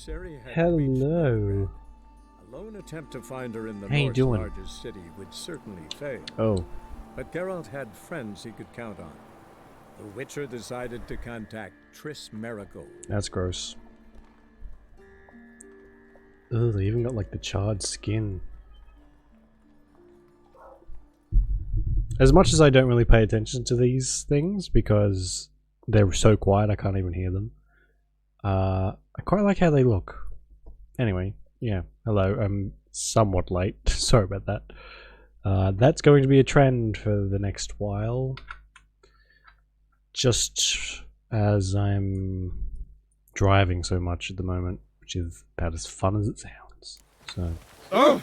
emissary had Hello. a lone attempt to find her in the How you North's doing? largest city would certainly fail. Oh, But Geralt had friends he could count on. The Witcher decided to contact Triss Merigold. that's gross. Ugh, they even got like the charred skin. As much as I don't really pay attention to these things because they're so quiet I can't even hear them. I quite like how they look. Anyway, yeah. Hello, I'm somewhat late. Sorry about that. That's going to be a trend for the next while. Just as I'm driving so much at the moment, which is about as fun as it sounds. So. Oh!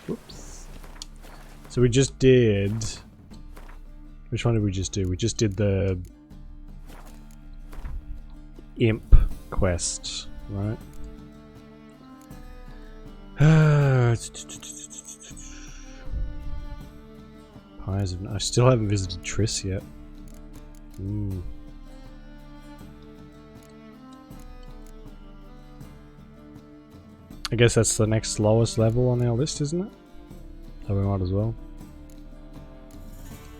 Whoops. So we just did. Which one did we just do? We just did the Imp quest, right? I still haven't visited Triss yet. I guess that's the next lowest level on our list, isn't it? So we might as well.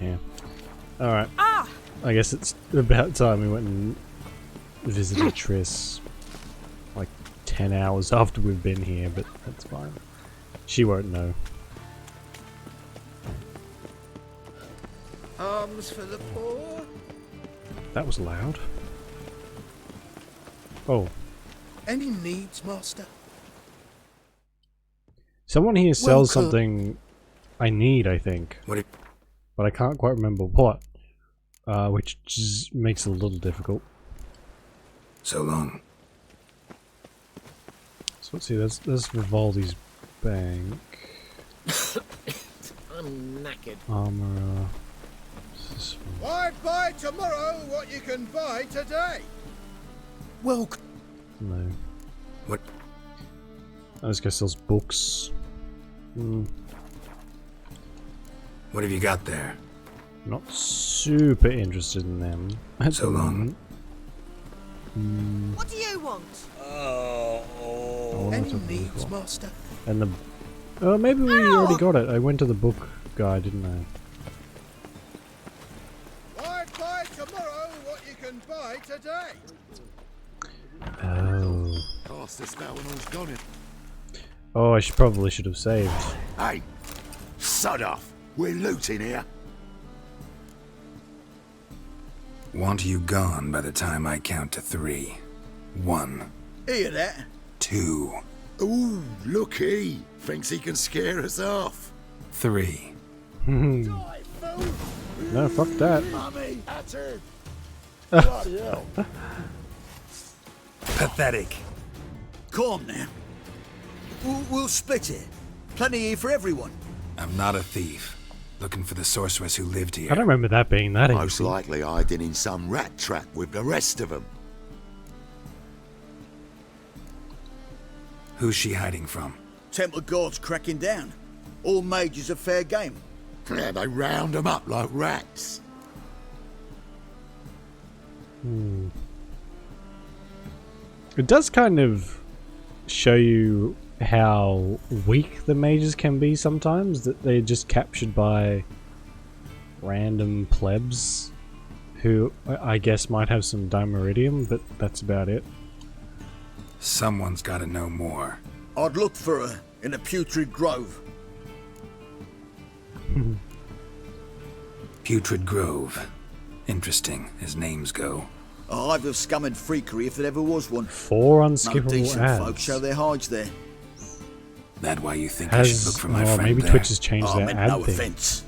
Yeah. Alright. I guess it's about time we went and visited Triss. Like 10 hours after we've been here, but that's fine. She won't know. Arms for the poor. That was loud. Oh. Any needs, master? Someone here sells Welcome. something I need, I think. What? But I can't quite remember what. Which just makes it a little difficult. So long. So let's see, there's Vivaldi's bank. I'm knackered. Armor. This one. Why buy tomorrow what you can buy today? Welcome. No. What? Oh, this guy sells books. What have you got there? Not super interested in them. At So the long. moment. What do you want? I wonder Any what's up with needs, this one. master? And the... Oh, maybe we already got it. I went to the book guy, didn't I? Why buy tomorrow what you can buy today? Oh. Cast this now when all's gone in. Oh, I probably should have saved. Hey, sod off. We're looting here. Want you gone by the time I count to 3. 1, Hear that? 2, Ooh, looky. Thinks he can scare us off. 3. No, fuck that. Mummy, that's it. Pathetic. Calm now. We'll split it. Plenty here for everyone. I'm not a thief. Looking for the sorceress who lived here. I don't remember that being that Most easy. likely hiding in some rat trap with the rest of them. Who's she hiding from? Temple Guard's cracking down. All mages are fair game. Yeah, they round them up like rats. It does kind of show you how weak the mages can be sometimes, that they're just captured by random plebs who I guess might have some dimeridium, but that's about it. Someone's got to know more. I'd look for her in a putrid grove. Putrid Grove. Interesting, as names go. A hive of scum and freakery if there ever was one. 4 No unskippable decent ads. folk show their hides there. That why you think I should look for my friend maybe there? Twitch has changed I their meant ad no thing. offence.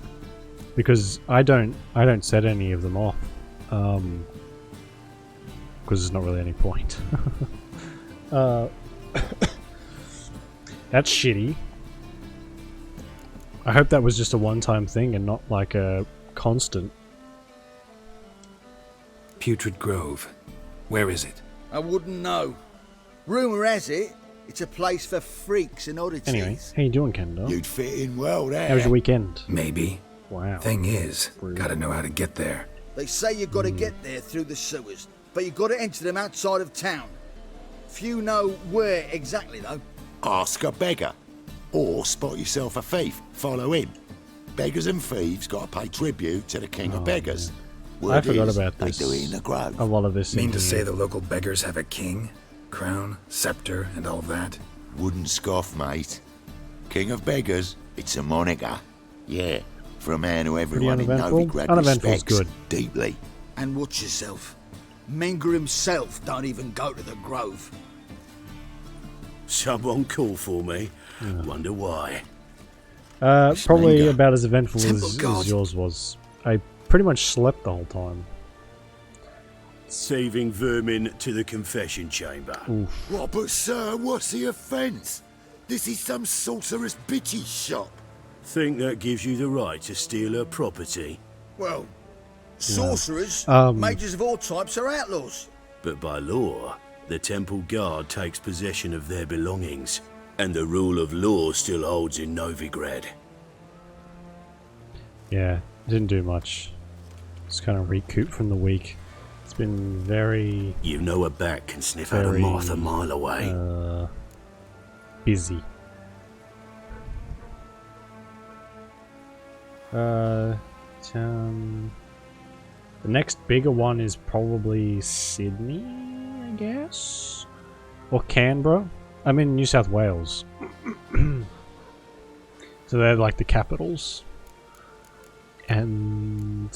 Because I don't set any of them off. Because there's not really any point. That's shitty. I hope that was just a one-time thing and not like a constant. Putrid Grove. Where is it? I wouldn't know. Rumour has it, it's a place for freaks and oddities. Anyway, how you doing, Kendall? You'd fit in well there. How was your weekend? Maybe. Wow. Thing is, Rude. gotta know how to get there. They say you've got to get there through the sewers. but you've got to enter them outside of town. Few know where exactly, though. Ask a beggar. Or spot yourself a thief. Follow him. Beggars and thieves got to pay tribute to the king of beggars. I forgot about they this. do it in the grove. A lot of this. Mean in to say here. the local beggars have a king, crown, scepter, and all that? Wouldn't scoff, mate. King of beggars, it's a moniker. Yeah, for a man who everyone in uneventful? Novigrad Uneventful's respects good. deeply. And watch yourself. Menger himself don't even go to the grove. Someone call for me. Wonder why. Probably Menga. about as eventful Temple as God. yours was. I pretty much slept the whole time. Saving vermin to the confession chamber. What, but sir, what's the offence? This is some sorcerer's bitchy shop. Think that gives you the right to steal her property? Well, sorcerers, mages of all types are outlaws. But by law, the temple guard takes possession of their belongings, and the rule of law still holds in Novigrad. Yeah, didn't do much. Just kind of recouped from the week. It's been very You know a bat can sniff out a Very, moth a mile away. busy. The next bigger one is probably Sydney, I guess? Or Canberra? I'm in New South Wales. So they're like the capitals. And...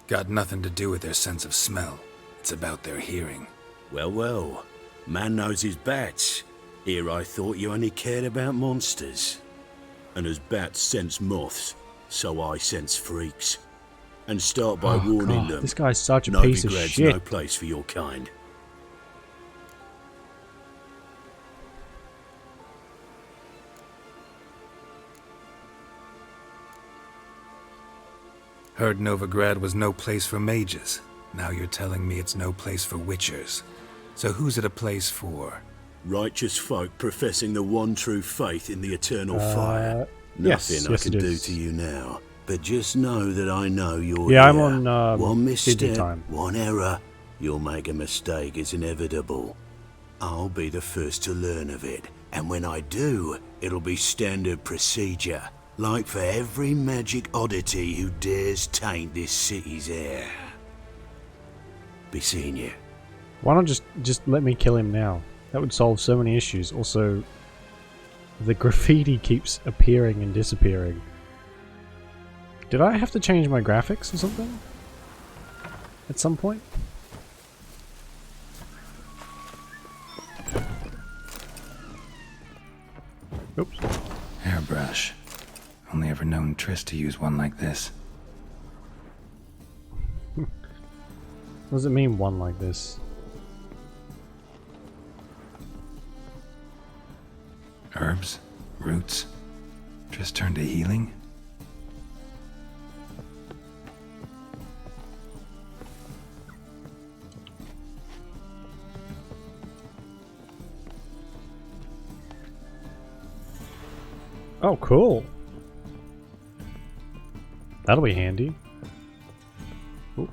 Got nothing to do with their sense of smell. It's about their hearing. Well, well. Man knows his bats. Here I thought you only cared about monsters. And as bats sense moths, so I sense freaks. And start by warning them. This guy's such a piece of Novigrad's shit. no place for your kind. Heard Novigrad was no place for mages. Now you're telling me it's no place for witchers. So who's it a place for? Righteous folk professing the one true faith in the eternal fire. yes, Nothing yes I can it do is. to you now. But just know that I know you're Yeah, I'm here. on, one Sydney misstep, time. one error, you'll make a mistake. It's inevitable. I'll be the first to learn of it. And when I do, it'll be standard procedure. Like for every magic oddity who dares taint this city's air. Be seeing you. Why not just let me kill him now? That would solve so many issues. Also, the graffiti keeps appearing and disappearing. Did I have to change my graphics or something? At some point? Oops. Hairbrush. Only ever known Triss to use one like this. What does it mean, one like this? Herbs? Roots? Triss turned to healing? Oh, cool. That'll be handy. Ooh.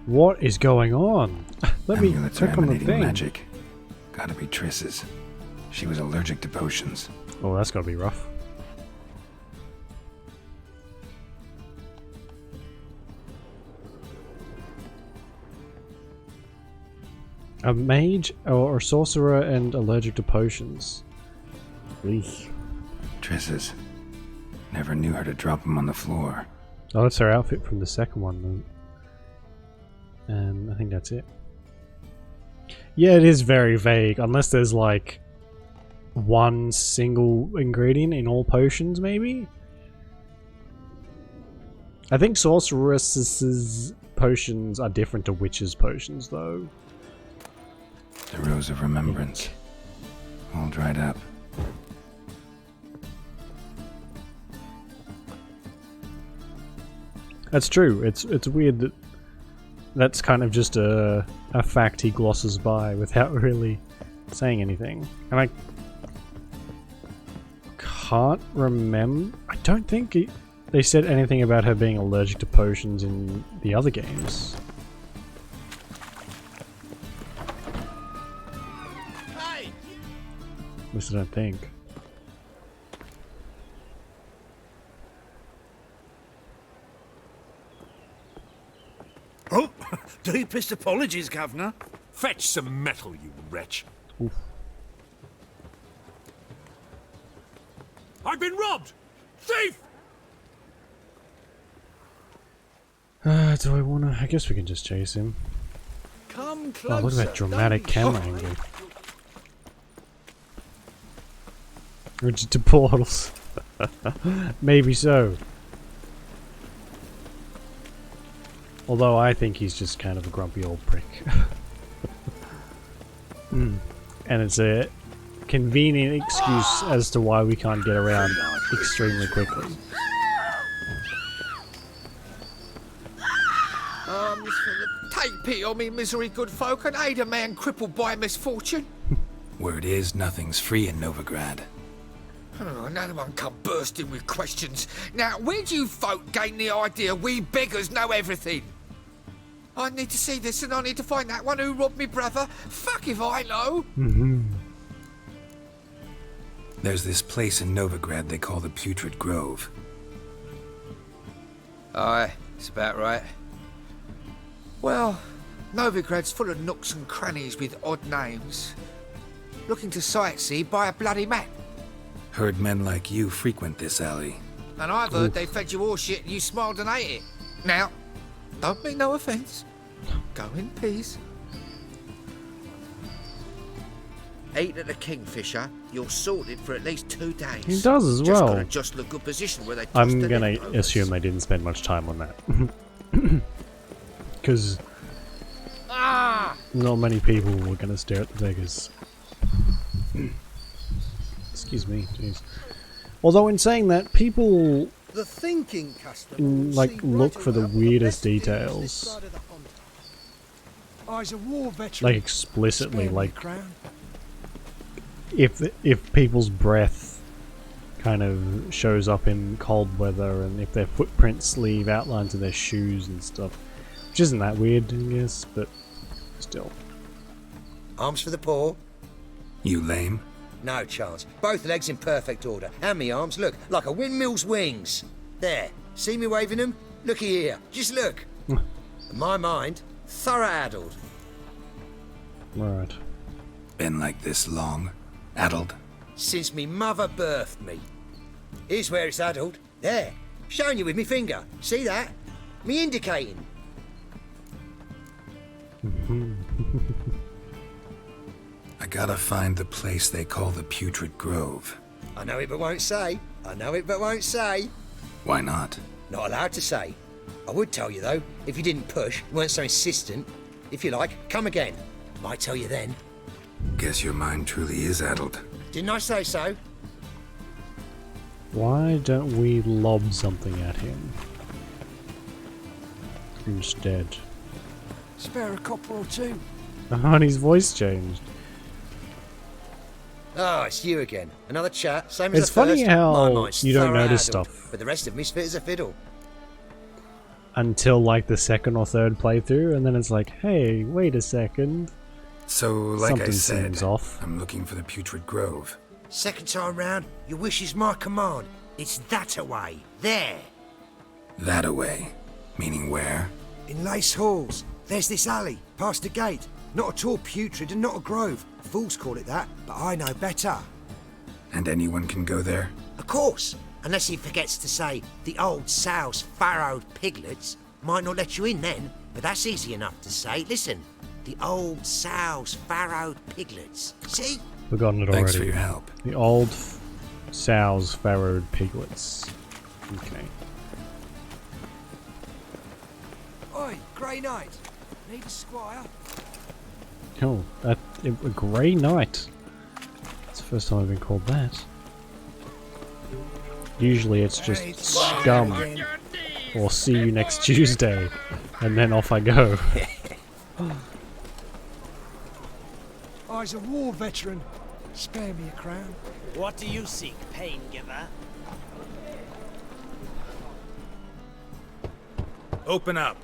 What is going on? Let me Amulets are click on the emanating thing. magic. Gotta be Triss's. She was allergic to potions. Oh, that's gotta be rough. A mage or sorcerer and allergic to potions. Eesh. Triss's. Never knew her to drop them on the floor. Oh, that's her outfit from the second one then. And I think that's it. Yeah, it is very vague, unless there's like one single ingredient in all potions, maybe? I think sorceresses' potions are different to witches' potions, though. The Rose of Remembrance. All dried up. That's true. It's weird that that's kind of just a fact he glosses by without really saying anything. And I can't remember. I don't think they said anything about her being allergic to potions in the other games. Hey! At least I don't think. Oh, deepest apologies, Governor. Fetch some metal, you wretch. Oof. I've been robbed! Thief! Do I wanna? I guess we can just chase him. Come Oh, closer. look at that dramatic camera angle. Rigid to portals. Maybe so. Although I think he's just kind of a grumpy old prick. And it's a convenient excuse as to why we can't get around extremely quickly. Take pity on me, misery, good folk, and aid a man crippled by misfortune. Word is, nothing's free in Novigrad. Oh, another one come bursting with questions. Now, where do you folk gain the idea we beggars know everything? I need to see this, and I need to find that one who robbed me brother. Fuck if I know. There's this place in Novigrad they call the Putrid Grove. Aye, it's about right. Well, Novigrad's full of nooks and crannies with odd names. Looking to sightsee, buy a bloody map. Heard men like you frequent this alley. And I've heard they fed you all shit and you smiled and ate it. Now, don't mean no offence. Go in peace. Eat at the Kingfisher, you're sorted for at least 2 days. He does as Just well. got just a good position where they toss I'm the gonna leftovers. assume they didn't spend much time on that. Because not many people were gonna stare at the beggars. Excuse me, jeez. Although in saying that, people The thinking customer will like see look right for the away what weirdest best deal is this details. side of the pond. I was a war veteran. Like explicitly, Spare me, like Crown. if people's breath kind of shows up in cold weather, and if their footprints leave outlines of their shoes and stuff, which isn't that weird, I guess, but still. Arms for the poor? You lame? No chance. Both legs in perfect order. And me arms, look, like a windmill's wings. There. See me waving them? Looky here. Just look. In my mind, thorough addled. Right. Been like this long? Addled? Since me mother birthed me. Here's where it's addled. There. Showing you with me finger. See that? Me indicating. I gotta find the place they call the Putrid Grove. I know it but won't say. I know it but won't say. Why not? Not allowed to say. I would tell you though, if you didn't push, weren't so insistent. If you like, come again. Might tell you then. Guess your mind truly is addled. Didn't I say so? Why don't we lob something at him instead? Spare a copper or two. Oh, and his voice changed. Oh, it's you again. Another chat, same as It's the funny first. how My mind's you don't thorough notice addled, stuff. but the rest of me's fit as a fiddle. Until like the second or third playthrough, and then it's like, hey, wait a second. So, like Something I said, seems off. I'm looking for the Putrid Grove. Second time round, your wish is my command. It's that away. There. That away. Meaning where? In Lace Halls, there's this alley, past the gate. Not at all putrid and not a grove. Fools call it that, but I know better. And anyone can go there? Of course. Unless he forgets to say the old sow's farrowed piglets. Might not let you in then, but that's easy enough to say. Listen, the old sow's farrowed piglets. See? Forgotten it already. Thanks for your help. The old sow's farrowed piglets. Okay. Oi, Grey Knight. Need a squire? Oh, a grey knight. It's the first time I've been called that. Usually it's just scum. or see you next Tuesday, and then off I go. I's a war veteran. Spare me a crown. What do you seek, pain giver? Open up.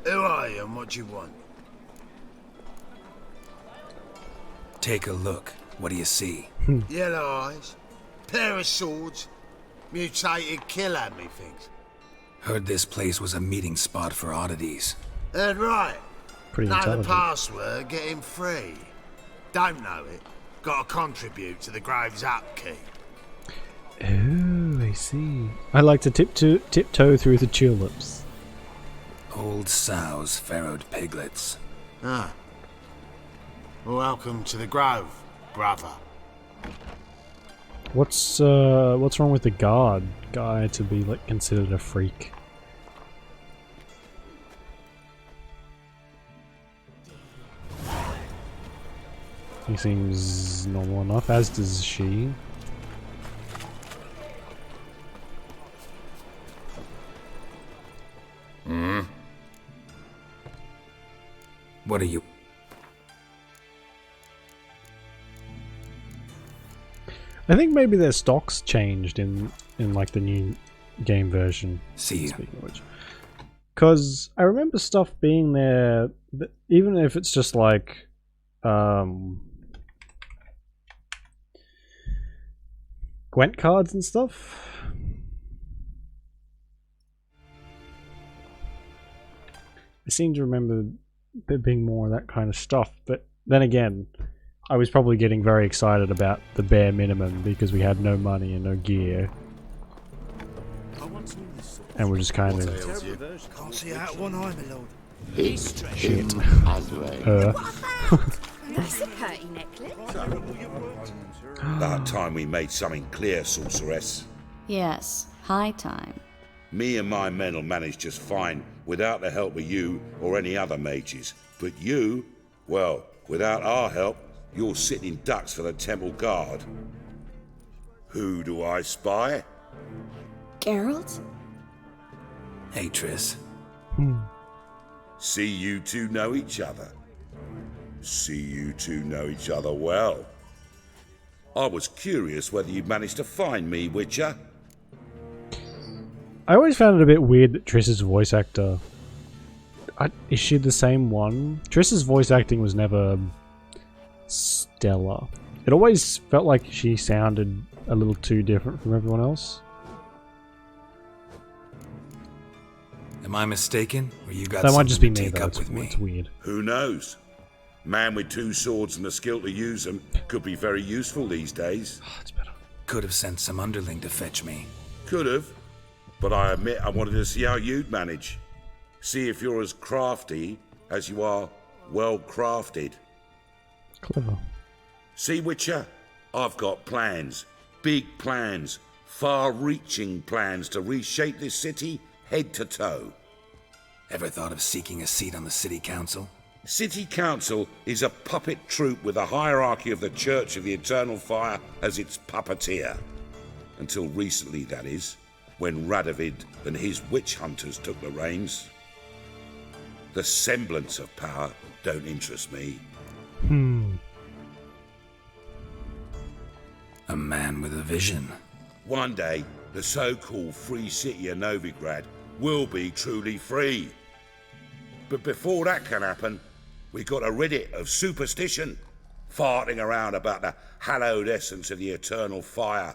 Who are you and what do you want? Take a look. What do you see? Yellow eyes, pair of swords, mutated killer, methinks. Heard this place was a meeting spot for oddities. Heard right. Pretty Know the intelligent. password, get him free. Don't know it, gotta contribute to the Grave's upkeep. Oh, I see. I like to tiptoe through the tulips. Old sows, farrowed piglets. Ah. Welcome to the Grove, brother. What's wrong with the guard guy to be like considered a freak? He seems normal enough, as does she. What are you? I think maybe their stocks changed in like the new game version. See you. Speaking of which, because I remember stuff being there, even if it's just like, Gwent cards and stuff. I seem to remember there being more of that kind of stuff, but then again, I was probably getting very excited about the bare minimum because we had no money and no gear. And we're just kind of... Can't see out one eye, my lord. Shit. That's a pretty necklace. About time we made something clear, sorceress. Yes, high time. Me and my men'll manage just fine without the help of you or any other mages. But you, well, without our help, you're sitting ducks for the temple guard. Who do I spy? Geralt? Hey, Triss. See you two know each other. See you two know each other well. I was curious whether you'd managed to find me, Witcher. I always found it a bit weird that Triss's voice actor... is she the same one? Triss's voice acting was never stellar. It always felt like she sounded a little too different from everyone else. Am I mistaken? Or you got That might just be something me, to take though. up with me? It's weird. Who knows? Man with two swords and the skill to use them could be very useful these days. Oh, it's better. Could have sent some underling to fetch me. Could have, but I admit I wanted to see how you'd manage. See if you're as crafty as you are well crafted. Clever. See, Witcher, I've got plans. Big plans. Far-reaching plans to reshape this city head to toe. Ever thought of seeking a seat on the city council? City Council is a puppet troupe with a hierarchy of the Church of the Eternal Fire as its puppeteer. Until recently, that is, when Radovid and his witch hunters took the reins. The semblance of power don't interest me. A man with a vision. One day, the so-called free city of Novigrad will be truly free. But before that can happen, we got to rid it of superstition, farting around about the hallowed essence of the eternal fire.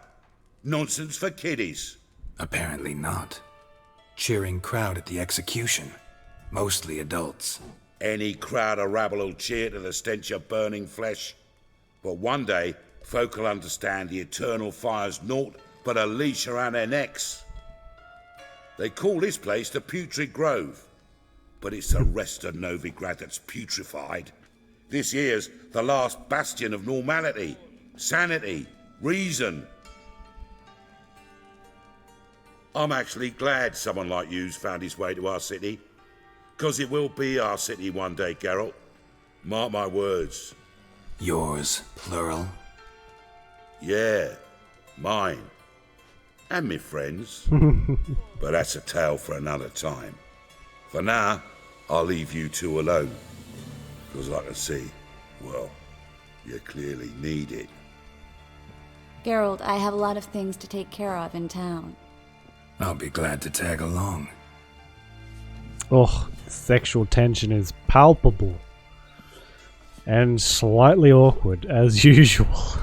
Nonsense for kiddies. Apparently not. Cheering crowd at the execution. Mostly adults. Any crowd of rabble will cheer to the stench of burning flesh. But one day, folk will understand the eternal fire's naught but a leash around their necks. They call this place the Putrid Grove, but it's the rest of Novigrad that's putrefied. This here's the last bastion of normality, sanity, reason. I'm actually glad someone like you's found his way to our city, 'cause it will be our city one day, Geralt. Mark my words. Yours, plural. Yeah, Mine. And me friends. But that's a tale for another time. For now, I'll leave you two alone. Because I can see, well, you clearly need it. Geralt, I have a lot of things to take care of in town. I'll be glad to tag along. Oh, sexual tension is palpable. And slightly awkward, as usual.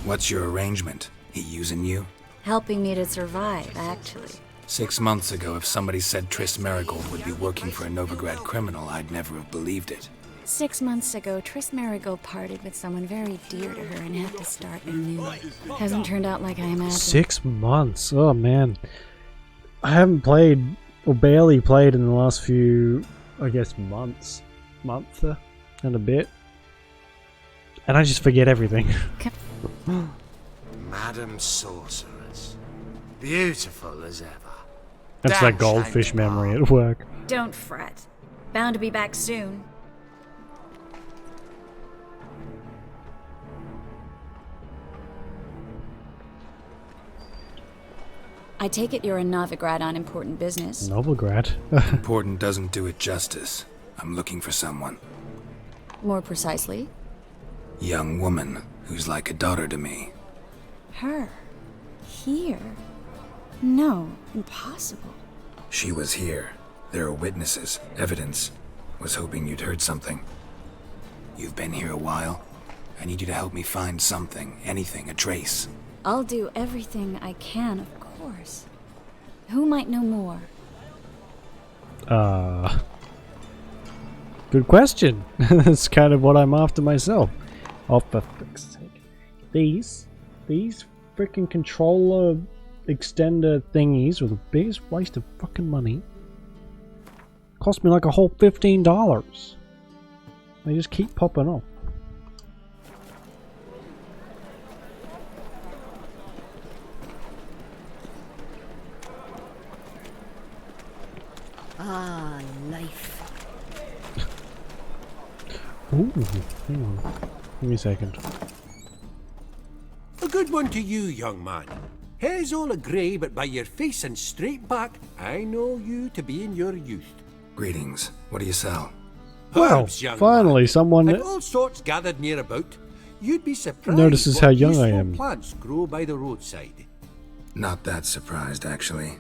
What's your arrangement? He using you? Helping me to survive, actually. 6 months ago, if somebody said Triss Merigold would be working for a Novigrad criminal, I'd never have believed it. 6 months ago, Triss Merigold parted with someone very dear to her and had to start anew. Hasn't turned out like I imagined. 6 months? Oh man. I haven't played, or barely played in the last few, I guess, months. Month and a bit. And I just forget everything. Madam Sorceress. Beautiful as ever. That's that goldfish memory at work. Don't fret. Bound to be back soon. I take it you're in Novigrad on important business. Novigrad? Important doesn't do it justice. I'm looking for someone. More precisely? Young woman who's like a daughter to me. Her? Here? No, impossible. She was here. There are witnesses, evidence. Was hoping you'd heard something. You've been here a while. I need you to help me find something, anything, a trace. I'll do everything I can, of course. Who might know more? Good question. That's kind of what I'm after myself. Oh, for fuck's sake. These freaking controller extender thingies were the biggest waste of fucking money. Cost me like a whole $15. They just keep popping off. Ah, life. Ooh, hang on. Give me a second. A good one to you, young man. Hair's all a-grey, but by your face and straight back, I know you to be in your youth. Greetings. What do you sell? Well, Herbs, young finally, man. someone And all sorts gathered near about. You'd be surprised notices what how young I useful am. plants grow by the roadside. Not that surprised, actually.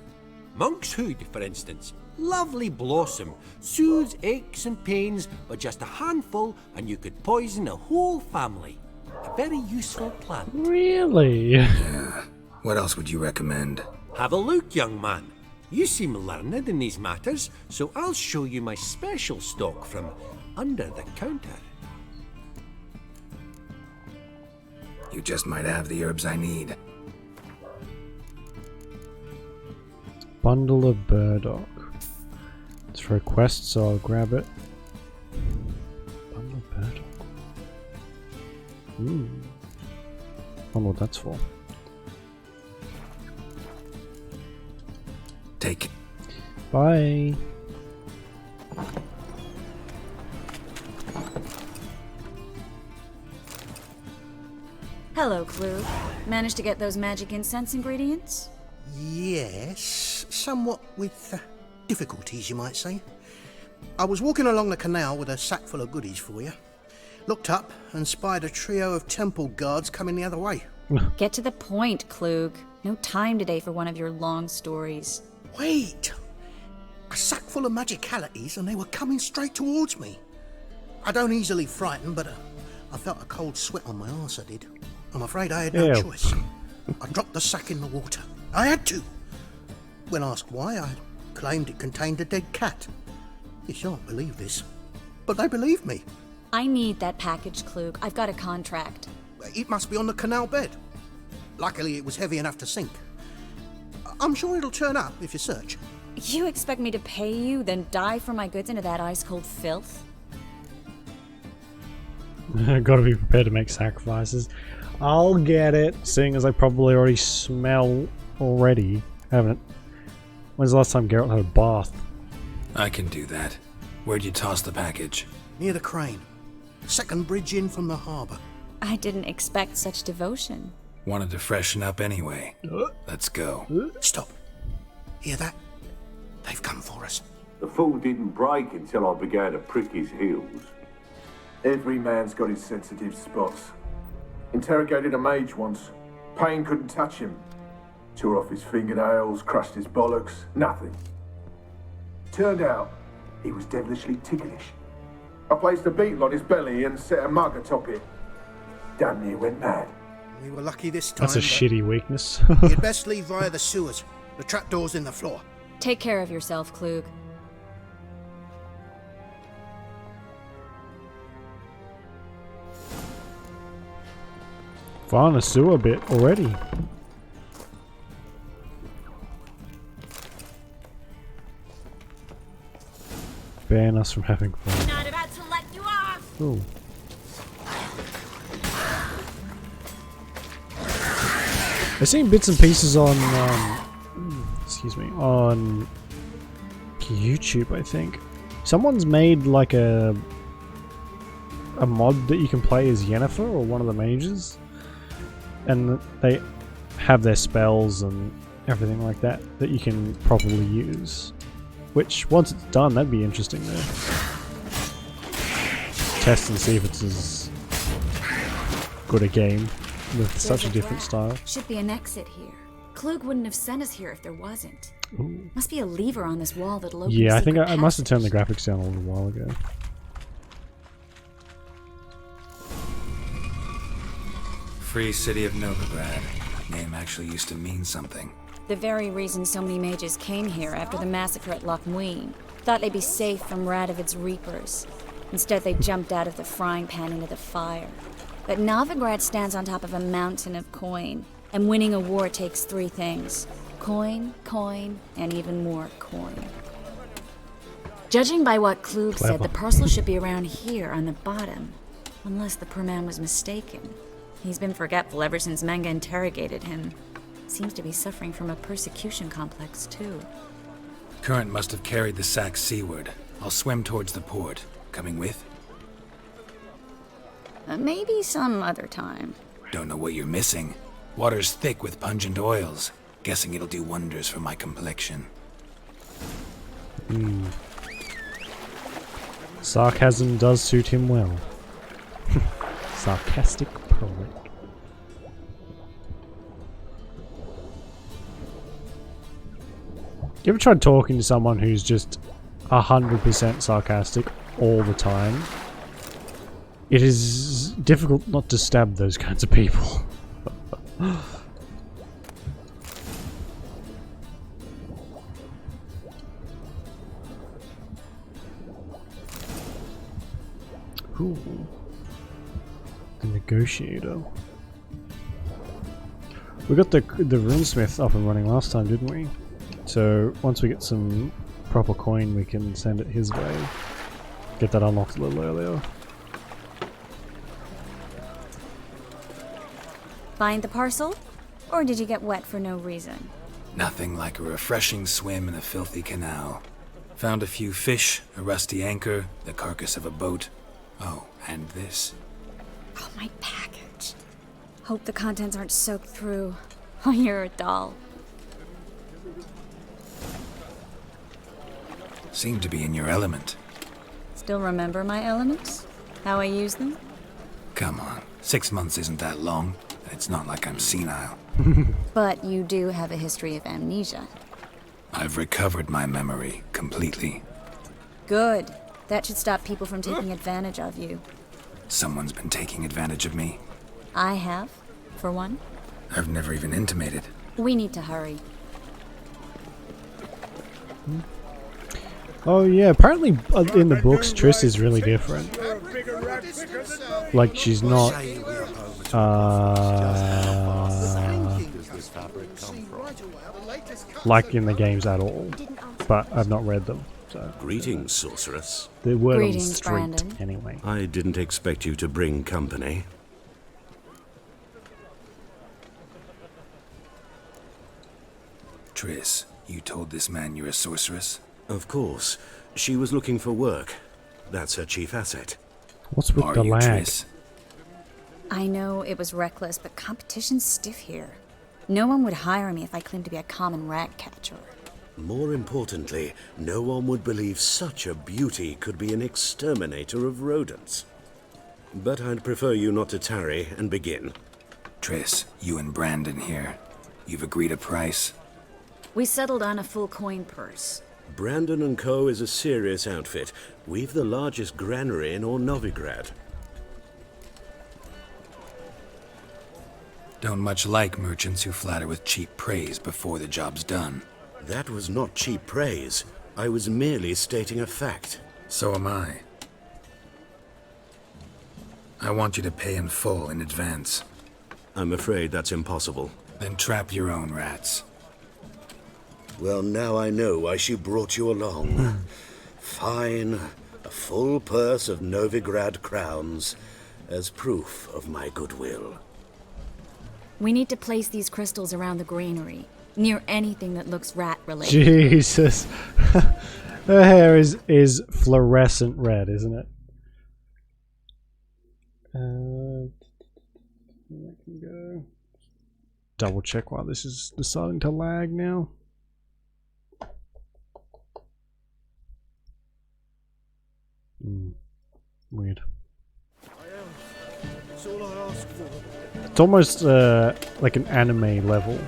Monk's hood, for instance. Lovely blossom. Soothes aches and pains, but just a handful and you could poison a whole family. A very useful plant. Really? Yeah. What else would you recommend? Have a look, young man. You seem learned in these matters, so I'll show you my special stock from under the counter. You just might have the herbs I need. Bundle of burdock. It's for a quest, so I'll grab it. Bundle of burdock. Wonder what that's for. Take it. Bye. Hello, Clue. Managed to get those magic incense ingredients? Yes, somewhat with difficulties, you might say. I was walking along the canal with a sack full of goodies for you. Looked up and spied a trio of temple guards coming the other way. Get to the point, Klug. No time today for one of your long stories. Wait! A sack full of magicalities and they were coming straight towards me. I don't easily frighten, but I felt a cold sweat on my arse, I did. I'm afraid I had no choice. I dropped the sack in the water. I had to. When asked why, I claimed it contained a dead cat. You shan't believe this, but they believed me. I need that package, Klug. I've got a contract. It must be on the canal bed. Luckily, it was heavy enough to sink. I'm sure it'll turn up if you search. You expect me to pay you, then dive for my goods into that ice-cold filth? Gotta be prepared to make sacrifices. I'll get it, seeing as I probably already smell already, haven't? When's the last time Geralt had a bath? I can do that. Where'd you toss the package? Near the crane. Second bridge in from the harbour. I didn't expect such devotion. Wanted to freshen up anyway. Let's go. Stop. Hear that? They've come for us. The fool didn't break until I began to prick his heels. Every man's got his sensitive spots. Interrogated a mage once. Pain couldn't touch him. Tore off his fingernails, crushed his bollocks, nothing. Turned out, he was devilishly ticklish. I placed a beetle on his belly and set a mug atop it. Damn near went mad. We were lucky this time. That's a shitty weakness. You'd best leave via the sewers. The trapdoor's in the floor. Take care of yourself, Klug. Found a sewer bit already. Ban us from having fun. Not about to let you off. Ooh. I've seen bits and pieces on, excuse me, on YouTube, I think. Someone's made like a mod that you can play as Yennefer or one of the mages, and they have their spells and everything like that that you can properly use. Which, once it's done, that'd be interesting to test and see if it's as good a game with such a different style. Should be an exit here. Klug wouldn't have sent us here if there wasn't. Ooh. Must be a lever on this wall that'll open. Yeah, I think I must have turned the graphics down a little while ago. Free City of Novigrad. Name actually used to mean something. The very reason so many mages came here after the massacre at Loch Muin. Thought they'd be safe from Radovid's reapers. Instead, they jumped out of the frying pan into the fire. But Novigrad stands on top of a mountain of coin, and winning a war takes three things. Coin, coin, and even more coin. Judging by what Klug said, the parcel should be around here on the bottom. Unless the poor man was mistaken. He's been forgetful ever since Manga interrogated him. Seems to be suffering from a persecution complex, too. Current must have carried the sack seaward. I'll swim towards the port. Coming with? Maybe some other time. Don't know what you're missing. Water's thick with pungent oils. Guessing it'll do wonders for my complexion. Sarcasm does suit him well. Sarcastic prick. You ever tried talking to someone who's just 100% sarcastic all the time? It is difficult not to stab those kinds of people. Ooh. The negotiator. We got the runesmith up and running last time, didn't we? So once we get some proper coin, we can send it his way. Get that unlocked a little earlier. Find the parcel? Or did you get wet for no reason? Nothing like a refreshing swim in a filthy canal. Found a few fish, a rusty anchor, the carcass of a boat. Oh, and this. Oh, my package. Hope the contents aren't soaked through. Oh, you're a doll. Seem to be in your element. Still remember my elements? How I use them? Come on, 6 months isn't that long. It's not like I'm senile. But you do have a history of amnesia. I've recovered my memory completely. Good. That should stop people from taking advantage of you. Someone's been taking advantage of me. I have, for one. I've never even intimated. We need to hurry. Oh yeah, apparently in the books Triss is really different. Like she's not like in the games at all. But I've not read them. So. Greetings, sorceress. The word Greetings, on the street, Brandon. anyway. I didn't expect you to bring company. Triss, you told this man you're a sorceress? Of course. She was looking for work. That's her chief asset. What's with Are the you lag? Triss? I know it was reckless, but competition's stiff here. No one would hire me if I claimed to be a common rat catcher. More importantly, no one would believe such a beauty could be an exterminator of rodents. But I'd prefer you not to tarry and begin. Triss, you and Brandon here. You've agreed a price? We settled on a full coin purse. Brandon & Co. is a serious outfit. We've the largest granary in all Novigrad. Don't much like merchants who flatter with cheap praise before the job's done. That was not cheap praise. I was merely stating a fact. So am I. I want you to pay in full in advance. I'm afraid that's impossible. Then trap your own rats. Well, now I know why she brought you along. Fine. A full purse of Novigrad crowns as proof of my goodwill. We need to place these crystals around the granary, near anything that looks rat-related. Jesus. Her hair is fluorescent red, isn't it? I can go. Double check while this is deciding to lag now. Weird. That's all I ask for. It's almost like an anime level.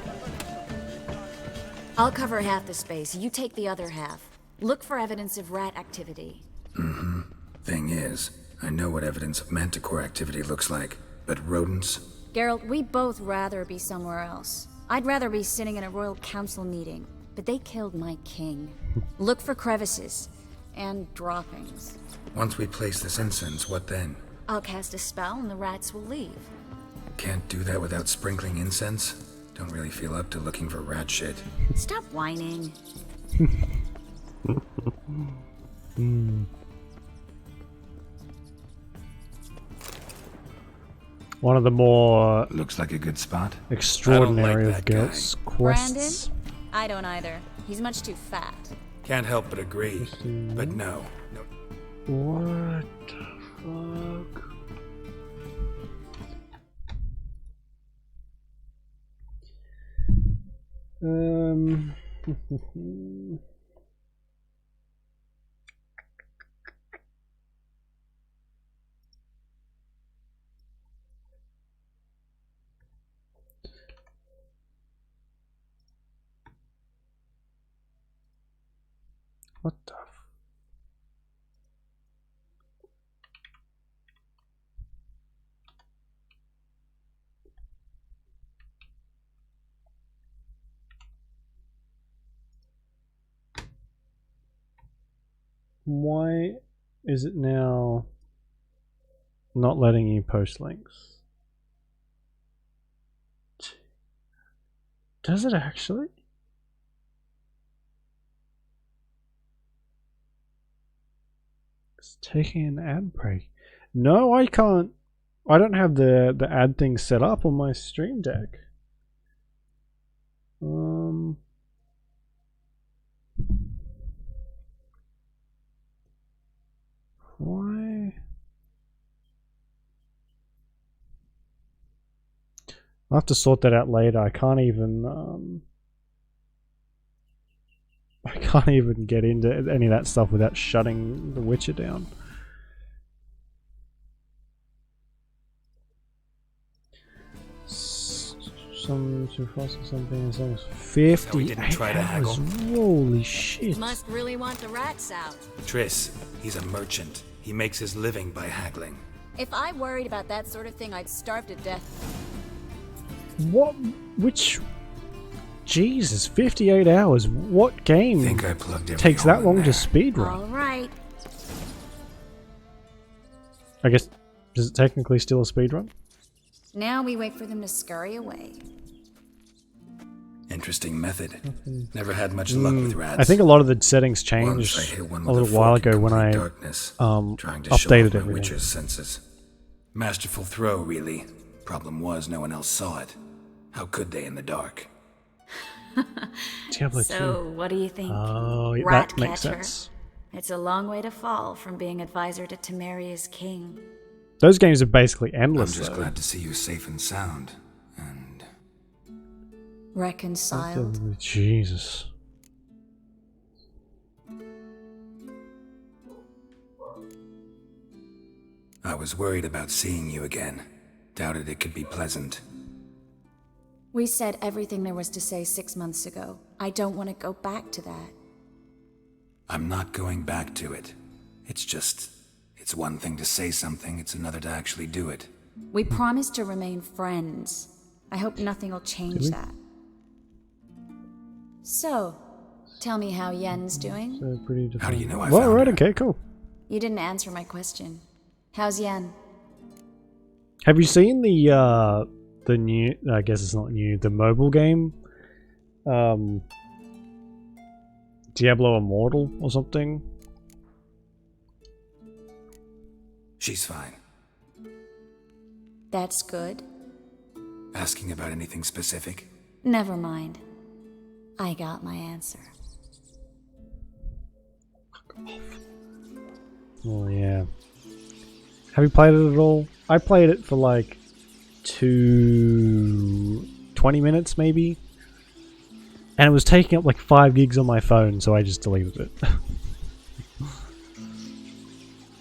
I'll cover half the space, you take the other half. Look for evidence of rat activity. Mm-hmm. Thing is, I know what evidence of manticore activity looks like, but rodents? Geralt, we'd both rather be somewhere else. I'd rather be sitting in a royal council meeting, but they killed my king. Look for crevices and droppings. Once we place this incense, what then? I'll cast a spell and the rats will leave. Can't do that without sprinkling incense? Don't really feel up to looking for rat shit. Stop whining. One of the more looks like a good spot. Extraordinary I don't like of Geralt's quests. Brandon? I don't either. He's much too fat. Can't help but agree. But no. What the fuck? What the Why is it now not letting you post links? Does it actually? It's taking an ad break. No, I can't. I don't have the ad thing set up on my Stream Deck. Why? I'll have to sort that out later. I can't even get into any of that stuff without shutting The Witcher down. Some too fast or something as long as 50 we didn't try to haggle. Holy shit. Must really want the rats out. Triss, he's a merchant. He makes his living by haggling. If I worried about that sort of thing, I'd starve to death. What? Which? Jesus, 58 hours. What game Think I plugged takes that long to speedrun? All right. I guess, is it technically still a speedrun? Now we wait for them to scurry away. Interesting method. Never had much luck with rats. I think a lot of the settings changed a little while ago when I updated everything. Witcher's senses. Masterful throw, really. Problem was, no one else saw it. How could they in the dark? Diablo 2. So, what do you think? Oh, yeah, Rat that makes catcher. sense. It's a long way to fall from being advisor to Temeria's king. Those games are basically endless. I'm just though. glad to see you safe and sound. And Reconciled? Jesus. I was worried about seeing you again. Doubted it could be pleasant. We said everything there was to say 6 months ago. I don't want to go back to that. I'm not going back to it. It's one thing to say something, it's another to actually do it. We promised to remain friends. I hope nothing will change that. So, tell me how Yen's doing? So pretty How do you know I well, found right, her? okay, cool. You didn't answer my question. How's Yen? Have you seen the new, I guess it's not new, the mobile game? Diablo Immortal or something? She's fine. That's good. Asking about anything specific? Never mind. I got my answer. Oh yeah. Have you played it at all? I played it for like 20 minutes maybe. And it was taking up like 5 gigs on my phone, so I just deleted it.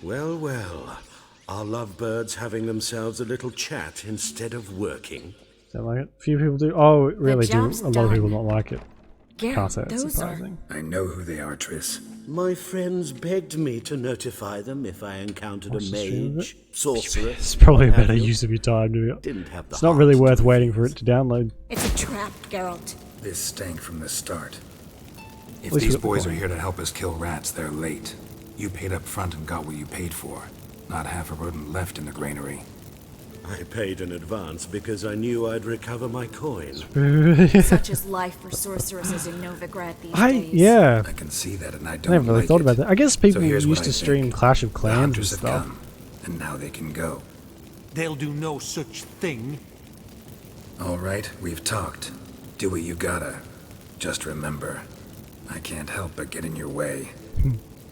Well, well. Are lovebirds having themselves a little chat instead of working? Don't like it? Few people do. Oh, really do. A job's lot of people done. don't like it. Garrett, Can't say that's those surprising. I know who they are, Triss. My friends begged me to notify them if I encountered What's a the stream of mage, sorcerer. It's probably a what have better you. use of your time. Didn't have the It's not really heart worth to waiting for it to download. It's a trap, Geralt. This stank from the start. If least these we got the boys are coin. here to help us kill rats, they're late. You paid up front and got what you paid for. Not half a rodent left in the granary. I paid in advance because I knew I'd recover my coin. Such is life for sorceresses in Novigrad these days. Yeah. I can see that, and I I don't never really like thought it. about that. I guess people So here's what used I to think. stream Clash of The Clans and hunters have stuff. come, and now they can go. They'll do no such thing. All right, we've talked. Do what you gotta. Just remember, I can't help but get in your way.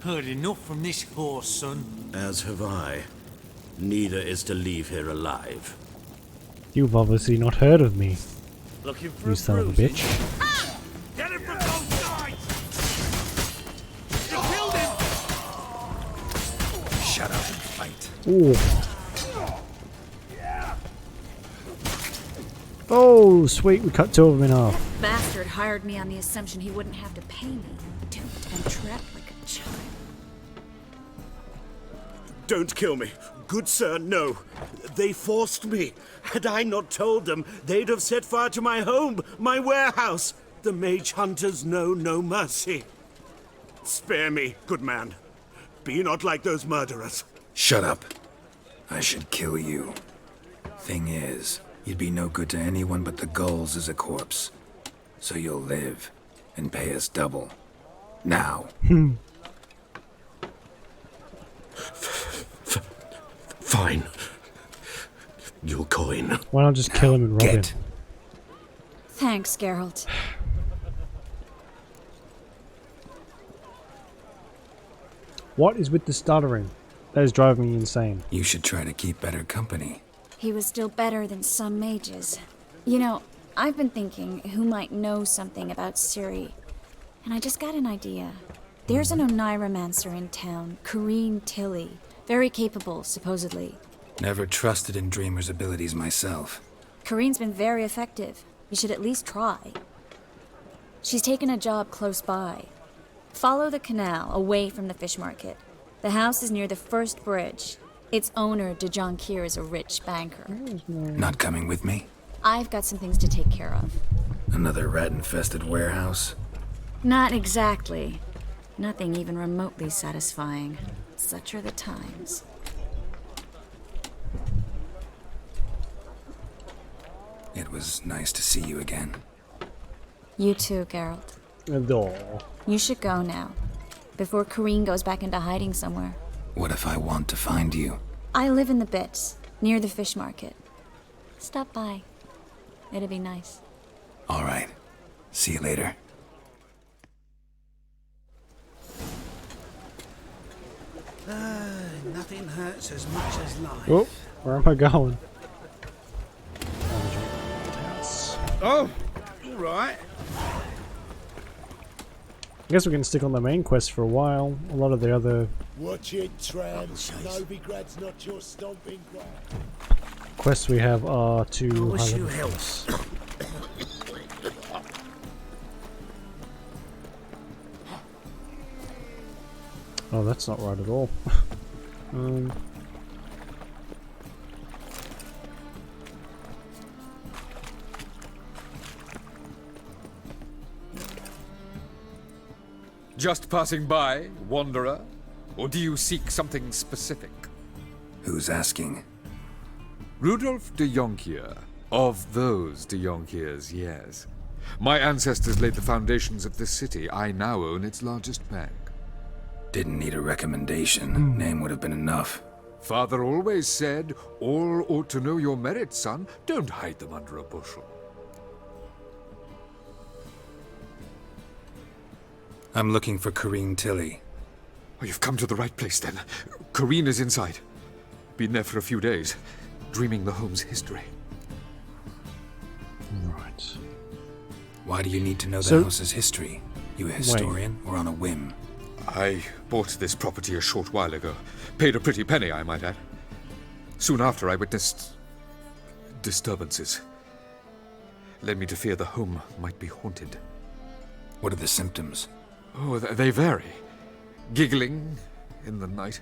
Heard enough from this horse, son. As have I. Neither is to leave here alive. You've obviously not heard of me, Looking for you a son of a bruising? bitch. Get him from both sides! You killed him! Shut up and fight. Ooh. Oh, sweet, we cut 2 of them in half. Bastard hired me on the assumption he wouldn't have to pay me. Duped and trapped like a child. Don't kill me. Good sir, no. They forced me. Had I not told them, they'd have set fire to my home, my warehouse. The mage hunters know no mercy. Spare me, good man. Be not like those murderers. Shut up. I should kill you. Thing is, you'd be no good to anyone but the gulls as a corpse. So you'll live and pay us double. Now. Fine. Your coin. Why not just kill him and rob him? Thanks, Geralt. What is with the stuttering? That is driving me insane. You should try to keep better company. He was still better than some mages. You know, I've been thinking who might know something about Ciri. And I just got an idea. There's an Oneiromancer in town, Corrine Tilly. Very capable, supposedly. Never trusted in Dreamer's abilities myself. Corrine's been very effective. You should at least try. She's taken a job close by. Follow the canal, away from the fish market. The house is near the first bridge. Its owner, Dejon Kier, is a rich banker. Not coming with me? I've got some things to take care of. Another rat-infested warehouse? Not exactly. Nothing even remotely satisfying. Such are the times. It was nice to see you again. You too, Geralt. Adore. You should go now, before Corrine goes back into hiding somewhere. What if I want to find you? I live in the Bits, near the fish market. Stop by. It'd be nice. All right. See you later. Nothing hurts as much as life. Oh, where am I going? Oh, all right. I guess we can stick on the main quest for a while. A lot of the other Watch it, trams. Novigrad's not your stomping ground. quests we have are to I wish high you level help. quests. Oh, that's not right at all. Just passing by, wanderer? Or do you seek something specific? Who's asking? Rudolf de Jonkier. Of those de Jonkiers, yes. My ancestors laid the foundations of this city. I now own its largest bank. Didn't need a recommendation. Name would have been enough. Father always said, all ought to know your merits, son. Don't hide them under a bushel. I'm looking for Corrine Tilly. Oh, you've come to the right place, then. Corrine is inside. Been there for a few days, dreaming the home's history. Right. Why do you need to know the house's history? You a historian or on a whim? I bought this property a short while ago. Paid a pretty penny, I might add. Soon after, I witnessed disturbances. Led me to fear the home might be haunted. What are the symptoms? Oh, they vary. Giggling in the night.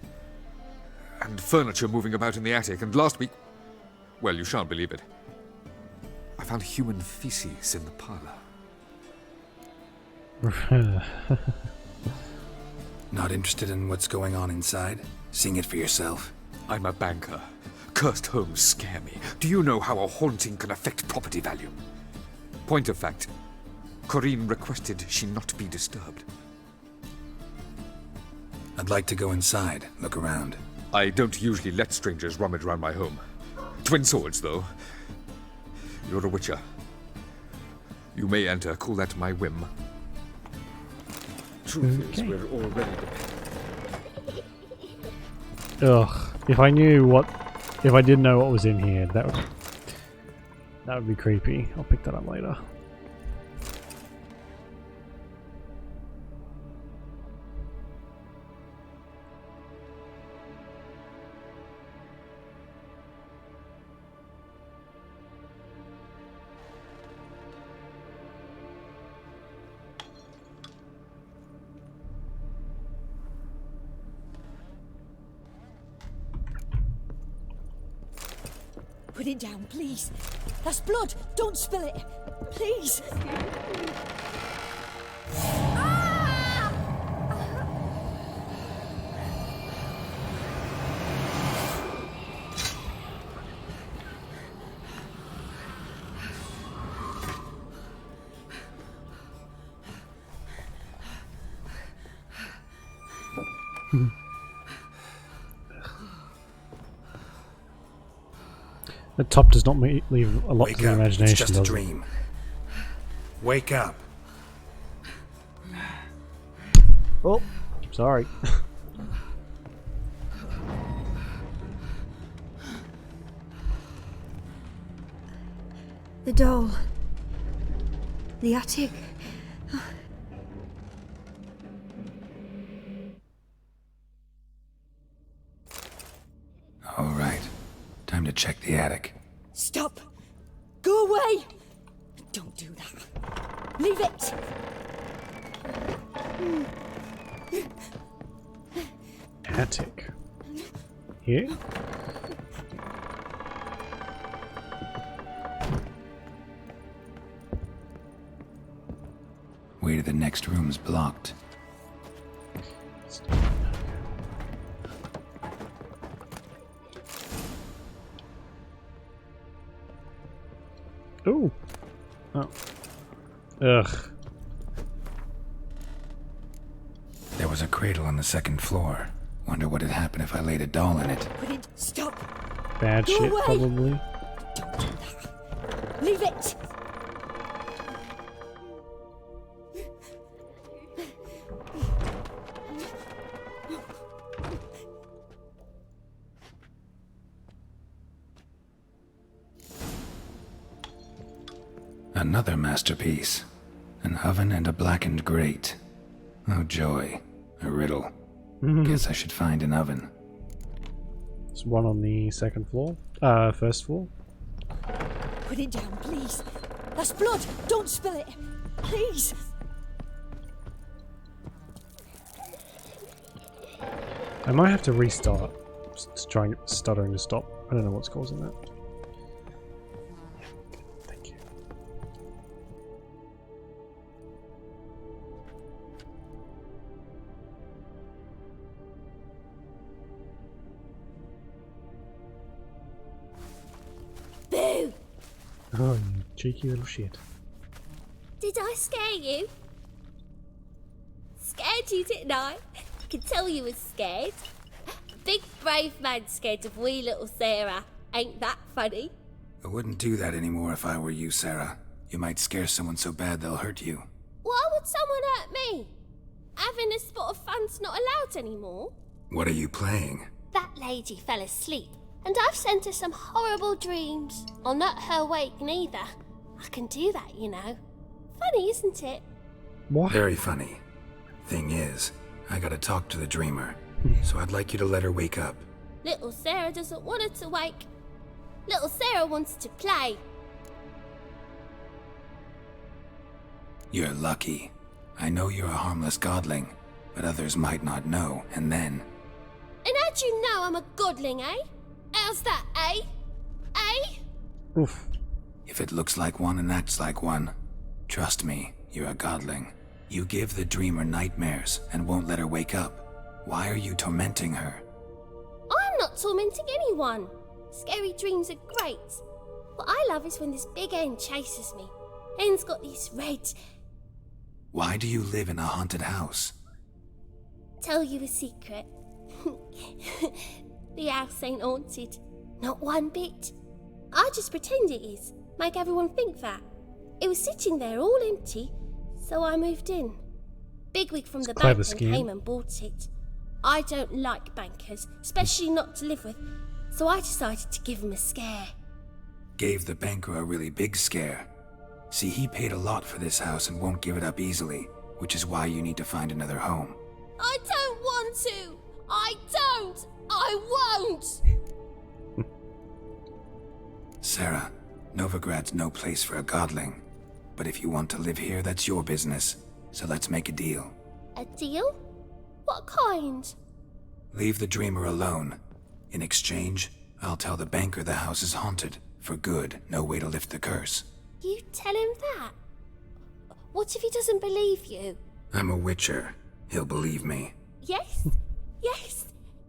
And furniture moving about in the attic. And last week... well, you shan't believe it. I found human feces in the parlor. Not interested in what's going on inside? Seeing it for yourself? I'm a banker. Cursed homes scare me. Do you know how a haunting can affect property value? Point of fact, Corrine requested she not be disturbed. I'd like to go inside, look around. I don't usually let strangers rummage around my home. Twin swords, though. You're a witcher. You may enter, call that my whim. Truth is, we're already... Ugh. If I did know what was in here, that would be creepy. I'll pick that up later. Put it down, please. That's blood. Don't spill it. Please. The top does not leave a lot Wake to the up. imagination. It's just a does it? dream. Wake up. Oh, sorry. The doll. The attic. All right. Time to check the attic. Stop! Go away! Don't do that. Leave it! Attic. Here? Way to the next room's blocked. Ooh. Oh. Ugh. There was a cradle on the second floor. Wonder what had happened if I laid a doll in it. Put it. Stop! Bad Go shit, away. probably. Don't do that. Leave it! Another masterpiece. An oven and a blackened grate. Oh joy. A riddle. Guess I should find an oven. There's one on the second floor. First floor. Put it down, please. That's blood. Don't spill it. Please. I might have to restart. Just trying to get stuttering to stop. I don't know what's causing that. Thank you. Boo! Oh, you cheeky little shit. Did I scare you? Scared you, didn't I? I can tell you was scared. Big brave man scared of wee little Sarah. Ain't that funny? I wouldn't do that anymore if I were you, Sarah. You might scare someone so bad they'll hurt you. Why would someone hurt me? Having a spot of fun's not allowed anymore. What are you playing? That lady fell asleep, and I've sent her some horrible dreams. I'll not her wake neither. I can do that, you know. Funny, isn't it? What? Very funny. Thing is, I gotta talk to the dreamer, so I'd like you to let her wake up. Little Sarah doesn't want her to wake. Little Sarah wants to play. You're lucky. I know you're a harmless godling, but others might not know, and then... And how'd you know I'm a godling, eh? How's that, eh? Eh? Oof. If it looks like one and acts like one, trust me, you're a godling. You give the dreamer nightmares and won't let her wake up. Why are you tormenting her? I'm not tormenting anyone. Scary dreams are great. What I love is when this big hen chases me. Hen's got these red... Why do you live in a haunted house? Tell you a secret. The house ain't haunted. Not one bit. I just pretend it is. Make everyone think that. It was sitting there all empty, so I moved in. Bigwig from the bank came and bought it. I don't like bankers, especially not to live with, so I decided to give him a scare. Gave the banker a really big scare. See, he paid a lot for this house and won't give it up easily, which is why you need to find another home. I don't want to! I don't! I won't! Sarah, Novigrad's no place for a godling. But if you want to live here, that's your business. So let's make a deal. A deal? What kind? Leave the dreamer alone. In exchange, I'll tell the banker the house is haunted. For good, no way to lift the curse. You tell him that? What if he doesn't believe you? I'm a witcher. He'll believe me. Yes, yes,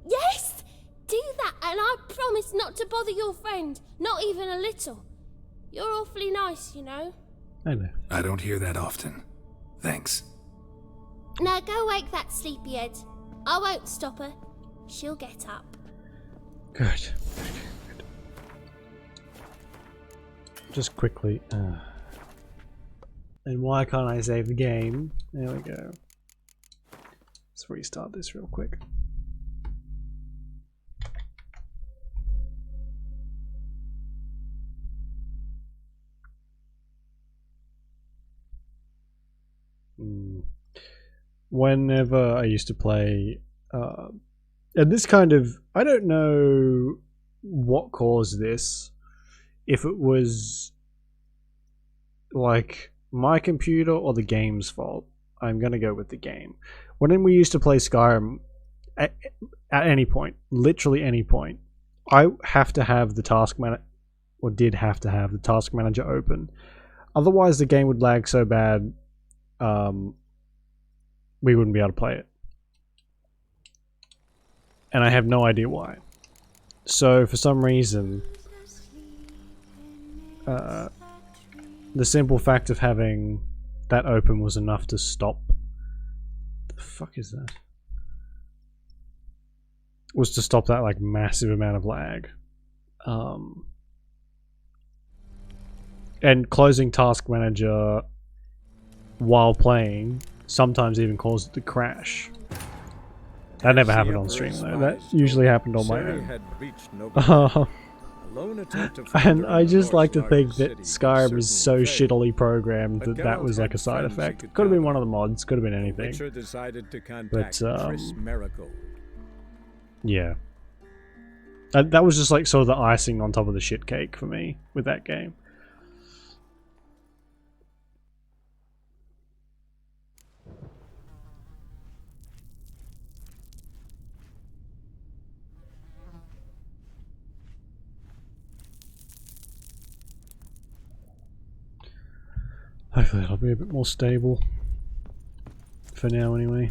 yes! Do that and I promise not to bother your friend. Not even a little. You're awfully nice, you know. I know. I don't hear that often. Thanks. Now go wake that sleepyhead. I won't stop her. She'll get up. Good. Just quickly. And why can't I save the game? There we go. Let's restart this real quick. Whenever I used to play, and this kind of, I don't know what caused this, if it was like my computer or the game's fault. I'm gonna go with the game. When we used to play Skyrim, at any point, literally any point, I have to have the task manager, or did have to have the task manager open. Otherwise, the game would lag so bad, we wouldn't be able to play it. And I have no idea why. So, for some reason, the simple fact of having that open was enough to stop. The fuck is that? Was to stop that like massive amount of lag. And closing Task Manager while playing sometimes even caused it to crash. That never happened on stream though. That usually happened on my own. lone attempt to find And her I in the just like to Norse think City that would Skyrim is so certainly fail, shittily programmed but that that Geralt was like had a side friends he effect. could Could have been count one of the on. mods, could have been The anything. Witcher decided to contact But, Triss Merigold. Yeah. That was just like sort of the icing on top of the shit cake for me with that game. Hopefully it'll be a bit more stable. For now, anyway.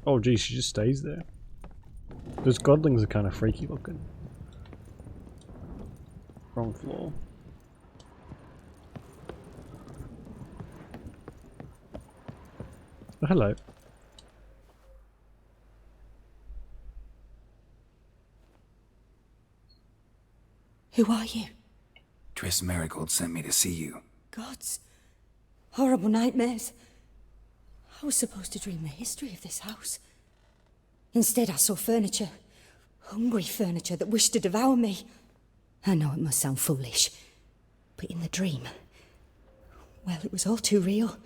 Oh, geez, she just stays there. Those godlings are kind of freaky looking. Wrong floor. Oh, hello. Who are you? Triss Merigold sent me to see you. Gods. Horrible nightmares. I was supposed to dream the history of this house. Instead, I saw furniture. Hungry furniture that wished to devour me. I know it must sound foolish, but in the dream, well, it was all too real.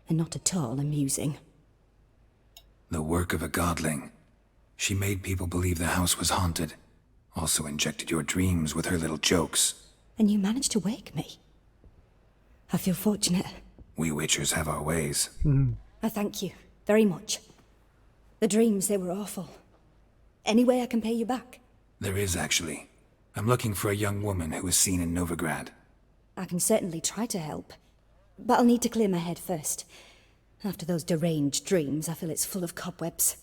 And not at all amusing. The work of a godling. She made people believe the house was haunted. Also injected your dreams with her little jokes. And you managed to wake me. I feel fortunate. We Witchers have our ways. I thank you very much. The dreams, they were awful. Any way I can pay you back? There is, actually. I'm looking for a young woman who was seen in Novigrad. I can certainly try to help. But I'll need to clear my head first. After those deranged dreams, I feel it's full of cobwebs.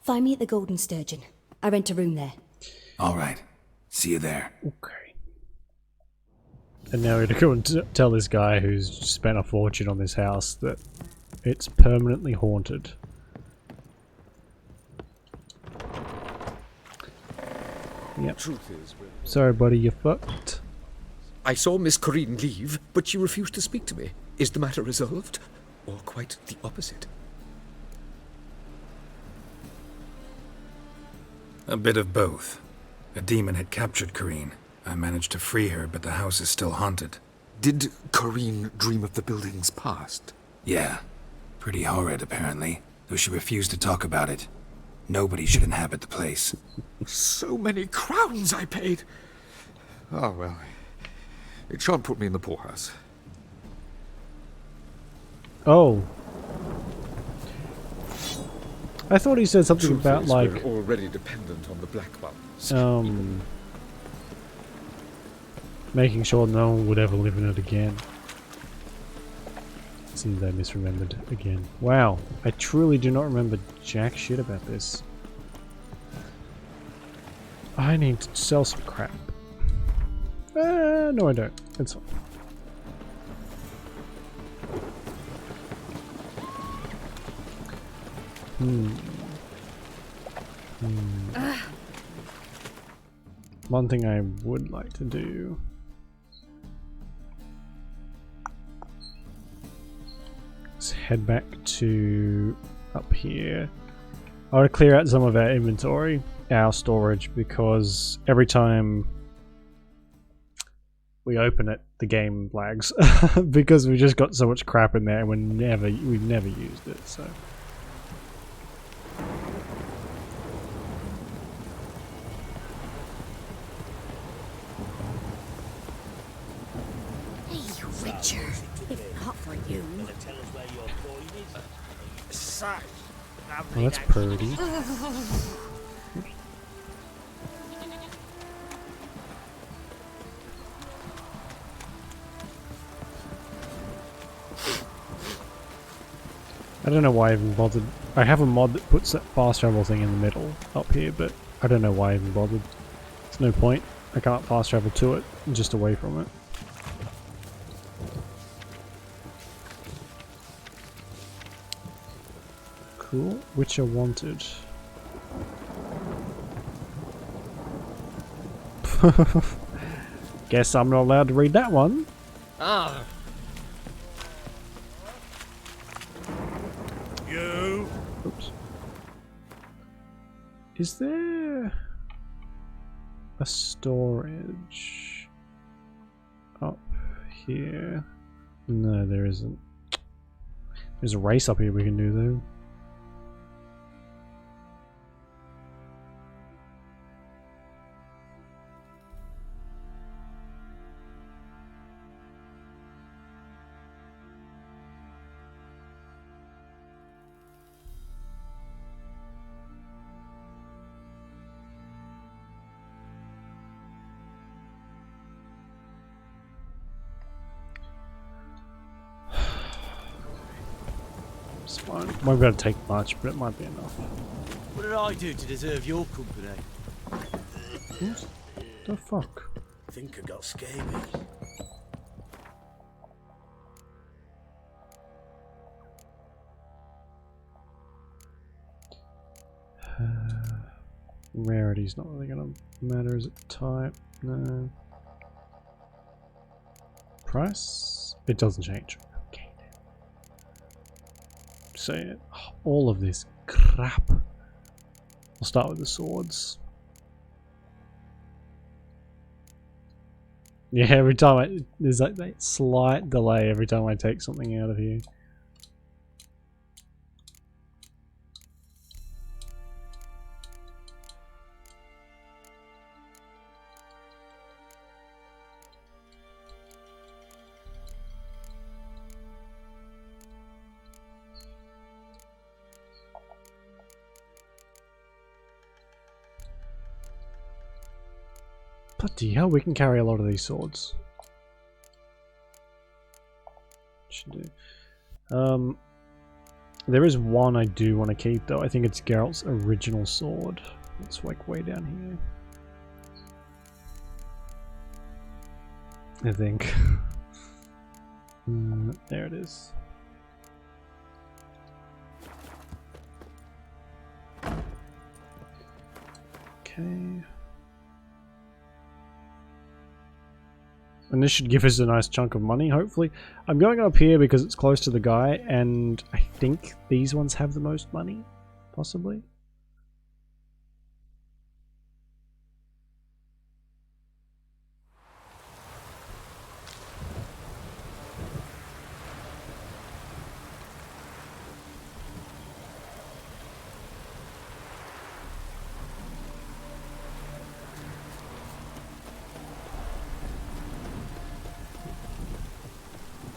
Find me at the Golden Sturgeon. I rent a room there. All right. See you there. Okay. And now we're going to go and tell this guy who's spent a fortune on this house that it's permanently haunted. Yep. Truth is, sorry, buddy, you're fucked. I saw Miss Corinne leave, but she refused to speak to me. Is the matter resolved? Or quite the opposite? A bit of both. A demon had captured Corinne. I managed to free her, but the house is still haunted. Did Corinne dream of the building's past? Yeah. Pretty horrid, apparently, though she refused to talk about it. Nobody should inhabit the place. So many crowns I paid! Oh, well. It shan't put me in the poorhouse. Oh. I thought he said something Truth about, is, like... we're already dependent on the Black Ones. Making sure no one would ever live in it again. Seems I misremembered again. Wow, I truly do not remember jack shit about this. I need to sell some crap. No I don't. It's fine. One thing I would like to do is head back to up here. I want to clear out some of our inventory, our storage, because every time we open it, the game lags because we just got so much crap in there and we've never used it. So. Hey, you Witcher. If not for you. Oh, that's pretty. I don't know why I even bothered. I have a mod that puts that fast travel thing in the middle up here, but I don't know why I even bothered. There's no point. I can't fast travel to it, I'm just away from it. Cool. Witcher wanted. Guess I'm not allowed to read that one. Ah. Oops. Is there a storage up here? No, there isn't. There's a race up here we can do though. It's fine. Won't be able to take much, but it might be enough. What did I do to deserve your company? What the fuck? I think I got scabies. Rarity's not really gonna matter. Is it type? No. Price? It doesn't change. Okay. So all of this crap. I'll start with the swords. Yeah, every time there's like that slight delay every time I take something out of here. Bloody hell, we can carry a lot of these swords. Should do. There is one I do want to keep though. I think it's Geralt's original sword. It's like way down here. I think. There it is. Okay. And this should give us a nice chunk of money, hopefully. I'm going up here because it's close to the guy, and I think these ones have the most money, possibly.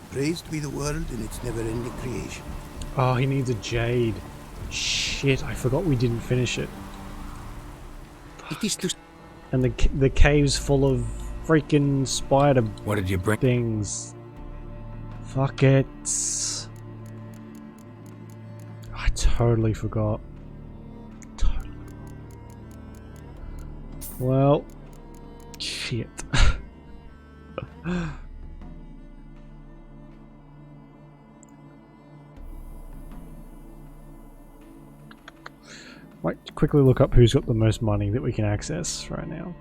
Praised be the world in its never-ending creation. Oh, he needs a jade. Shit, I forgot we didn't finish it. It is to... And the cave's full of freaking spider What did you bring? things. Fuck it. I totally forgot. Totally. Well, shit. Might quickly look up who's got the most money that we can access right now.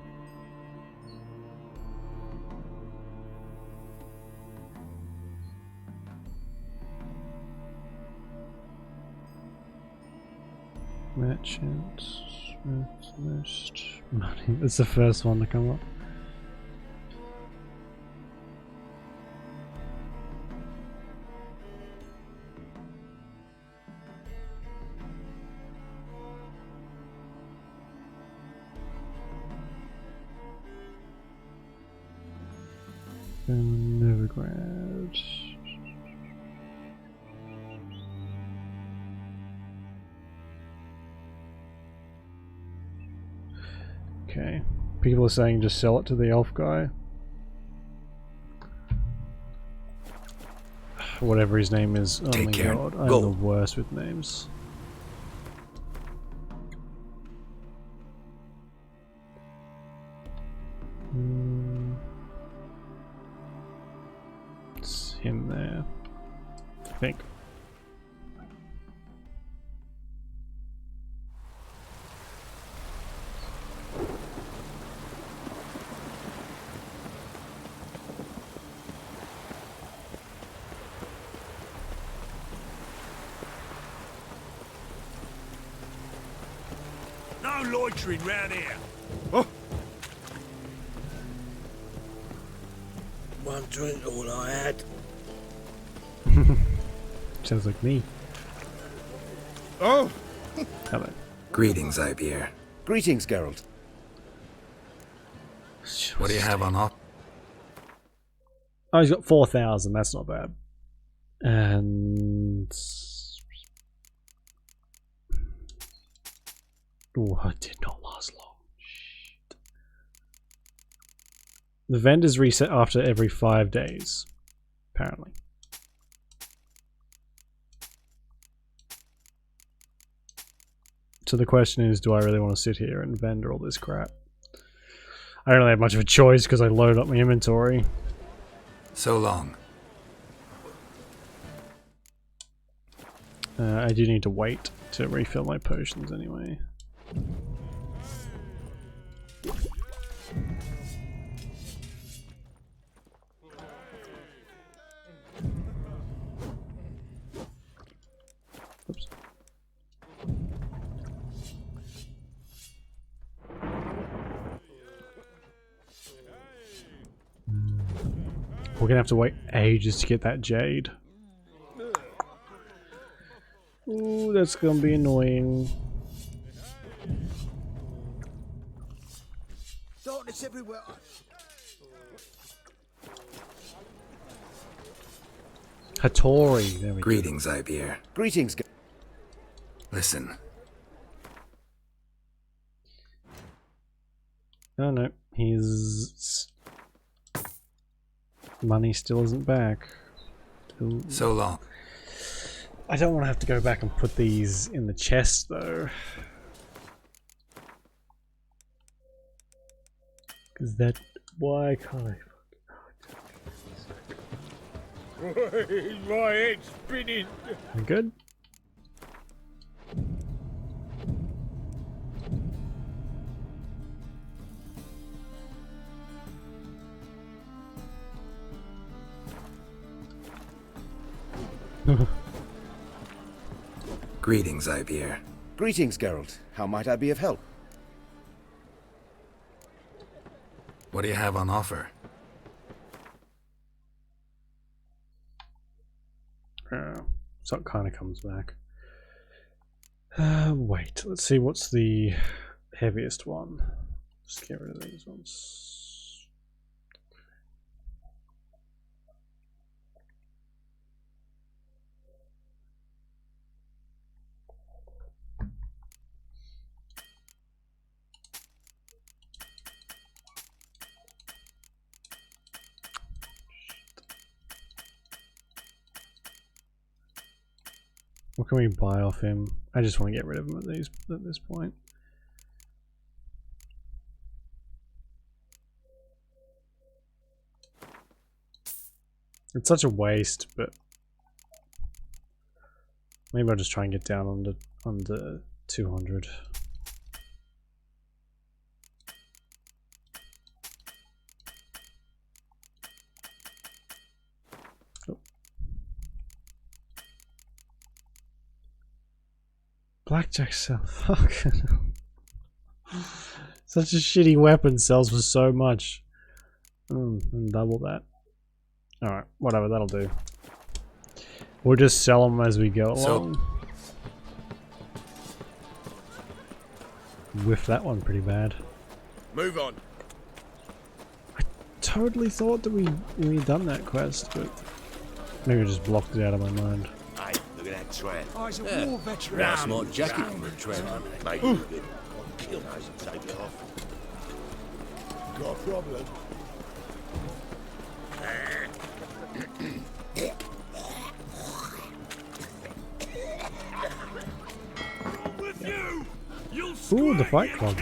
Merchant with most money. That's the first one to come up. Novigrad. Okay. People are saying just sell it to the elf guy. Whatever his name is. Oh my god, I'm the worst with names. It's him there, I think. No loitering round here. Oh, one drink all I had. Sounds like me. Oh! Hello. Greetings, Ibier. Greetings, Geralt. What do you have on offer? Oh, he's got 4,000. That's not bad. And oh, it did not last long. Shit. The vendors reset after every 5 days, apparently. So the question is, do I really want to sit here and vendor all this crap? I don't really have much of a choice because I load up my inventory. So long. I do need to wait to refill my potions anyway. Oops. We're gonna have to wait ages to get that jade. Ooh, that's gonna be annoying. Darkness everywhere. Hattori, there we Greetings, Ibier. Greetings. Listen. Oh no, his money still isn't back. Ooh. So long. I don't want to have to go back and put these in the chest though. Because that... Why can't I... My head's spinning. I'm good? Greetings, Ibier. Greetings, Geralt. How might I be of help? What do you have on offer? So it kind of comes back. Wait, let's see what's the heaviest one. Just get rid of these ones. What can we buy off him? I just want to get rid of him at this point. It's such a waste, but maybe I'll just try and get down under 200. Blackjack sell. Fuck. Such a shitty weapon sells for so much. And double that. Alright, whatever, that'll do. We'll just sell them as we go along. Whiff that one pretty bad. Move on. I totally thought that we done that quest, but maybe I just blocked it out of my mind. Look at that tramp. Oh, he's a war veteran. Nice smart jacket on the tramp. Mate, you good. Kill those and take it off. Got a problem? Ooh, the Fight Club.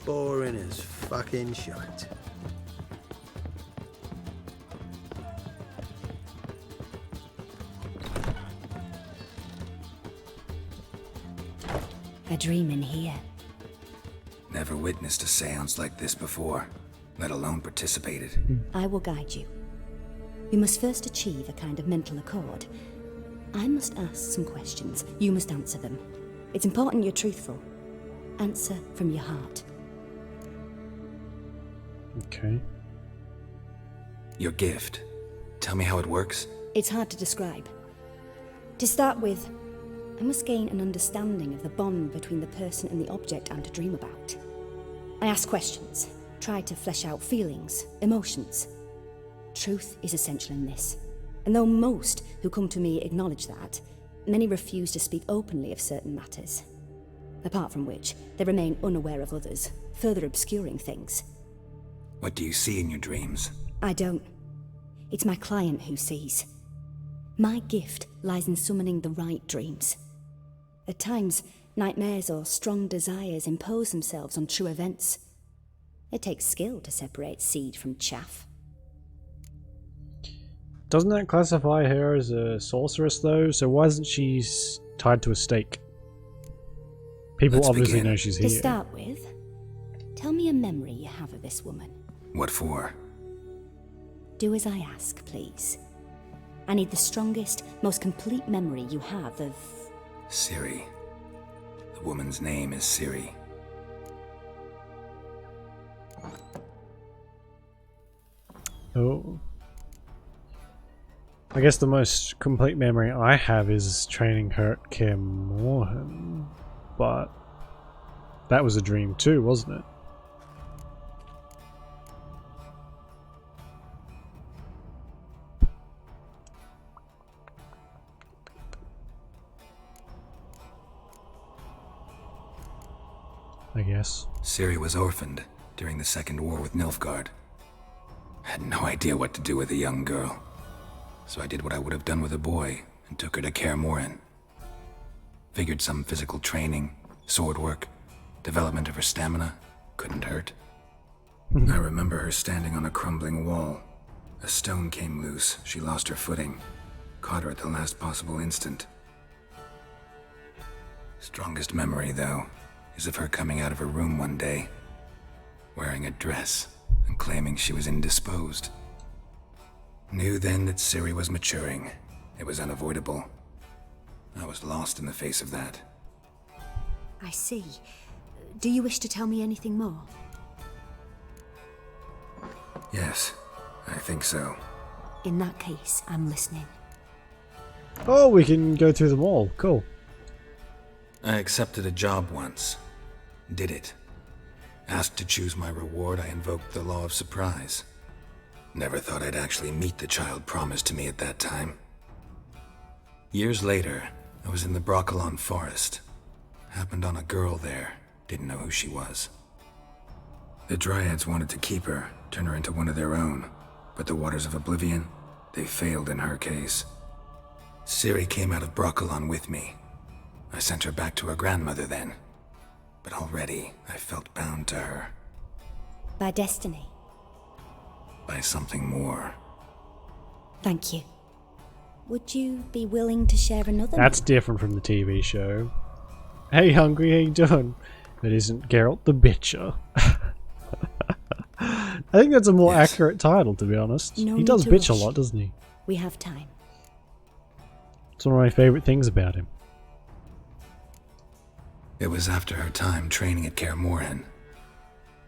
Boring as fucking shite. A dream in here. Never witnessed a seance like this before, let alone participated. I will guide you. We must first achieve a kind of mental accord. I must ask some questions. You must answer them. It's important you're truthful. Answer from your heart. Okay. Your gift. Tell me how it works. It's hard to describe. To start with, I must gain an understanding of the bond between the person and the object I'm to dream about. I ask questions, try to flesh out feelings, emotions. Truth is essential in this, and though most who come to me acknowledge that, many refuse to speak openly of certain matters. Apart from which, they remain unaware of others, further obscuring things. What do you see in your dreams? I don't. It's my client who sees. My gift lies in summoning the right dreams. At times, nightmares or strong desires impose themselves on true events. It takes skill to separate seed from chaff. Doesn't that classify her as a sorceress though? So why isn't she tied to a stake? People obviously know she's here. To start with, tell me a memory you have of this woman. What for? Do as I ask, please. I need the strongest, most complete memory you have of... Ciri. The woman's name is Ciri. Oh. I guess the most complete memory I have is training her at Kaer Morhen, but that was a dream too, wasn't it? I guess. Ciri was orphaned during the Second War with Nilfgaard. I had no idea what to do with a young girl, so I did what I would have done with a boy and took her to Kaer Morhen. Figured some physical training, sword work, development of her stamina couldn't hurt. I remember her standing on a crumbling wall. A stone came loose, she lost her footing, caught her at the last possible instant. Strongest memory, though, is of her coming out of her room one day, wearing a dress and claiming she was indisposed. Knew then that Ciri was maturing. It was unavoidable. I was lost in the face of that. I see. Do you wish to tell me anything more? Yes, I think so. In that case, I'm listening. Oh, we can go through them all. Cool. I accepted a job once. Did it. Asked to choose my reward, I invoked the law of surprise. Never thought I'd actually meet the child promised to me at that time. Years later, I was in the Broccolon forest. Happened on a girl there. Didn't know who she was. The Dryads wanted to keep her, turn her into one of their own. But the Waters of Oblivion, they failed in her case. Ciri came out of Broccolon with me. I sent her back to her grandmother then. But already, I felt bound to her. By destiny. By something more. Thank you. Would you be willing to share another? That's different from the TV show. Hey, Hungry, how you doing? That isn't Geralt the Bitcher. I think that's a more accurate title, to be honest. No he does need to bitch a rush. lot, doesn't he? We have time. It's one of my favourite things about him. It was after her time training at Kaer Morhen.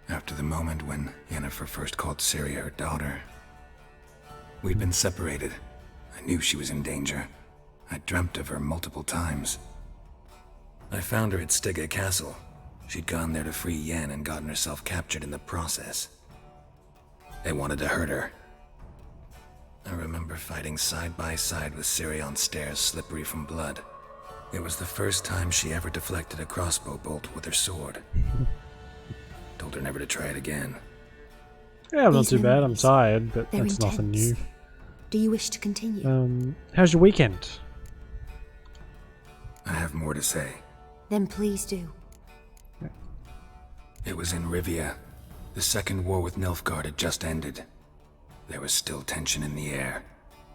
After the moment when Yennefer first called Ciri her daughter. We'd been separated. I knew she was in danger. I dreamt of her multiple times. I found her at Stygga Castle. She'd gone there to free Yen and gotten herself captured in the process. They wanted to hurt her. I remember fighting side by side with Ciri on stairs slippery from blood. It was the first time she ever deflected a crossbow bolt with her sword. Told her never to try it again. Yeah, I'm not These too bad. I'm memories, tired, but they're that's nothing intense. new. Do you wish to continue? How's your weekend? I have more to say. Then please do. It was in Rivia. The Second War with Nilfgaard had just ended. There was still tension in the air.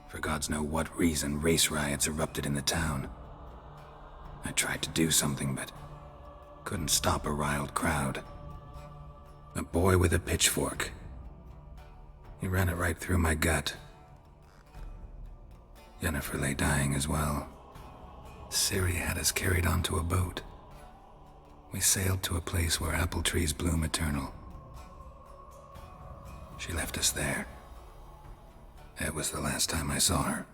For gods know what reason, race riots erupted in the town. I tried to do something, but couldn't stop a riled crowd. A boy with a pitchfork. He ran it right through my gut. Yennefer lay dying as well. Ciri had us carried onto a boat. We sailed to a place where apple trees bloom eternal. She left us there. That was the last time I saw her.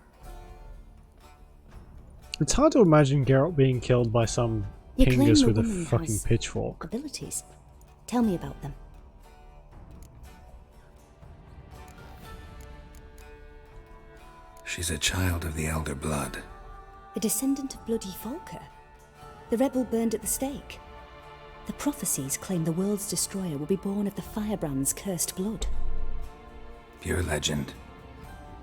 It's hard to imagine Geralt being killed by some You claim pingus the with a woman fucking has pitchfork. abilities. Tell me about them. She's a child of the Elder Blood. A descendant of bloody Volker. The rebel burned at the stake. The prophecies claim the world's destroyer will be born of the firebrand's cursed blood. Pure legend.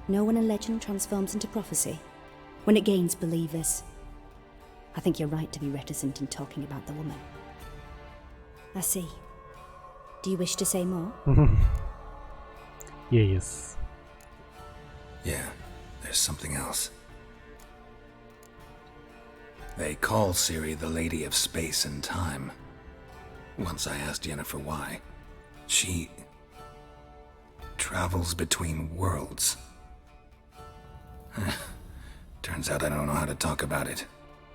Know when a legend transforms into prophecy? When it gains believers. I think you're right to be reticent in talking about the woman. I see. Do you wish to say more? Yes. Yeah, there's something else. They call Ciri the Lady of Space and Time. Once I asked Yennefer why. She travels between worlds. Turns out I don't know how to talk about it.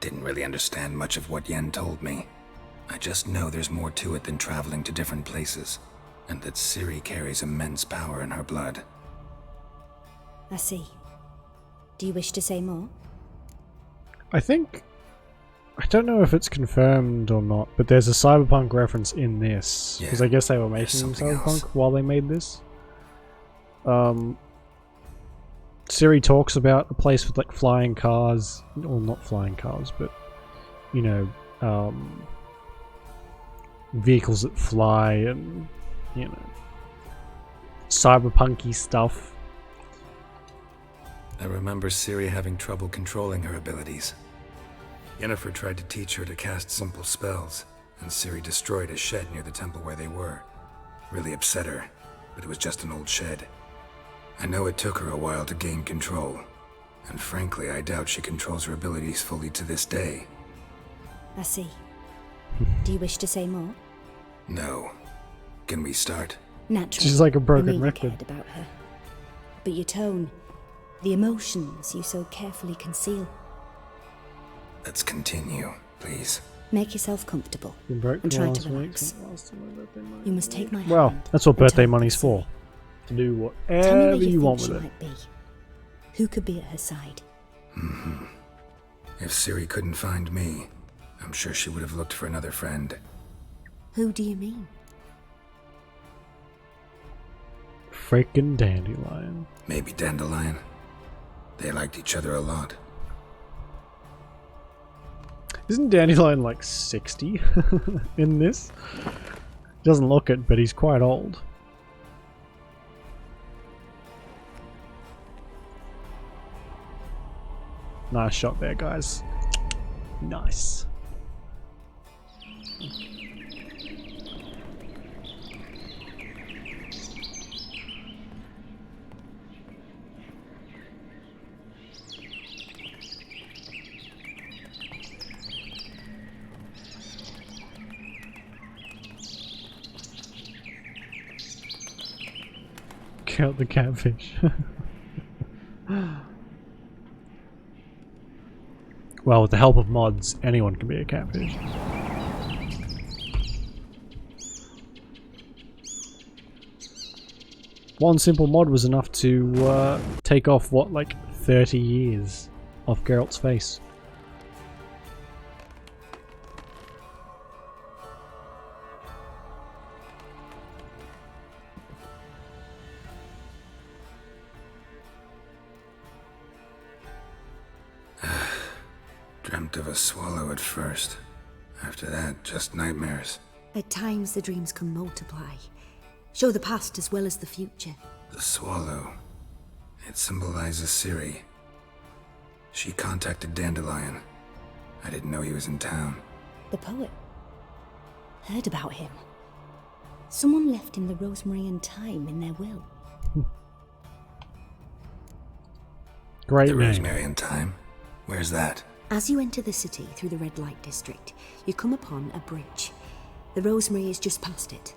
Didn't really understand much of what Yen told me. I just know there's more to it than traveling to different places, and that Ciri carries immense power in her blood. I see. Do you wish to say more? I don't know if it's confirmed or not, but there's a cyberpunk reference in this. Because I guess they were making cyberpunk while they made this. Ciri talks about a place with like flying cars, well not flying cars, but you know, vehicles that fly and, you know, cyberpunky stuff. I remember Ciri having trouble controlling her abilities. Yennefer tried to teach her to cast simple spells, and Ciri destroyed a shed near the temple where they were. Really upset her, but it was just an old shed. I know it took her a while to gain control, and frankly, I doubt she controls her abilities fully to this day. I see. Do you wish to say more? No. Can we start? Naturally. She's like a broken I know you record. cared about her. But your tone, the emotions you so carefully conceal. Let's continue, please. Make yourself comfortable Been broke and for try last to week, relax. last time my birthday might You must take my Well, hand. that's what and tell birthday me money's to for. see. To do Tell me whatever where you you want think with she it. might be. Who could be at her side? If Ciri couldn't find me, I'm sure she would have looked for another friend. Who do you mean? Freaking Dandelion. Maybe Dandelion. They liked each other a lot. Isn't Dandelion like 60 in this? Doesn't look it, but he's quite old. Nice shot there, guys. Nice. Count the catfish. Well, with the help of mods, anyone can be a catfish. One simple mod was enough to take off, what, like 30 years off Geralt's face. Dreamt of a swallow at first. After that, just nightmares. At times the dreams can multiply. Show the past as well as the future. The swallow. It symbolizes Ciri. She contacted Dandelion. I didn't know he was in town. The poet. Heard about him. Someone left him the rosemary and thyme in their will. Great The name. rosemary and thyme? Where's that? As you enter the city through the red light district, you come upon a bridge. The rosemary is just past it.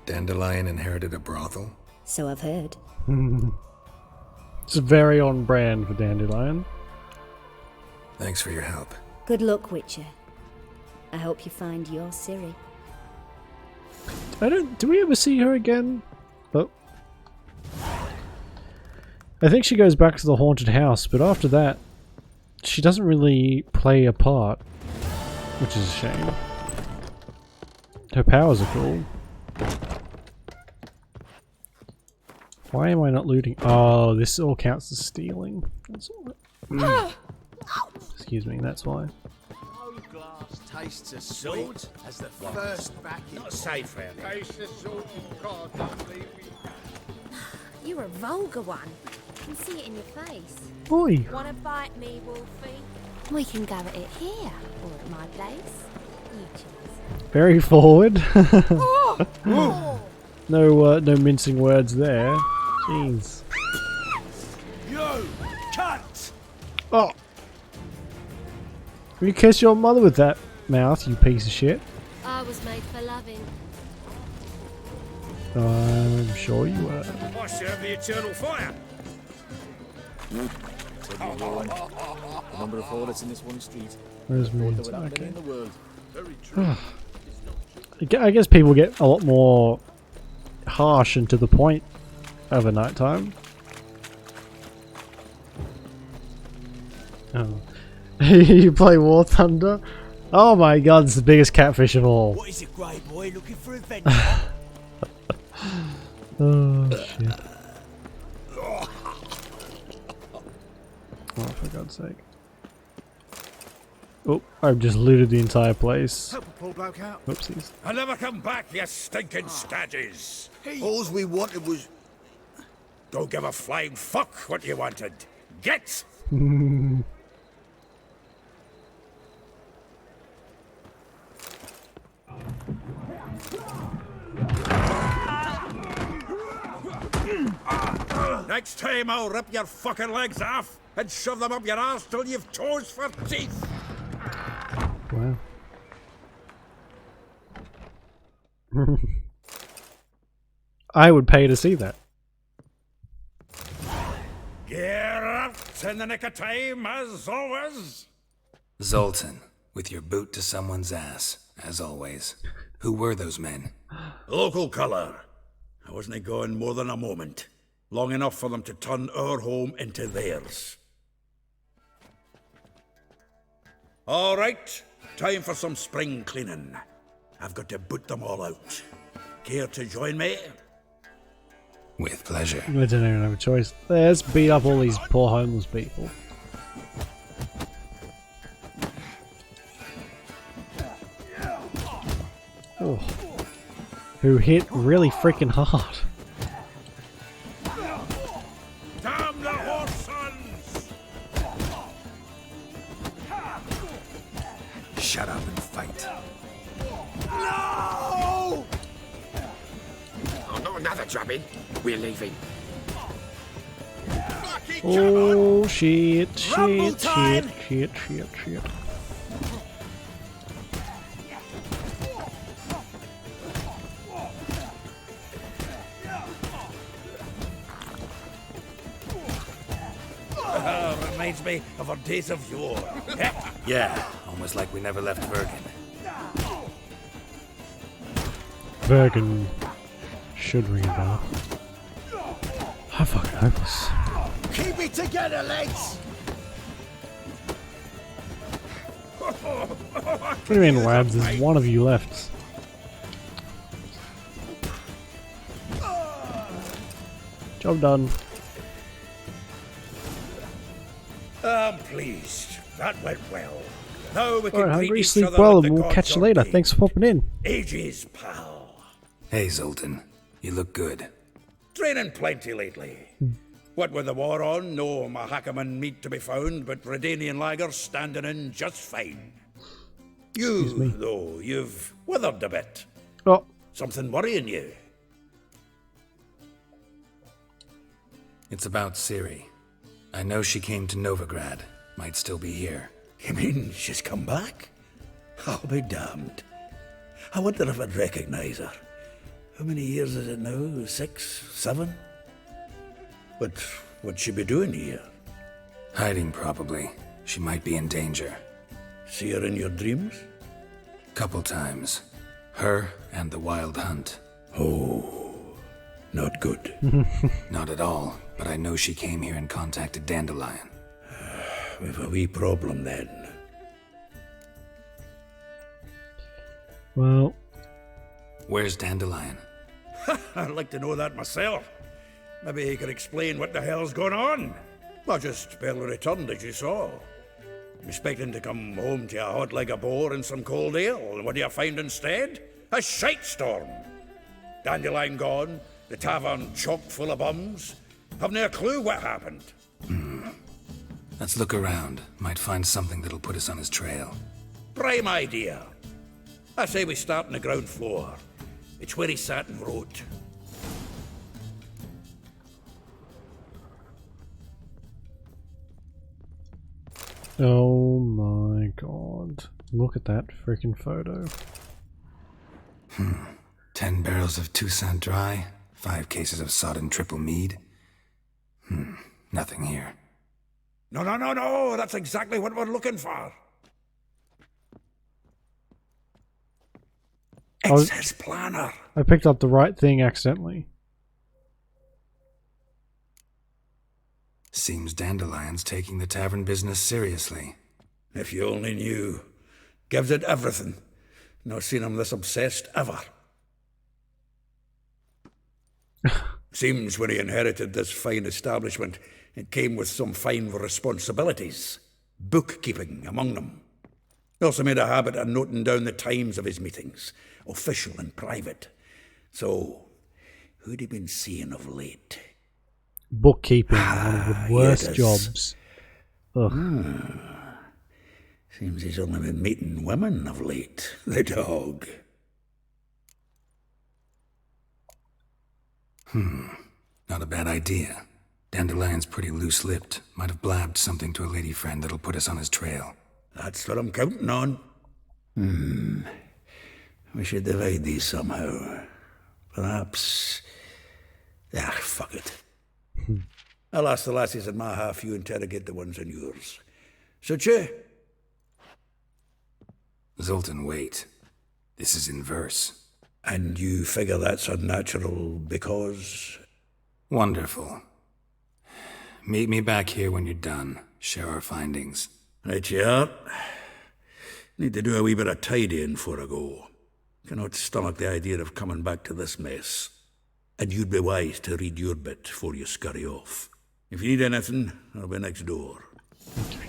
Dandelion inherited a brothel? So I've heard. It's very on brand for Dandelion. Thanks for your help. Good luck, Witcher. I hope you find your Ciri. Do we ever see her again? Oh. I think she goes back to the haunted house, but after that, she doesn't really play a part, which is a shame. Her powers are cool. Why am I not looting? Oh, this all counts as stealing. That's all. Excuse me, that's why. Glass tastes as sweet as the first back. Not safe, really. Taste the salt and God, don't leave me. You're a vulgar one. I can see it in your face. Oi. Wanna bite me, Wolfie? We can go at it here, or at my place. You choose. Very forward. Oh. No mincing words there. Jeez. You cunt! Oh. You kiss your mother with that mouth, you piece of shit. I was made for loving. I'm sure you were. I serve the eternal fire. The number of toilets in this one street. Where's me? Okay. In the world. Very true. I guess people get a lot more harsh and to the point over nighttime. Oh. You play War Thunder? Oh my god, it's the biggest catfish of all. What is it, grey boy? Looking for adventure? Oh shit. Oh, for God's sake. Oh, I've just looted the entire place. Help a poor bloke out. Whoopsies. I'll never come back, you stinking staggies. All we wanted was... Don't give a flying fuck what you wanted. Get! Next time I'll rip your fucking legs off and shove them up your arse till you've toes for teeth. Wow. I would pay to see that. Gear up in the nick of time, as always. Zoltan, with your boot to someone's ass, as always. Who were those men? Local colour. I wasn't going more than a moment. Long enough for them to turn our home into theirs. All right, time for some spring cleaning. I've got to boot them all out. Care to join me? With pleasure. I don't even have a choice. Let's beat up all these poor homeless people. Oh. Who hit really freaking hard. Damn the horse sons! Shut up and fight. No! Oh, not another drubbing. We're leaving. Oh shit, shit, shit, shit, shit, shit. Reminds me of our days of yore. Yeah, almost like we never left Bergen. Bergen should ring a bell. I'm fucking hopeless. Keep it together, lads! What do you mean, lads? There's one of you left. Job done. I'm pleased. That went well. Now we can Alright, greet hungry, each sleep other well, with and the we'll catch you gods later. ordained. Thanks for popping in. Ages, pal. Hey, Zoltan. You look good. Training plenty lately. What with the war on, no Mahakaman meat to be found, but Redanian lagers standing in just fine. You, though, you've withered a bit. Oh. Something worrying you? It's about Ciri. I know she came to Novigrad. Might still be here. You mean she's come back? I'll be damned. I wonder if I'd recognize her. How many years is it now? 6, 7? But what'd she be doing here? Hiding, probably. She might be in danger. See her in your dreams? Couple times. Her and the Wild Hunt. Oh. Not good. Not at all, but I know she came here and contacted Dandelion. We've a wee problem then. Well... Where's Dandelion? I'd like to know that myself. Maybe he could explain what the hell's going on. I just barely returned, as you saw. I'm expecting to come home to you hot like a boar and some cold ale, and what do you find instead? A shite storm. Dandelion gone, the tavern chock full of bums. Haven't a clue what happened. Let's look around. Might find something that'll put us on his trail. Prime idea. I say we start on the ground floor. It's where he sat and wrote. Oh my god. Look at that freaking photo. 10 barrels of Toussaint Dry, 5 cases of sodden triple mead. Nothing here. No, that's exactly what we're looking for. It's his planner. I picked up the right thing accidentally. Seems Dandelion's taking the tavern business seriously. If you only knew. Gives it everything. Not seen him this obsessed ever. Seems when he inherited this fine establishment, it came with some fine responsibilities. Bookkeeping among them. He also made a habit of noting down the times of his meetings, official and private. So, who'd he been seeing of late? Bookkeeping, one of the worst jobs. Ugh. Seems he's only been meeting women of late, the dog. Not a bad idea. Dandelion's pretty loose-lipped. Might have blabbed something to a lady friend that'll put us on his trail. That's what I'm counting on. We should divide these somehow. Perhaps... fuck it. I'll ask the lassies in my half, you interrogate the ones in yours. Suit you? Zoltan, wait. This is in verse. And you figure that's unnatural because... Wonderful. Meet me back here when you're done. Share our findings. Right you are. Need to do a wee bit of tidying before I go. Cannot stomach the idea of coming back to this mess. And you'd be wise to read your bit before you scurry off. If you need anything, I'll be next door. Okay.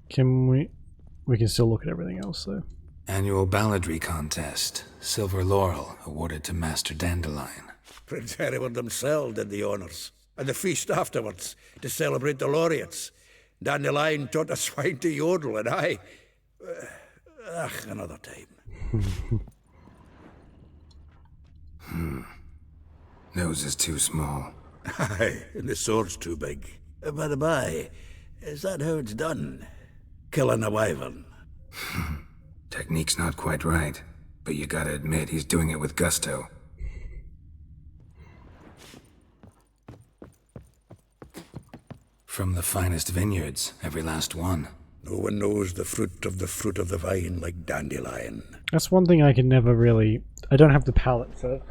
Can we can still look at everything else though. Annual balladry contest. Silver laurel awarded to Master Dandelion. Prince Hereward himself did the honours. And the feast afterwards, to celebrate the laureates. Dandelion taught a swine to yodel, and I... another time. Nose is too small. Aye, and the sword's too big. By the by, is that how it's done? Killing a wyvern? Technique's not quite right, but you gotta admit he's doing it with gusto. From the finest vineyards, every last one. No one knows the fruit of the vine like Dandelion. That's one thing I can never really... I don't have the palate for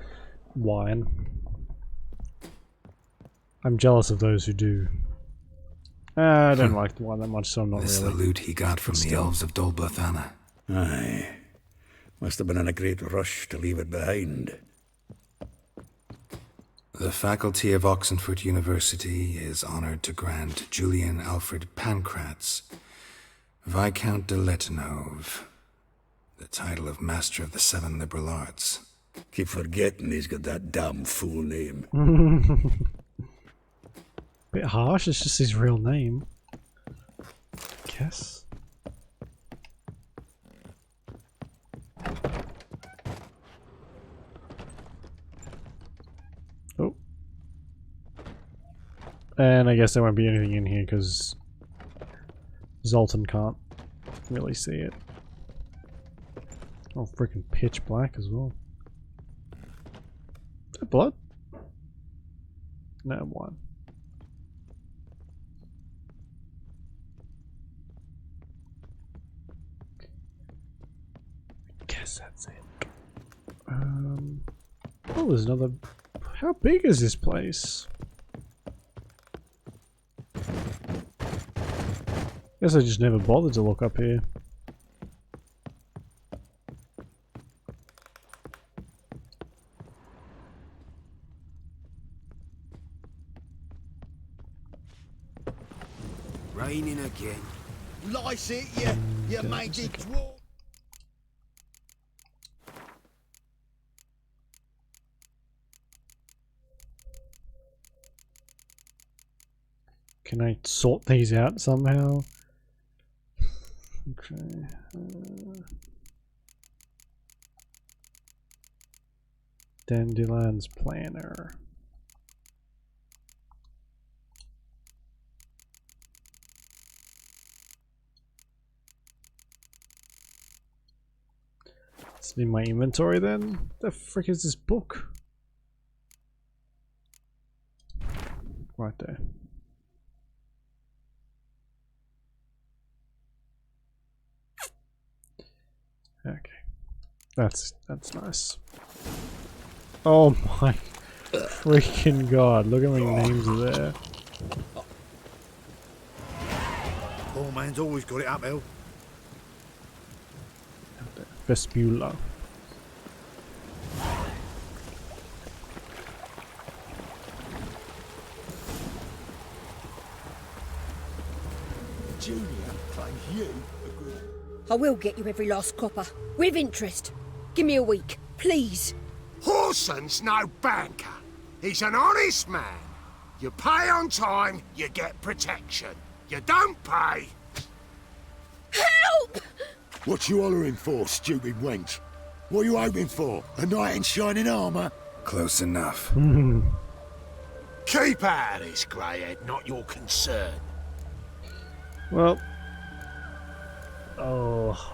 wine. I'm jealous of those who do. I don't like the wine that much, so I'm not This really. the loot he got from the elves of Dol Blathanna. Aye. Must have been in a great rush to leave it behind. The faculty of Oxenford University is honored to grant Julian Alfred Pancratz, Viscount de Letenove, the title of Master of the Seven Liberal Arts. Keep forgetting he's got that damn fool name. Bit harsh, it's just his real name. I guess. Oh. And I guess there won't be anything in here because Zoltan can't really see it. Oh, freaking pitch black as well. Is that blood? No, one. I guess that's it. Oh, there's another... How big is this place? Guess I just never bothered to look up here. Raining again. Lice it, you mangy dwarf. Can I sort these out somehow? Okay. Dandelion's planner. It's in my inventory then? The frick is this book? Right there. Okay. That's nice. Oh my freaking god, look how many names are there. Poor man's always got it uphill. Vespula. Junior claims you. I will get you every last copper. With interest. Give me a week, please. Horson's no banker. He's an honest man. You pay on time, you get protection. You don't pay. Help! What you hollering for, stupid wench? What you hoping for? A knight in shining armour? Close enough. Keep out of this, greyhead, not your concern. Well. Oh.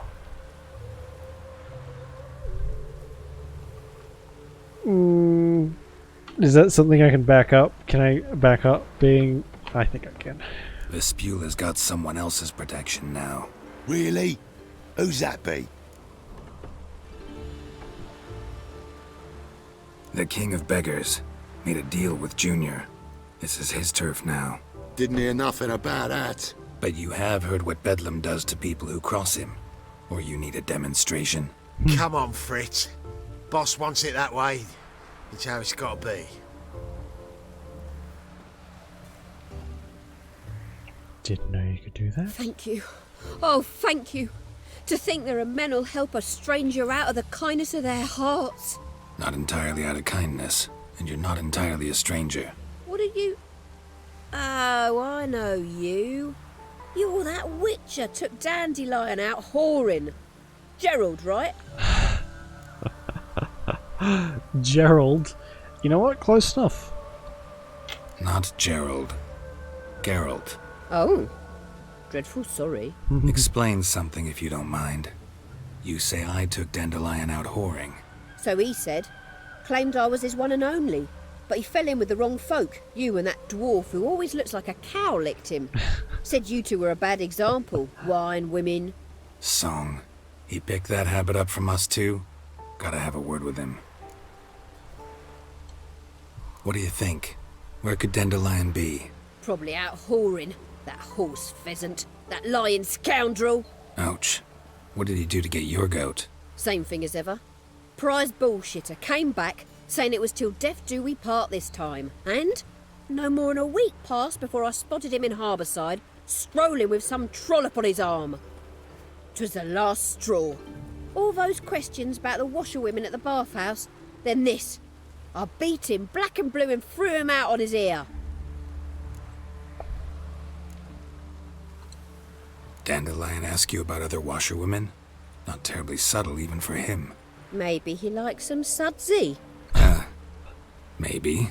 Is that something I can back up? Can I back up being... I think I can. Vespula's got someone else's protection now. Really? Who's that be? The King of Beggars made a deal with Junior. This is his turf now. Didn't hear nothing about that. But you have heard what Bedlam does to people who cross him. Or you need a demonstration. Come on, Fritz. Boss wants it that way. It's how it's got to be. Didn't know you could do that. Thank you. Oh, thank you. To think there are men who'll help a stranger out of the kindness of their hearts. Not entirely out of kindness, and you're not entirely a stranger. What are you... Oh, I know you. You're that witcher took Dandelion out whoring. Gerald, right? Gerald. You know what? Close enough. Not Gerald. Geralt. Oh. Dreadful sorry. Explain something if you don't mind. You say I took Dandelion out whoring. So he said. Claimed I was his one and only. But he fell in with the wrong folk. You and that dwarf who always looks like a cow licked him. Said you two were a bad example. Wine, women. Song. He picked that habit up from us too? Gotta have a word with him. What do you think? Where could Dandelion be? Probably out whoring. That horse pheasant. That lying scoundrel. Ouch. What did he do to get your goat? Same thing as ever. Prize bullshitter came back, saying it was till death do we part this time. And no more than a week passed before I spotted him in Harbourside, strolling with some trollop on his arm. 'Twas the last straw. All those questions about the washerwomen at the bathhouse, then this. I beat him black and blue and threw him out on his ear. Dandelion ask you about other washerwomen? Not terribly subtle even for him. Maybe he likes some sudsy. Maybe.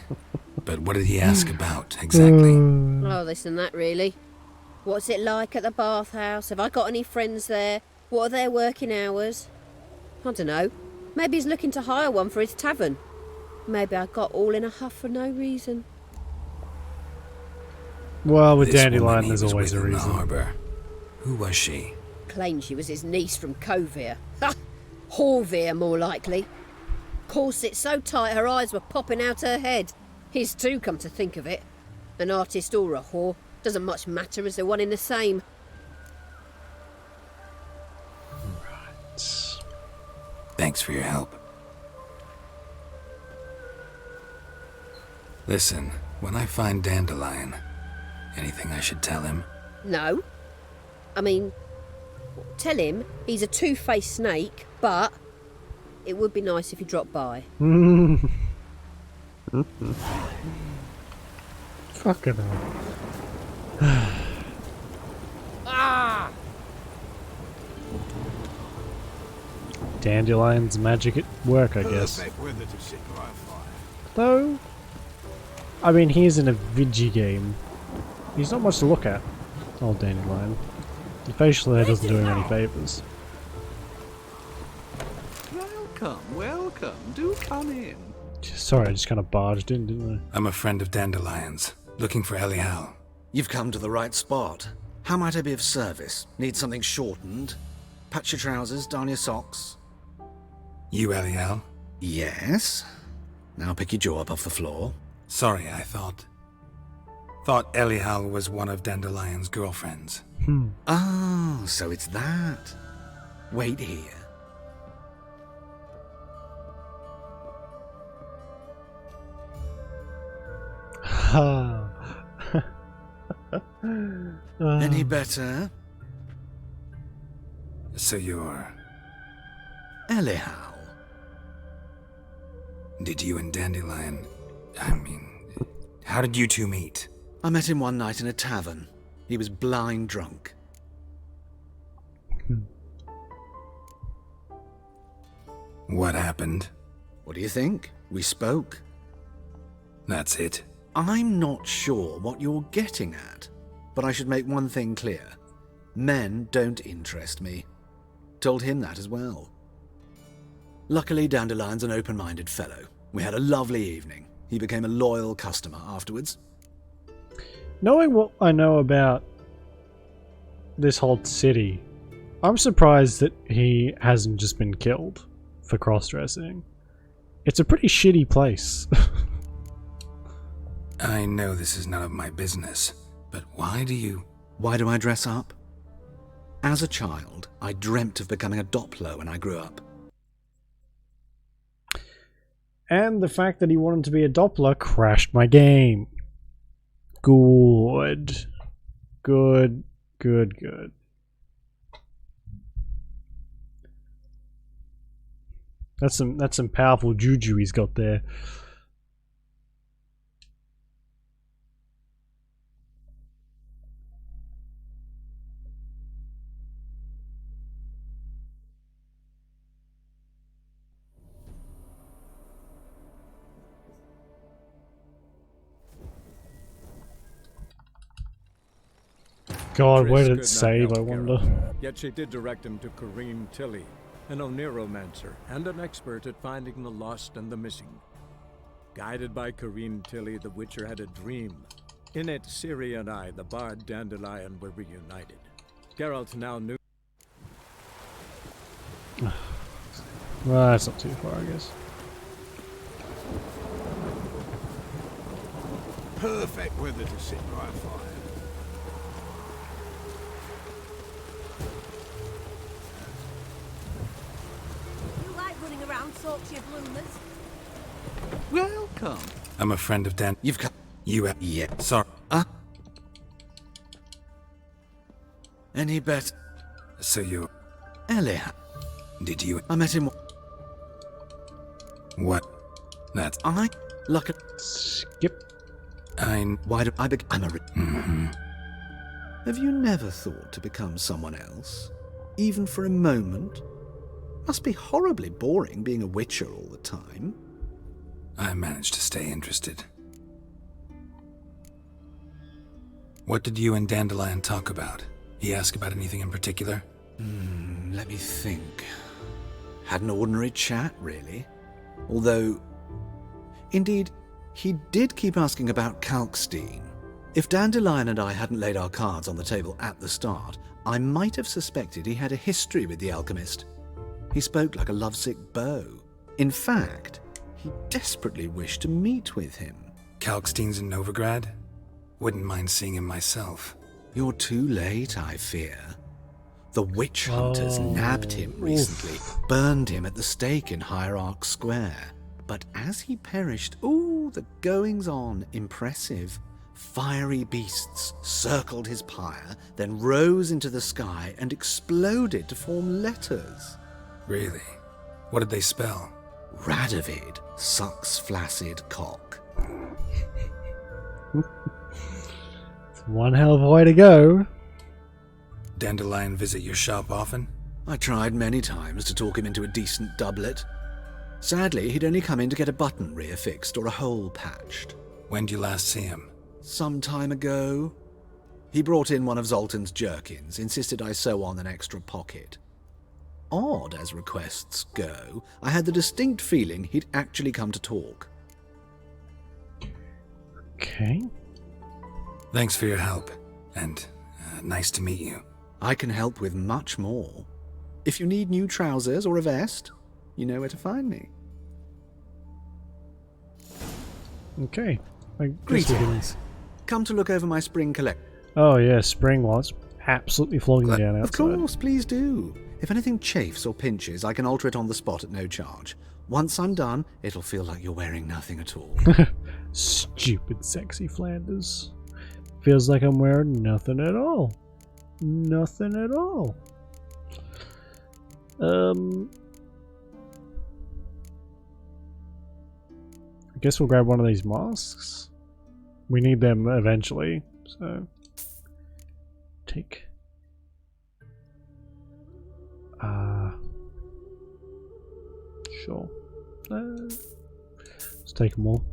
But what did he ask about, exactly? Oh, this and that, really. What's it like at the bathhouse? Have I got any friends there? What are their working hours? I don't know. Maybe he's looking to hire one for his tavern. Maybe I got all in a huff for no reason. Well, with This Dandelion, woman he there's was always with a in the reason. harbour. Who was she? Claimed she was his niece from Covere. Ha! Horvere, more likely. corset so tight her eyes were popping out her head. His too, come to think of it. An artist or a whore, doesn't much matter as they're one in the same. Thanks for your help. Listen, when I find Dandelion, anything I should tell him? No. I mean, tell him he's a two-faced snake, but it would be nice if he dropped by. Fucking hell. Ah! Dandelion's magic at work, I guess. Perfect weather to sit by a fire. Though, I mean, he's in a Vigi game. He's not much to look at, old Dandelion. The facial hair doesn't do him any favours. Welcome, welcome. Do come in. Sorry, I just kind of barged in, didn't I? I'm a friend of Dandelion's, looking for Elial. You've come to the right spot. How might I be of service? Need something shortened? Patch your trousers, darn your socks. You Elial? Yes. Now pick your jaw up off the floor. Sorry, I thought Elial was one of Dandelion's girlfriends. Oh, so it's that. Wait here. Any better? So you're... Elial. Did you and Dandelion... I mean... How did you two meet? I met him one night in a tavern. He was blind drunk. What happened? What do you think? We spoke. That's it. I'm not sure what you're getting at, but I should make one thing clear. Men don't interest me. Told him that as well. Luckily, Dandelion's an open-minded fellow. We had a lovely evening. He became a loyal customer afterwards. Knowing what I know about this whole city, I'm surprised that he hasn't just been killed for cross-dressing. It's a pretty shitty place. I know this is none of my business, but why do I dress up? As a child, I dreamt of becoming a Doppler when I grew up. And the fact that he wanted to be a Doppler crashed my game. Good. Good, good, good. That's some powerful juju he's got there. God, where did it save, I wonder? Yet she did direct him to Kareem Tilly, an oniromancer and an expert at finding the lost and the missing. Guided by Kareem Tilly, the Witcher had a dream. In it, Ciri and I, the bard Dandelion, were reunited. Geralt now knew... Well, that's not too far, I guess. Perfect weather to sit by a fire. Running around Yorkshire bloomers. Welcome. I'm a friend of Dan. You've come. Yeah. Sorry. Any better? So you... Elial. Did you... I met him... What? That's... Look at... Skip. Why do I I'm a... Mm-hmm. Have you never thought to become someone else? Even for a moment? Must be horribly boring being a witcher all the time. I managed to stay interested. What did you and Dandelion talk about? He asked about anything in particular? Let me think. Had an ordinary chat, really. Although, indeed, he did keep asking about Kalkstein. If Dandelion and I hadn't laid our cards on the table at the start, I might have suspected he had a history with the alchemist. He spoke like a lovesick beau. In fact, He desperately wished to meet with him. Kalkstein's in Novigrad? Wouldn't mind seeing him myself. You're too late, I fear. The witch hunters nabbed him recently, burned him at the stake in Hierarch Square. But as he perished, the goings-on, impressive. Fiery beasts circled his pyre, then rose into the sky and exploded to form letters. Really? What did they spell? Radovid sucks flaccid cock. It's one hell of a way to go. Dandelion visit your shop often? I tried many times to talk him into a decent doublet. Sadly, he'd only come in to get a button reaffixed or a hole patched. When did you last see him? Some time ago. He brought in one of Zoltan's jerkins, insisted I sew on an extra pocket. Odd as requests go, I had the distinct feeling he'd actually come to talk. Okay. Thanks for your help, and nice to meet you. I can help with much more. If you need new trousers or a vest, you know where to find me. Okay. Greetings. Come to look over my spring collection. Oh yeah, spring was absolutely flogging down outside. Of course, please do. If anything chafes or pinches, I can alter it on the spot at no charge. Once I'm done, it'll feel like you're wearing nothing at all. Stupid sexy Flanders. Feels like I'm wearing nothing at all. Nothing at all. I guess we'll grab one of these masks. We need them eventually, so take. Sure. Let's take them all.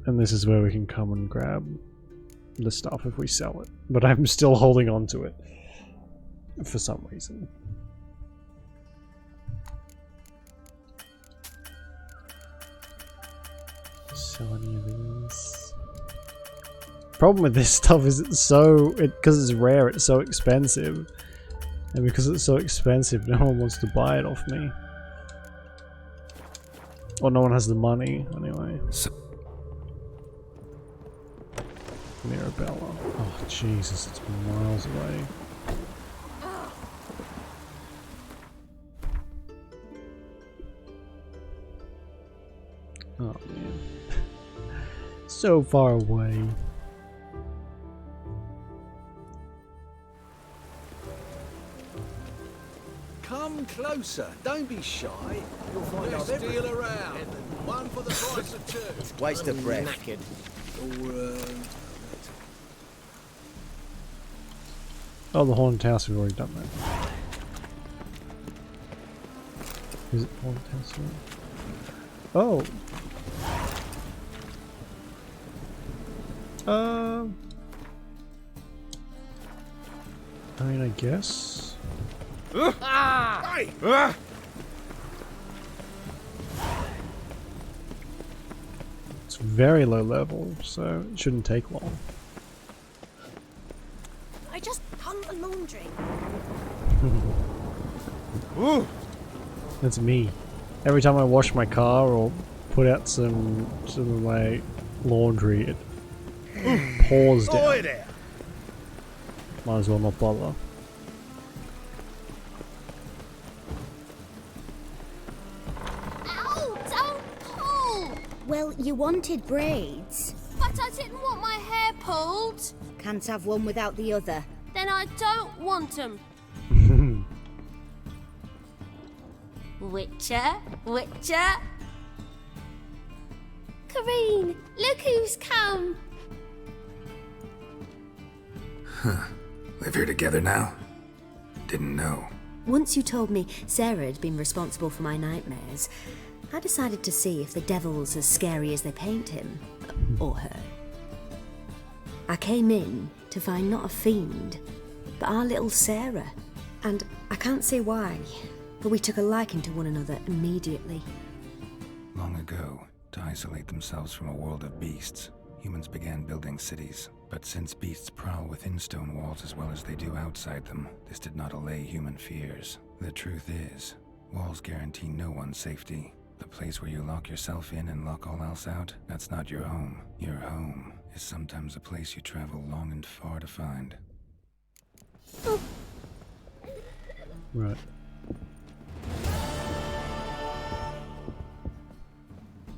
And this is where we can come and grab the stuff if we sell it. But I'm still holding on to it for some reason. Sell any of these. Problem with this stuff is because it's rare, it's so expensive. And because it's so expensive, no one wants to buy it off me. Or no one has the money, anyway. Mirabella. Oh, Jesus, it's miles away. Oh, man. So far away. Come closer. Don't be shy. You'll find Best out deal around. One for the price of two. Waste of breath. Knackered. Oh, the haunted house, we've already done that. Is it haunted house? Oh! I mean, I guess. It's very low level, so it shouldn't take long. I just hung the laundry. That's me. Every time I wash my car or put out some of my laundry, it pours down. Might as well not bother. Ow! Don't pull! Well, you wanted braids. But I didn't want my hair pulled. Can't have one without the other. Then I don't want them. Witcher, Witcher. Kareen, look who's come. Huh. Live here together now? Didn't know. Once you told me Sarah had been responsible for my nightmares, I decided to see if the devil's as scary as they paint him. Or her. I came in to find not a fiend, but our little Sarah. And I can't say why, but we took a liking to one another immediately. Long ago, to isolate themselves from a world of beasts, humans began building cities. But since beasts prowl within stone walls as well as they do outside them, this did not allay human fears. The truth is, walls guarantee no one's safety. The place where you lock yourself in and lock all else out, that's not your home. Your home is sometimes a place you travel long and far to find. Right.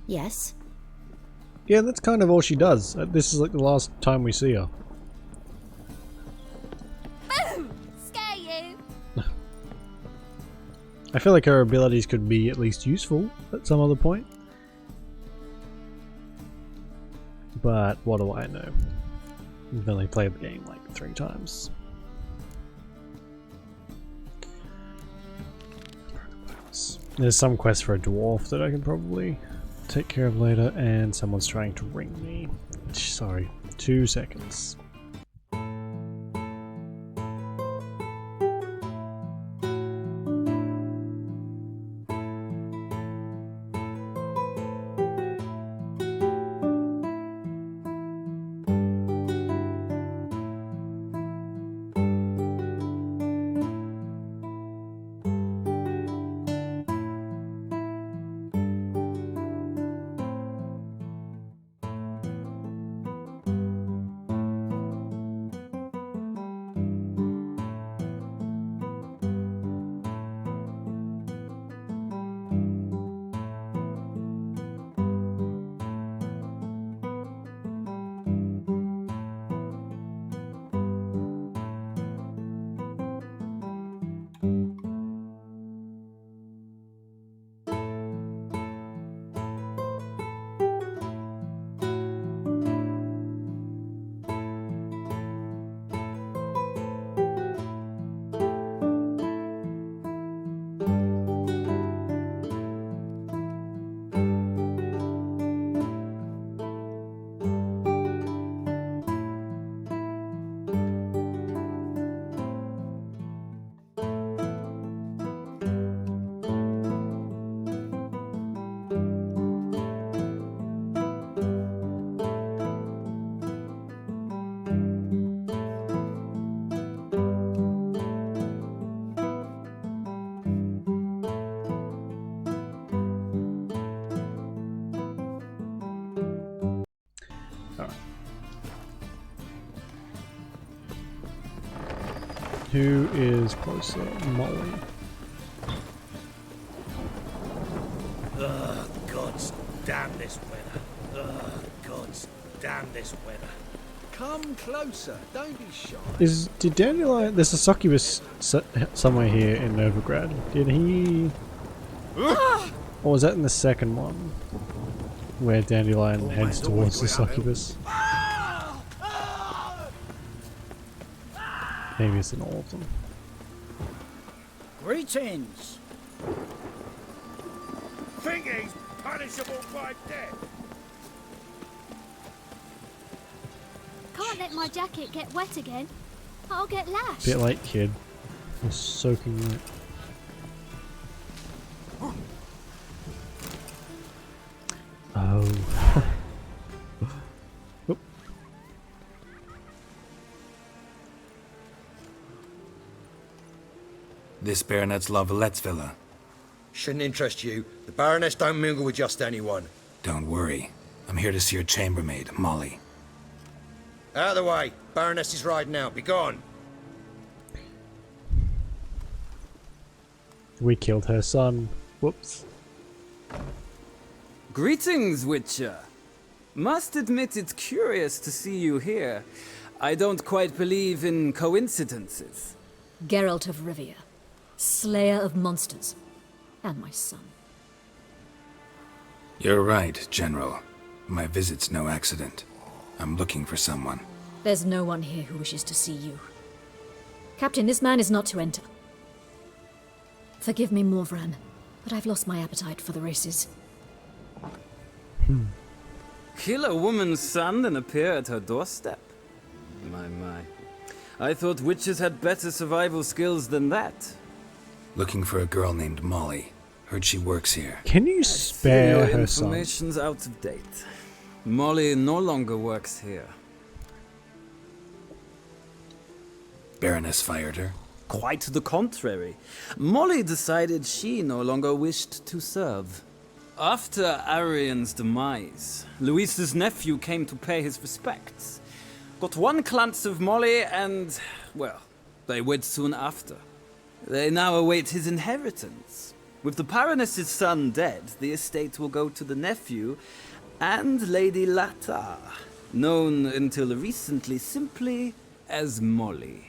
Yes? Yeah, that's kind of all she does. This is like the last time we see her. Boom! Scare you! I feel like her abilities could be at least useful at some other point. But what do I know? I've only played the game like 3 times. There's some quest for a dwarf that I can probably take care of later, and someone's trying to ring me. Sorry, 2 seconds. Who is closer? Molly. Ugh, gods damn this weather. Ugh, gods damn this weather. Come closer, don't be shy. Did Dandelion... There's a succubus somewhere here in Novigrad. Did he... Or was that in the second one? Where Dandelion heads towards the succubus? Maybe it's in all of them. Greetings! Think he's punishable by death? Can't let my jacket get wet again. I'll get lashed. Bit late, kid. I'm soaking wet. Oh. This Baronet's La Vallette's villa. Shouldn't interest you. The Baroness don't mingle with just anyone. Don't worry. I'm here to see your chambermaid, Molly. Out of the way. Baroness is riding out. Be gone. We killed her son. Whoops. Greetings, Witcher. Must admit it's curious to see you here. I don't quite believe in coincidences. Geralt of Rivia, slayer of monsters, and my son. You're right, General. My visit's no accident. I'm looking for someone. There's no one here who wishes to see you. Captain, this man is not to enter. Forgive me, Morvran, but I've lost my appetite for the races. Kill a woman's son and appear at her doorstep? My. I thought witches had better survival skills than that. Looking for a girl named Molly. Heard she works here. Can you spare Your her son? information's out of date. Molly no longer works here. Baroness fired her? Quite the contrary. Molly decided she no longer wished to serve. After Arian's demise, Louise's nephew came to pay his respects. Got one glance of Molly and, well, they wed soon after. They now await his inheritance. With the Baroness's son dead, the estate will go to the nephew and Lady Latta, known until recently simply as Molly.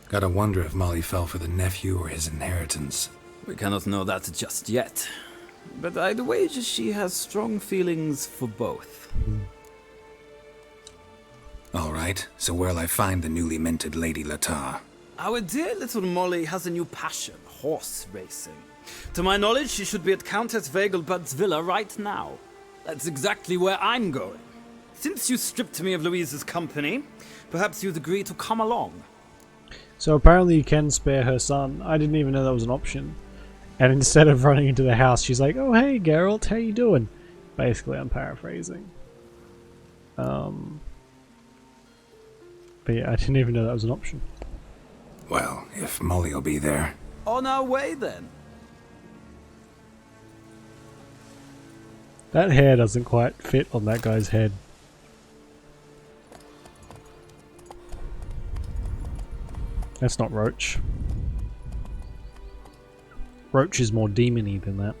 Gotta wonder if Molly fell for the nephew or his inheritance. We cannot know that just yet, but I'd wager she has strong feelings for both. All right, so where'll I find the newly minted Lady Latta? Our dear little Molly has a new passion, horse racing. To my knowledge, she should be at Countess Vegelbud's villa right now. That's exactly where I'm going. Since you stripped me of Louise's company, perhaps you'd agree to come along. So apparently you can spare her son. I didn't even know that was an option. And instead of running into the house, she's like, "Oh hey Geralt, how you doing?" Basically, I'm paraphrasing. But yeah, I didn't even know that was an option. Well, if Molly'll be there. On our way then. That hair doesn't quite fit on that guy's head. That's not Roach. Roach is more demon-y than that.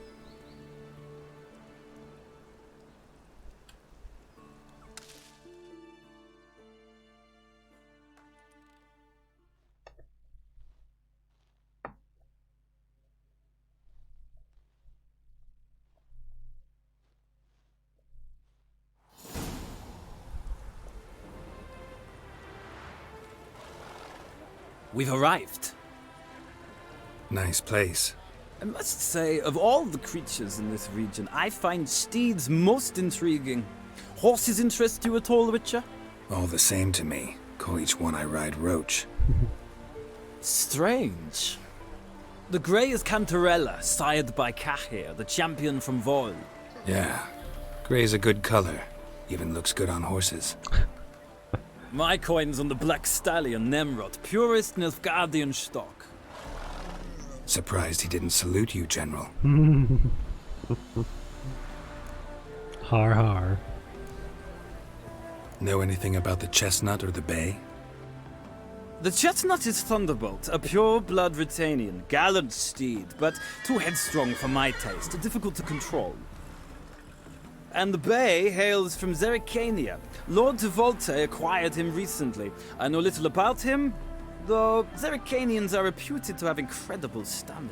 We've arrived. Nice place. I must say, of all the creatures in this region, I find steeds most intriguing. Horses interest you at all, Witcher? All the same to me. Call each one I ride Roach. Strange. The grey is Cantarella, sired by Cahir, the champion from Vol. Yeah. Gray's a good color. Even looks good on horses. My coin's on the black stallion, Nemrod, purest Nilfgaardian stock. Surprised he didn't salute you, General. Har har. Know anything about the chestnut or the bay? The chestnut is Thunderbolt, a pure-blood Britannian, gallant steed, but too headstrong for my taste, difficult to control. And the bay hails from Zerrikania. Lord de Volte acquired him recently. I know little about him, though Zerrikanians are reputed to have incredible stamina.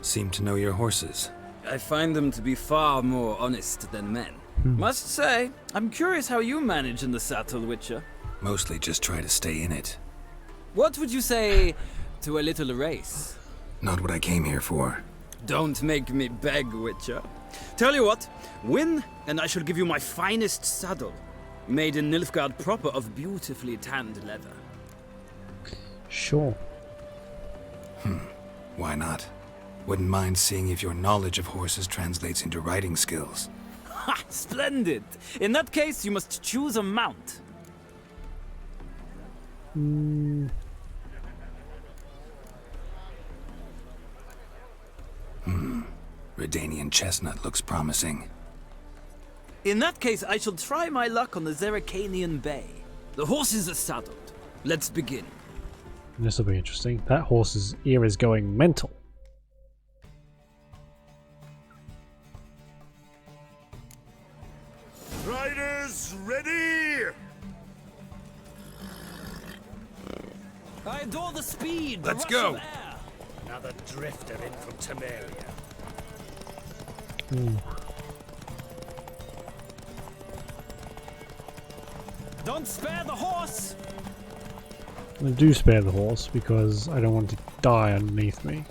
Seem to know your horses. I find them to be far more honest than men. Must say, I'm curious how you manage in the saddle, Witcher. Mostly just try to stay in it. What would you say to a little race? Not what I came here for. Don't make me beg, Witcher. Tell you what, win, and I shall give you my finest saddle. Made in Nilfgaard proper of beautifully tanned leather. Sure. Why not? Wouldn't mind seeing if your knowledge of horses translates into riding skills. Ha! Splendid! In that case, you must choose a mount. Redanian chestnut looks promising. In that case, I shall try my luck on the Zerrikanian Bay. The horses are saddled. Let's begin. This will be interesting. That horse's ear is going mental. Riders, ready! I adore the speed. Let's go. Another drifter in from Temeria. Don't spare the horse! I do spare the horse because I don't want to die underneath me.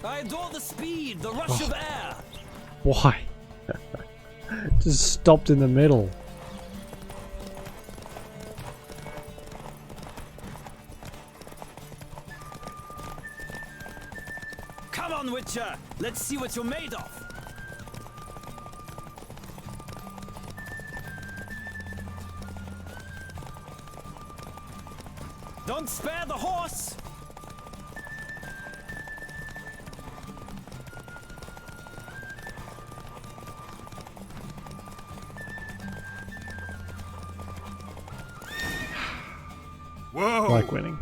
I adore the speed, the rush of air. Why? Just stopped in the middle. Let's see what you're made of. Don't spare the horse! I like winning.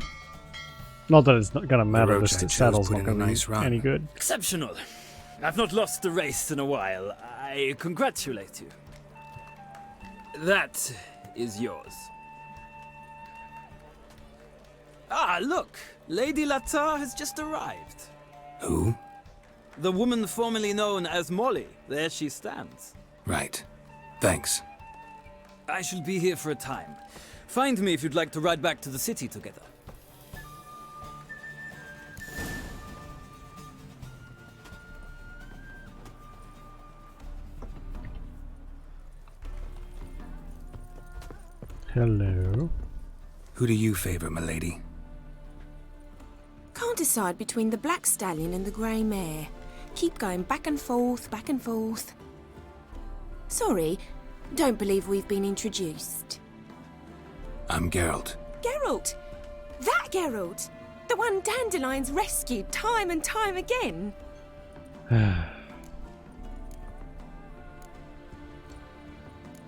Not that it's not gonna matter, just that saddle's not gonna be any good. Exceptional. I've not lost a race in a while. I congratulate you. That is yours. Ah, look! Lady Latar has just arrived. Who? The woman formerly known as Molly. There she stands. Right. Thanks. I shall be here for a time. Find me if you'd like to ride back to the city together. Hello. Who do you favor, milady? Can't decide between the black stallion and the grey mare. Keep going back and forth, back and forth. Sorry, don't believe we've been introduced. I'm Geralt. Geralt! That Geralt! The one Dandelion's rescued time and time again.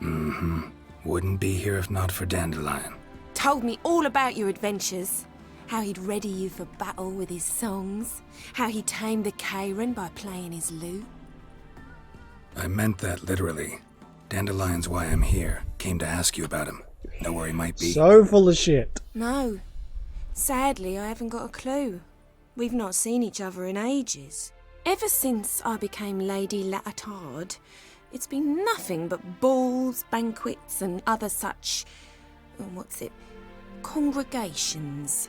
Mm-hmm. Wouldn't be here if not for Dandelion. Told me all about your adventures. How he'd ready you for battle with his songs. How he tamed the Karen by playing his lute. I meant that literally. Dandelion's why I'm here. Came to ask you about him. Know where he might be. So full of shit. No. Sadly, I haven't got a clue. We've not seen each other in ages. Ever since I became Lady Latard, it's been nothing but balls, banquets, and other such... congregations.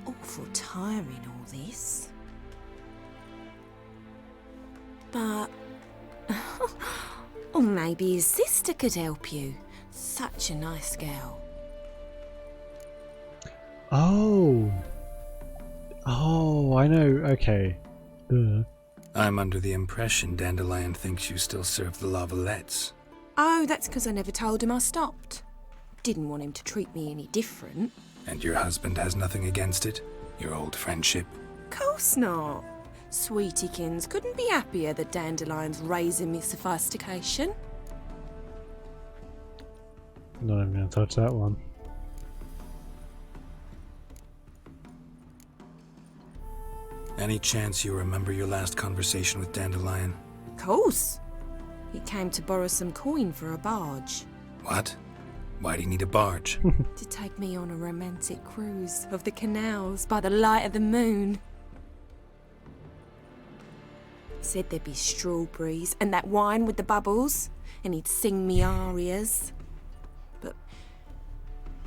Awful tiring, all this. But... or maybe his sister could help you. Such a nice girl. Oh. Oh, I know. Okay. I'm under the impression Dandelion thinks you still serve the Lavalettes. Oh, that's because I never told him I stopped. Didn't want him to treat me any different. And your husband has nothing against it? Your old friendship? Course not. Sweetiekins couldn't be happier that Dandelion's raising me sophistication. Not even gonna touch that one. Any chance you remember your last conversation with Dandelion? Course. He came to borrow some coin for a barge. What? Why do you need a barge? To take me on a romantic cruise of the canals by the light of the moon. Said there'd be strawberries and that wine with the bubbles, and he'd sing me arias. But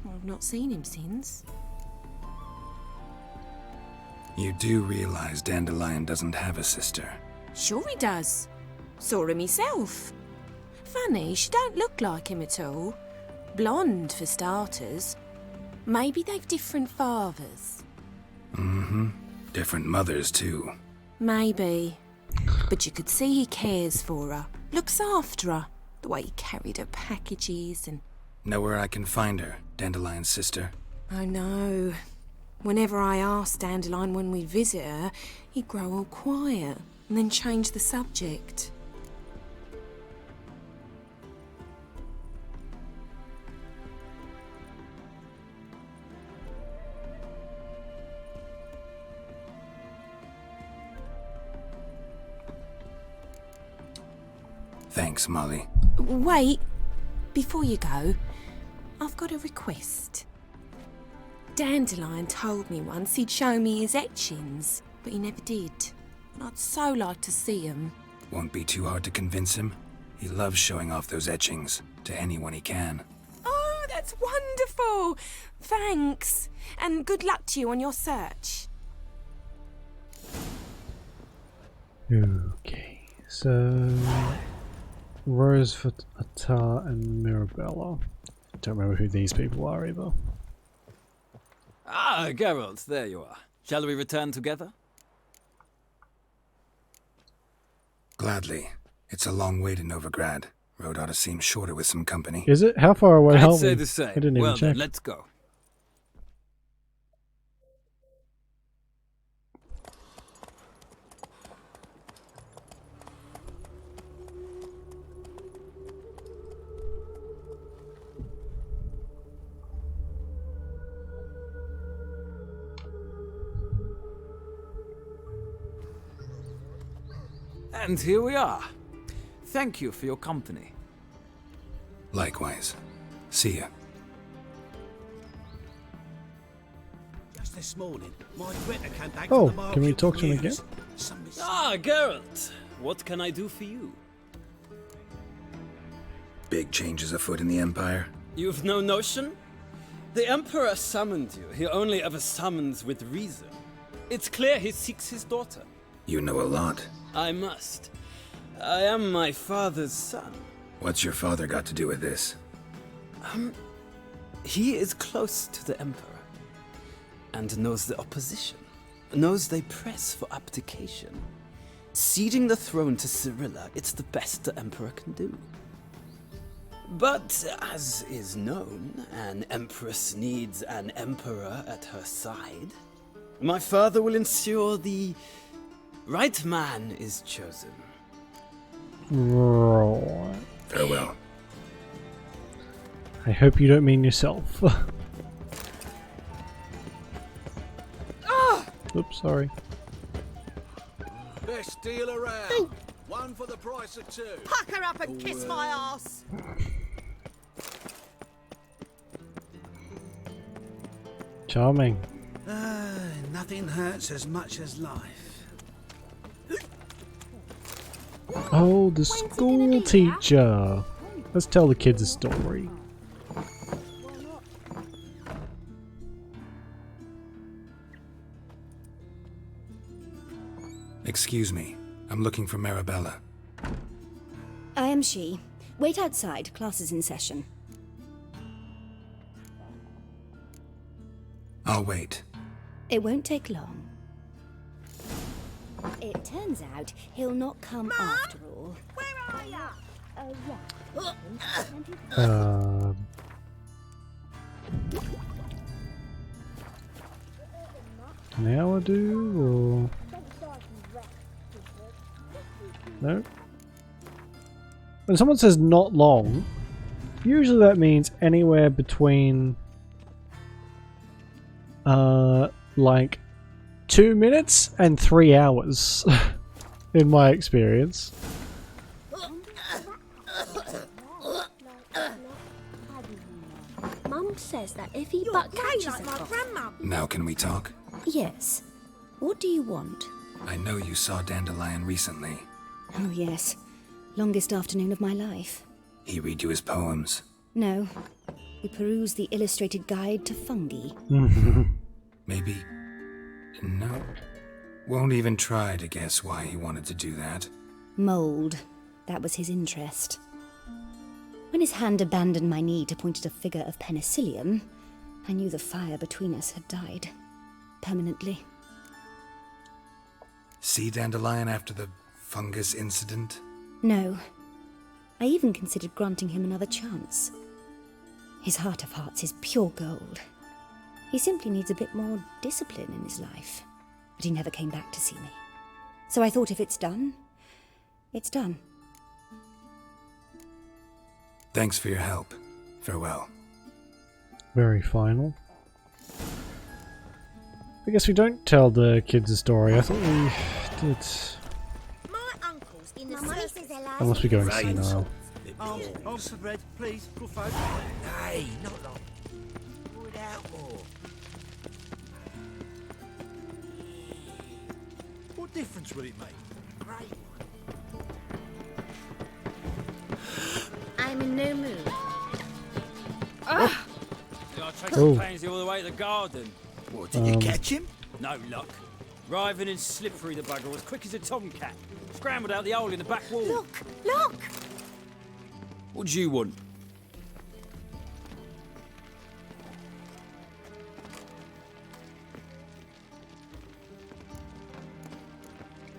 I've not seen him since. You do realize Dandelion doesn't have a sister? Sure he does. Saw him myself. Funny, she don't look like him at all. Blonde, for starters. Maybe they've different fathers. Mm-hmm. Different mothers, too. Maybe. But you could see he cares for her. Looks after her. The way he carried her packages and... Know where I can find her, Dandelion's sister? I know. Whenever I asked Dandelion when we'd visit her, he'd grow all quiet and then change the subject. Thanks, Molly. Wait. Before you go, I've got a request. Dandelion told me once he'd show me his etchings, but he never did. And I'd so like to see them. Won't be too hard to convince him. He loves showing off those etchings to anyone he can. Oh, that's wonderful! Thanks. And good luck to you on your search. Okay, so... Rose, Atar, and Mirabella. Don't remember who these people are either. Ah, Geralt, there you are. Shall we return together? Gladly. It's a long way to Novigrad. Road ought to seem shorter with some company. Is it? How far away? I'd say the same. I didn't Well even check. then, let's go. And here we are. Thank you for your company. Likewise. See ya. Just this morning, my Greta came back Oh, from the market can we talk to him with again? news. Some Ah, Geralt. What can I do for you? Big changes afoot in the Empire. You've no notion? The Emperor summoned you. He only ever summons with reason. It's clear he seeks his daughter. You know a lot. I must. I am my father's son. What's your father got to do with this? He is close to the Emperor. And knows the opposition. Knows they press for abdication. Ceding the throne to Cyrilla, it's the best the Emperor can do. But, as is known, an Empress needs an Emperor at her side. My father will ensure the right man is chosen. Right. Farewell. I hope you don't mean yourself. Oops, sorry. best deal around. One for the price of two. Pucker up and kiss my ass. Charming. Nothing hurts as much as life. Oh, the school teacher. Let's tell the kids a story. Excuse me. I'm looking for Marabella. I am she. Wait outside. Class is in session. I'll wait. It won't take long. It turns out he'll not come after all. Where are ya? Now I do, or no? When someone says not long, usually that means anywhere between like 2 minutes and 3 hours in my experience. Mum says that if he but catches like a my cough. grandma. Now can we talk? Yes. What do you want? I know you saw Dandelion recently. Oh, yes. Longest afternoon of my life. He read you his poems. No. We perused the illustrated guide to fungi. Maybe... No. Won't even try to guess why he wanted to do that. Mould. That was his interest. When his hand abandoned my knee to point at a figure of penicillium, I knew the fire between us had died. Permanently. See Dandelion after the fungus incident? No. I even considered granting him another chance. His heart of hearts is pure gold. He simply needs a bit more discipline in his life. But he never came back to see me. So I thought if it's done, it's done. Thanks for your help. Farewell. Very final. I guess we don't tell the kids a story. I thought we did. My uncle's in the circus. Unless we're going senile. Arms for bread, please. Good folk. Hey, not long. Pour it out more. What difference will it make? Great. I'm in no mood. Ah! I chased Oh. the pansy all the way to the garden. What, did you catch him? No luck. Writhing and slippery, the bugger, as quick as a tomcat. Scrambled out the hole in the back wall. Look, look. What do you want?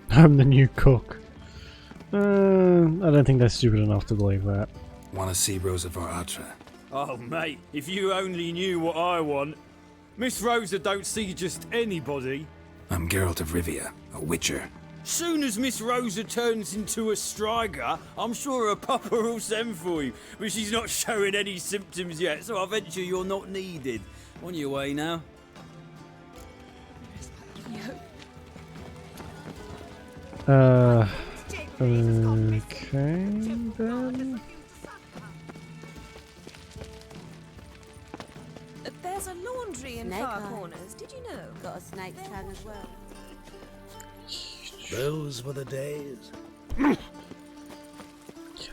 I'm the new cook. I don't think they're stupid enough to believe that. Want to see Rosa var Atra? Oh, mate, if you only knew what I want. Miss Rosa don't see just anybody. I'm Geralt of Rivia, a witcher. Soon as Miss Rosa turns into a striker, I'm sure her papa will send for you. But she's not showing any symptoms yet, so I venture you're not needed. On your way now. Okay then. There's a laundry in Snake Far eye. Corners, did you know? Got a snake's tongue as well. Those were the days. Can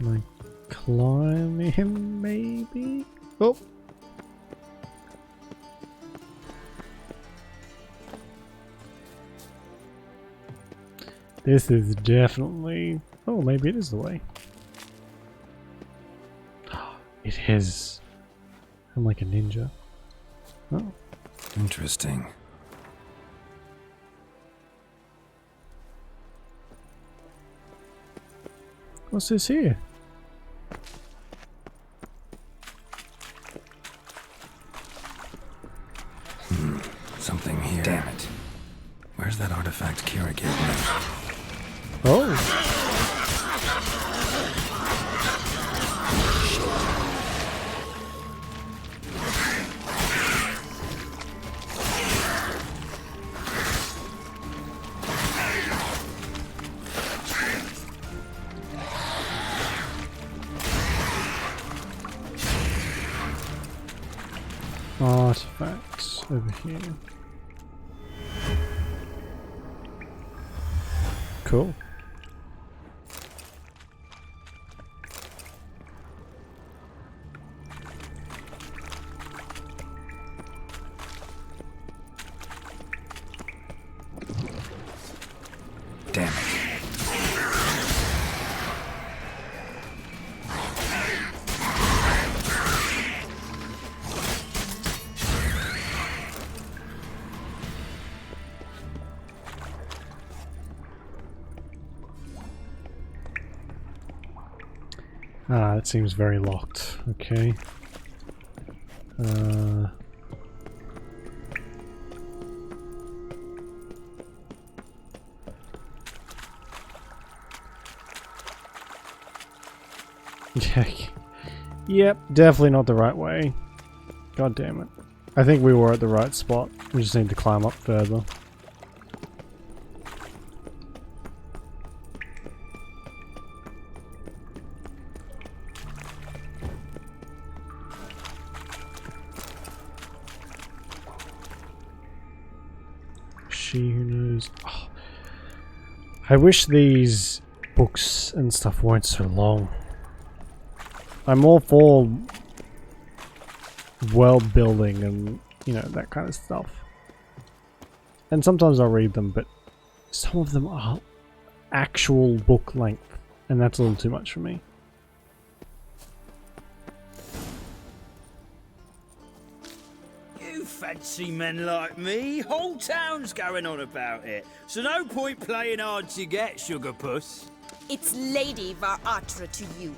I climb him, maybe? Oh. This is definitely... Oh, maybe it is the way. It is. I'm like a ninja. Oh. Interesting. What's this here? Something here. Damn it. Where's that artifact Kira gave me? Oh. Artifacts over here. Cool. Damn it. Ah, it seems very locked. Okay. Yep, definitely not the right way. God damn it. I think we were at the right spot. We just need to climb up further. She who knows. Oh. I wish these books and stuff weren't so long. I'm all for world building and, you know, that kind of stuff. And sometimes I'll read them, but some of them are actual book length, and that's a little too much for me. You fancy men like me? Whole town's going on about it. So no point playing hard to get, sugar puss. It's Lady var Atra to you.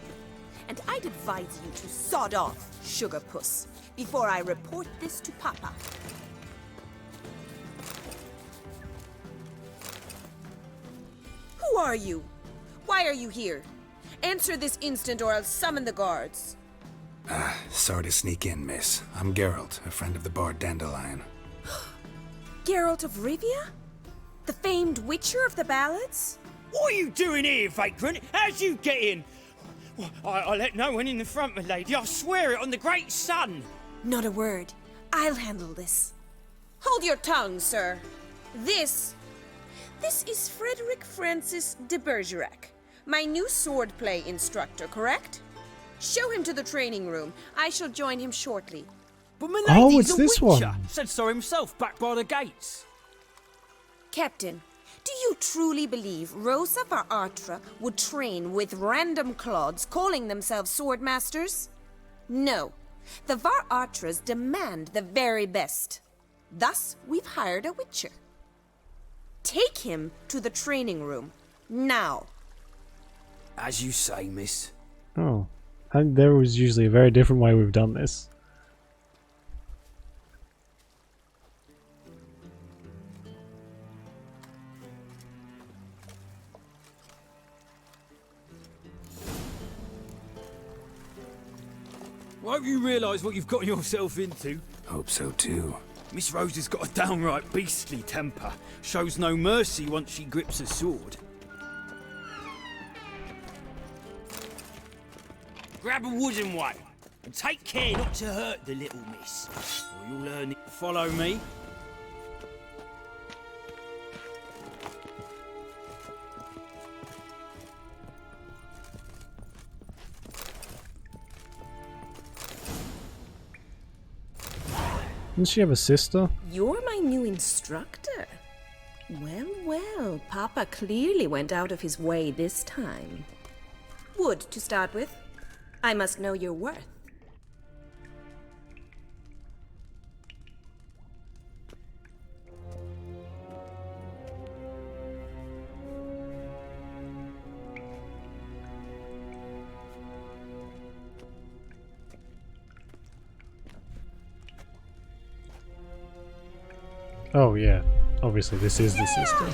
And I'd advise you to sod off, sugar puss, before I report this to Papa. Who are you? Why are you here? Answer this instant or I'll summon the guards. Sorry to sneak in, miss. I'm Geralt, a friend of the bard Dandelion. Geralt of Rivia? The famed witcher of the ballads? What are you doing here, vagrant? How'd you get in? Well, I let no one in the front, my lady. I swear it on the great sun. Not a word. I'll handle this. Hold your tongue, sir. This is Frederick Francis de Bergerac, my new swordplay instructor, correct? Show him to the training room. I shall join him shortly. But my lady, Oh, it's the this witcher one. said so himself back by the gates. Captain, do you truly believe Rosa var Atra would train with random clods calling themselves sword masters? No. The var Atras demand the very best. Thus, we've hired a witcher. Take him to the training room, now. As you say, miss. Oh. There was usually a very different way we've done this. Won't you realise what you've got yourself into? Hope so too. Miss Rose has got a downright beastly temper. Shows no mercy once she grips a sword. Grab a wooden one, and take care not to hurt the little miss, or you'll learn it. Follow me. Didn't she have a sister? You're my new instructor. Well, well, Papa clearly went out of his way this time. Wood, to start with. I must know your worth. Oh yeah, obviously this is the sister.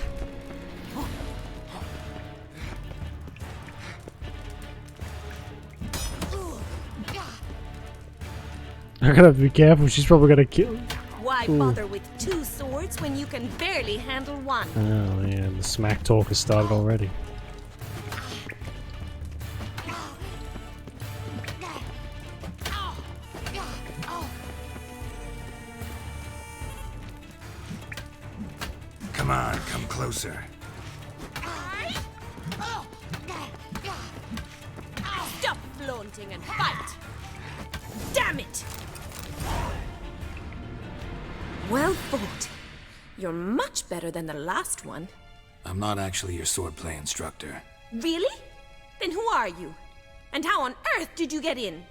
I'm gonna have to be careful, she's probably gonna kill. Why Ooh. bother with 2 swords when you can barely handle one? Oh yeah, the smack talk has started already. Come on, come closer. Stop flaunting and fight! Damn it! Well fought. You're much better than the last one. I'm not actually your swordplay instructor. Really? Then who are you? And how on earth did you get in?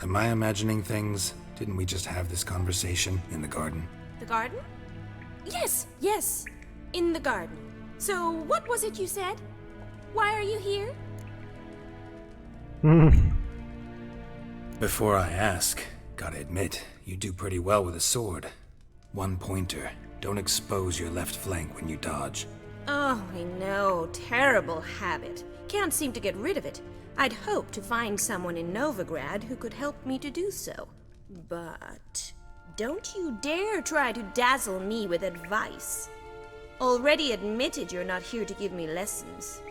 Am I imagining things? Didn't we just have this conversation in the garden? The garden? Yes, yes. In the garden. So, what was it you said? Why are you here? Before I ask, gotta admit, you do pretty well with a sword. One pointer. Don't expose your left flank when you dodge. Oh, I know. Terrible habit. Can't seem to get rid of it. I'd hoped to find someone in Novigrad who could help me to do so. But don't you dare try to dazzle me with advice. Already admitted you're not here to give me lessons.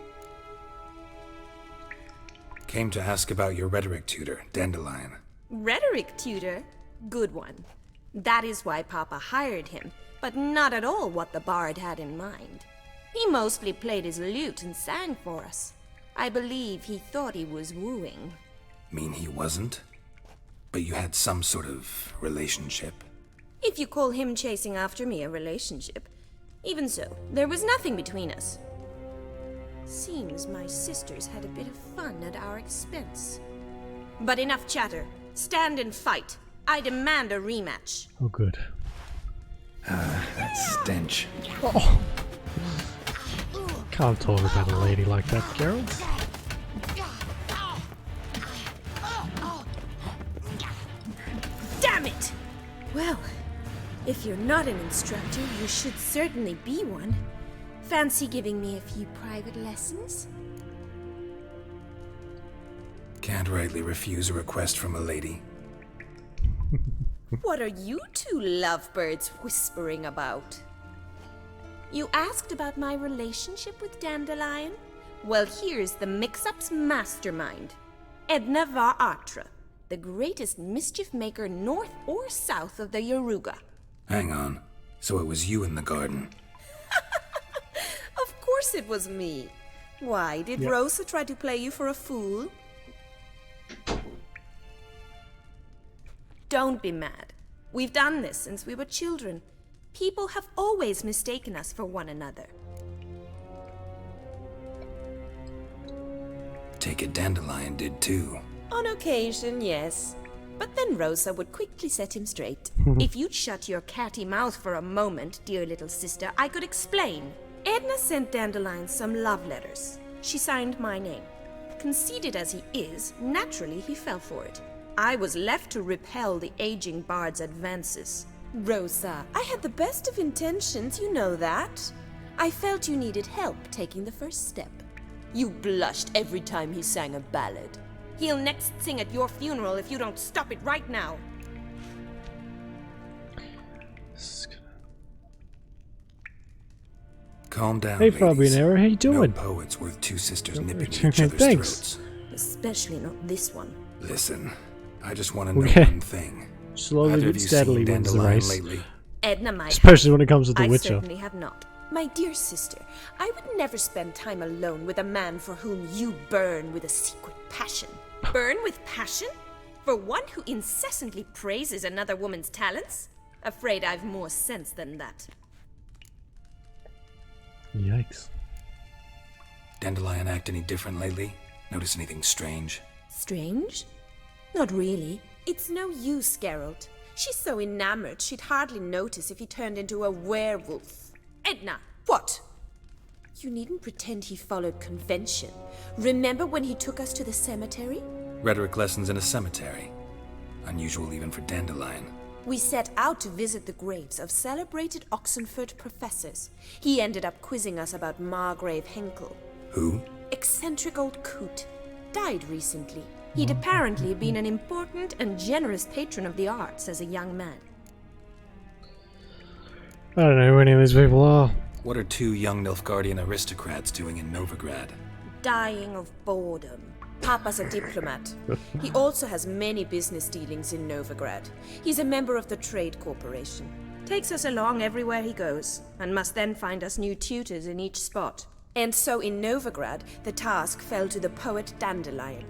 Came to ask about your rhetoric tutor, Dandelion. Rhetoric tutor? Good one. That is why Papa hired him, but not at all what the bard had in mind. He mostly played his lute and sang for us. I believe he thought he was wooing. Mean he wasn't? But you had some sort of relationship? If you call him chasing after me a relationship. Even so, there was nothing between us. Seems my sisters had a bit of fun at our expense. But enough chatter. Stand and fight. I demand a rematch. Oh good. That stench. Oh. Can't talk about a lady like that, Geralt. Damn it! Well, if you're not an instructor, you should certainly be one. Fancy giving me a few private lessons? Can't rightly refuse a request from a lady. What are you two lovebirds whispering about? You asked about my relationship with Dandelion? Well, here's the mix-up's mastermind. Edna var Atra, the greatest mischief maker north or south of the Yaruga. Hang on. So it was you in the garden. course it was me. Why, did Yep. Rosa try to play you for a fool? Don't be mad. We've done this since we were children. People have always mistaken us for one another. Take it, Dandelion did too. On occasion, yes. But then Rosa would quickly set him straight. If you'd shut your catty mouth for a moment, dear little sister, I could explain. Edna sent Dandelion some love letters. She signed my name. Conceited as he is, naturally he fell for it. I was left to repel the aging bard's advances. Rosa, I had the best of intentions, you know that. I felt you needed help taking the first step. You blushed every time he sang a ballad. He'll next sing at your funeral if you don't stop it right now. Calm down, Hey, ladies. Fabianero, how you doing? No poet's worth two sisters nipping at each other's Thanks. throats. Especially not this one. Listen, I just want to know Okay. one thing. Slowly Either but of you steadily seen wins the Dandelion race. lately? Edna might Especially have. when it comes to The I Witcher. certainly have not. My dear sister, I would never spend time alone with a man for whom you burn with a secret passion. Burn with passion? For one who incessantly praises another woman's talents? Afraid I've more sense than that. Yikes. Dandelion act any different lately? Notice anything strange? Strange? Not really. It's no use, Geralt. She's so enamored she'd hardly notice if he turned into a werewolf. Edna, what? You needn't pretend he followed convention. Remember when he took us to the cemetery? Rhetoric lessons in a cemetery. Unusual even for Dandelion. We set out to visit the graves of celebrated Oxenford professors. He ended up quizzing us about Margrave Henkel. Who? Eccentric old coot. Died recently. He'd apparently been an important and generous patron of the arts as a young man. I don't know who any of these people are. What are two young Nilfgaardian aristocrats doing in Novigrad? Dying of boredom. Papa's a diplomat. He also has many business dealings in Novigrad. He's a member of the Trade Corporation. Takes us along everywhere he goes, and must then find us new tutors in each spot. And so in Novigrad, the task fell to the poet Dandelion,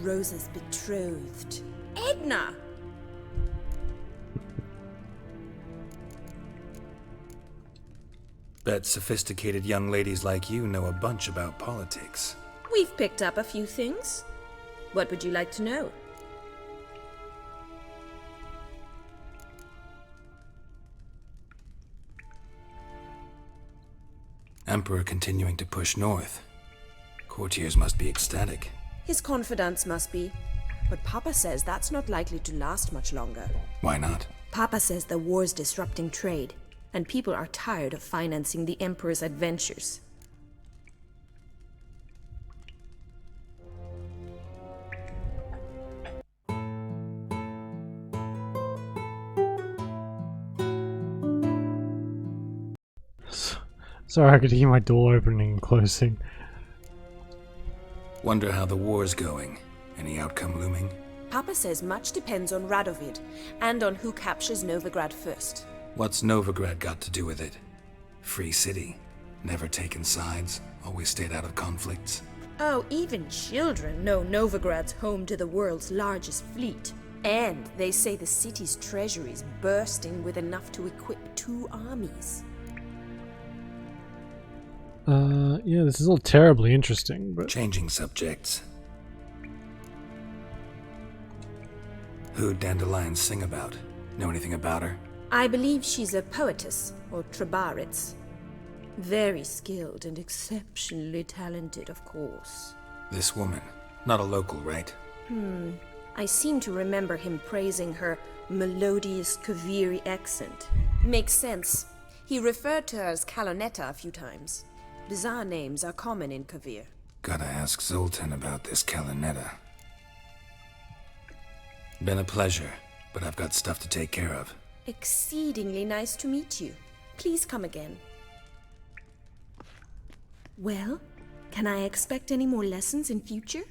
Rosa's betrothed. Edna! Bet sophisticated young ladies like you know a bunch about politics. We've picked up a few things. What would you like to know? Emperor continuing to push north. Courtiers must be ecstatic. His confidants must be. But Papa says that's not likely to last much longer. Why not? Papa says the war's disrupting trade, and people are tired of financing the Emperor's adventures. Sorry, I could hear my door opening and closing. Wonder how the war's going. Any outcome looming? Papa says much depends on Radovid, and on who captures Novigrad first. What's Novigrad got to do with it? Free city. Never taken sides. Always stayed out of conflicts. Oh, even children know Novigrad's home to the world's largest fleet. And they say the city's treasury's bursting with enough to equip 2 armies. Yeah, this is all terribly interesting, but... Changing subjects. Who'd Dandelion sing about? Know anything about her? I believe she's a poetess, or trabaritz. Very skilled and exceptionally talented, of course. This woman. Not a local, right? I seem to remember him praising her melodious Kaviri accent. Makes sense. He referred to her as Calonetta a few times. Bizarre names are common in Kavir. Gotta ask Zoltan about this Kalinetta. Been a pleasure, but I've got stuff to take care of. Exceedingly nice to meet you. Please come again. Well, can I expect any more lessons in future?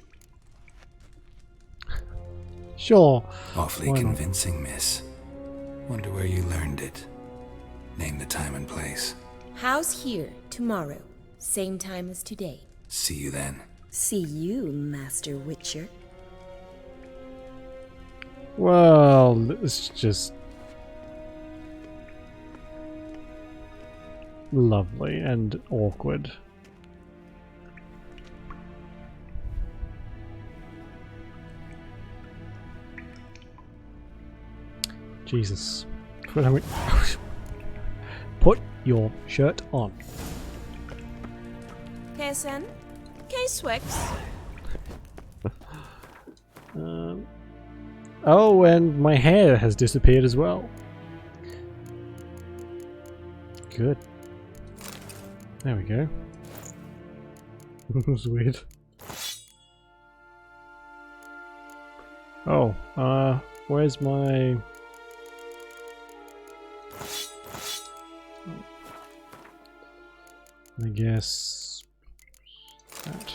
Sure. Awfully Why not? convincing, miss. Wonder where you learned it. Name the time and place. House here, tomorrow. Same time as today. See you then. See you, Master Witcher. Well, it's just lovely and awkward. Jesus. Put your shirt on. Kessen? K-Swex? Oh, and my hair has disappeared as well. Good. There we go. That was weird. Oh, where's my... I guess... that.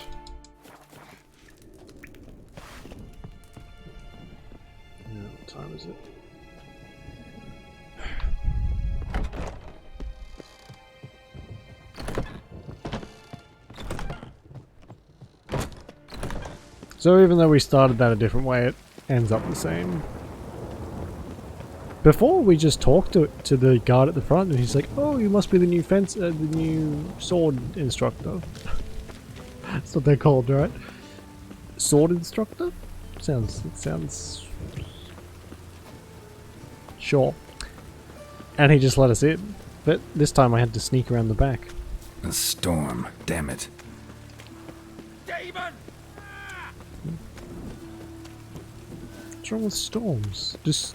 Yeah, what time is it? So even though we started that a different way, it ends up the same. Before we just talked to the guard at the front, and he's like, "Oh, you must be the new the new sword instructor." That's what they're called, right? Sword instructor? Sounds sure. And he just let us in, but this time I had to sneak around the back. A storm, damn it. Demon! What's wrong with storms? Just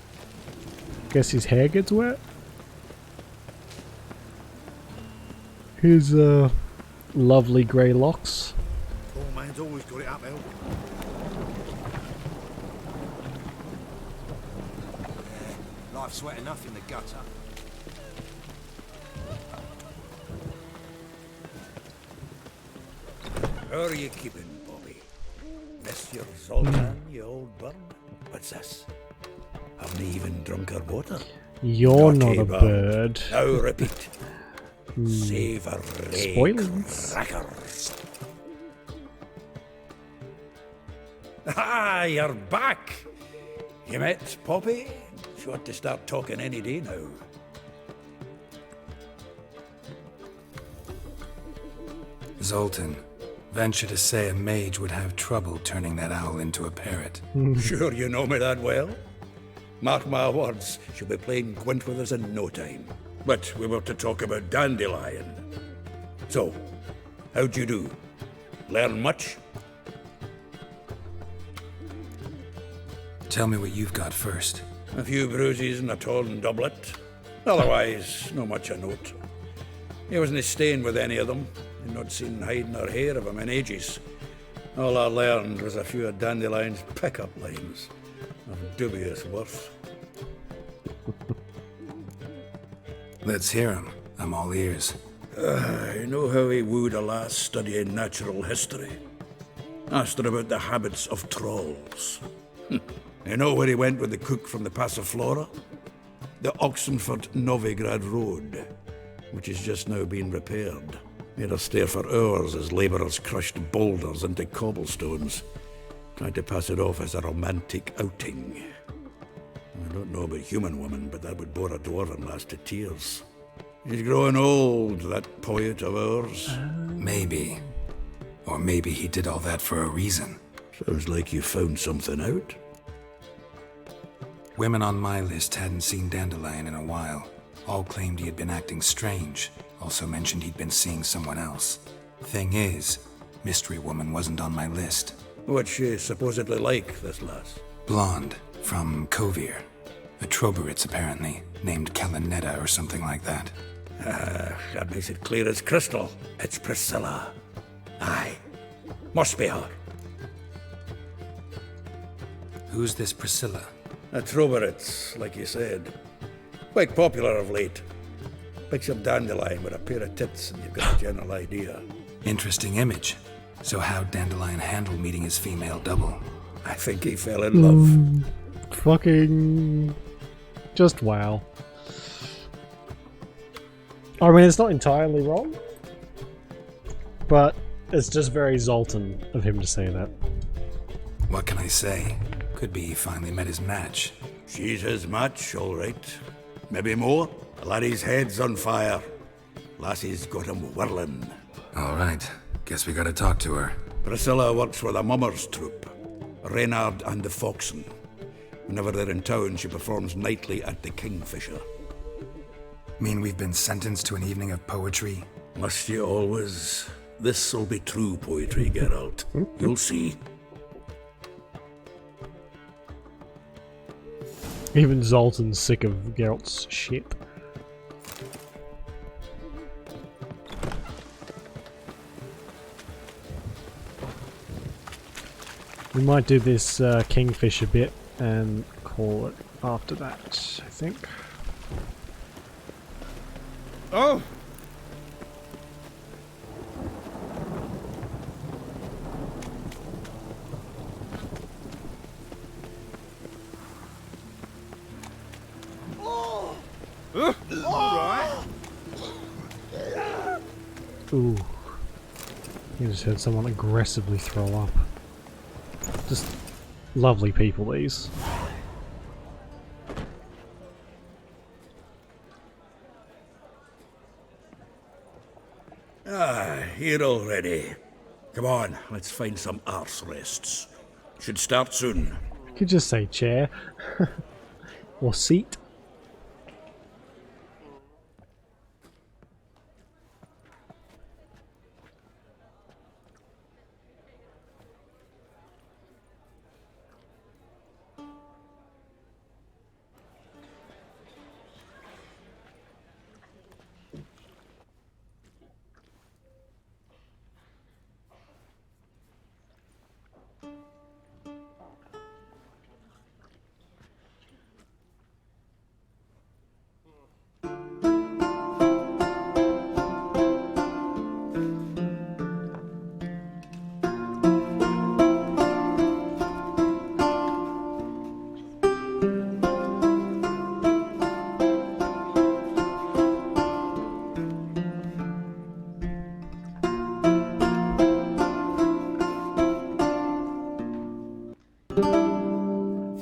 guess his hair gets wet. His lovely grey locks. Poor man's always got it uphill. Yeah, life's wet enough in the gutter. How are you keeping, Bobby? Monsieur Zoltan, you old bum? What's this? Haven't even drunk our water? You're not a bird. Now repeat. Savoury Spoilers. crackers. Ah, you're back. You met Poppy? She ought to start talking any day now. Zoltan, venture to say a mage would have trouble turning that owl into a parrot. Sure you know me that well? Mark my words, she'll be playing Gwent with us in no time. But we were to talk about Dandelion. So, how'd you do? Learn much? Tell me what you've got first. A few bruises and a torn doublet. Otherwise, no much a note. He wasn't staying with any of them. I'd not seen hide nor hair of him in ages. All I learned was a few of Dandelion's pick-up lines of dubious worth. Let's hear him. I'm all ears. You know how he wooed a lass studying natural history? Asked her about the habits of trolls. You know where he went with the cook from the Passiflora? The Oxenford-Novigrad Road, which is just now being repaired. Made us stare for hours as labourers crushed boulders into cobblestones, trying to pass it off as a romantic outing. I don't know about human woman, but that would bore a dwarven lass to tears. He's growing old, that poet of ours. Maybe. Or maybe he did all that for a reason. Sounds like you found something out. Women on my list hadn't seen Dandelion in a while. All claimed he had been acting strange. Also mentioned he'd been seeing someone else. Thing is, Mystery Woman wasn't on my list. What's she supposedly like, this lass? Blonde, from Kovir. A Troberitz, apparently, named Kalanetta or something like that. That makes it clear as crystal. It's Priscilla. Aye. Must be her. Who's this Priscilla? A Troberitz, like you said. Quite popular of late. Picks up Dandelion with a pair of tits and you've got a general idea. Interesting image. So how'd Dandelion handle meeting his female double? I think he fell in love. Fucking... just wow. I mean, it's not entirely wrong. But it's just very Zoltan of him to say that. What can I say? Could be he finally met his match. She's his match, all right. Maybe more. Laddie's head's on fire. Lassie's got him whirling. All right. Guess we gotta talk to her. Priscilla works for the Mummers troupe. Reynard and the Foxen. Whenever they're in town, she performs nightly at the Kingfisher. Mean we've been sentenced to an evening of poetry? Must you always? This'll be true poetry, Geralt. You'll see. Even Zoltan's sick of Geralt's shit. We might do this Kingfisher bit and call it after that, I think. Oh! Alright. Ooh. You just heard someone aggressively throw up. Just lovely people, these. Here already. Come on, let's find some arse rests. Should start soon. You could just say chair. Or seat.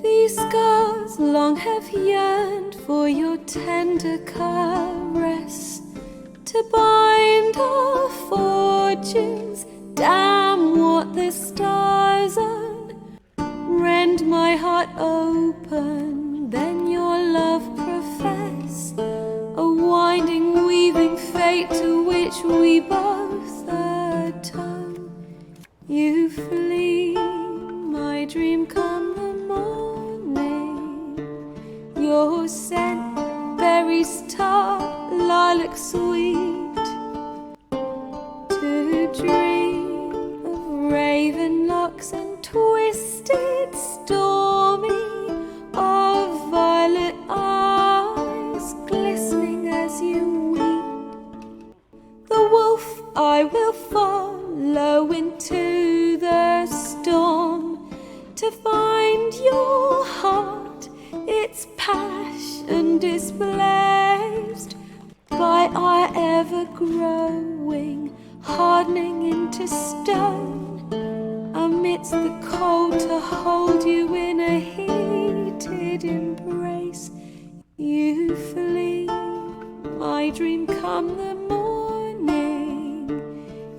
These scars long have yearned for your tender caress, to bind our fortunes. Damn what the stars own. Rend my heart open, then your love profess, a winding, weaving fate to which we both atone. You flee, my dream come the morning. Your scent, berries tart, lilac sweet. To dream of raven locks and twisted, stormy, of violet eyes glistening as you weep. The wolf I will follow into the storm, to find your heart, its passion displaced by our ever-growing, hardening into stone, amidst the cold to hold you in a heated embrace. You flee, my dream come the morning,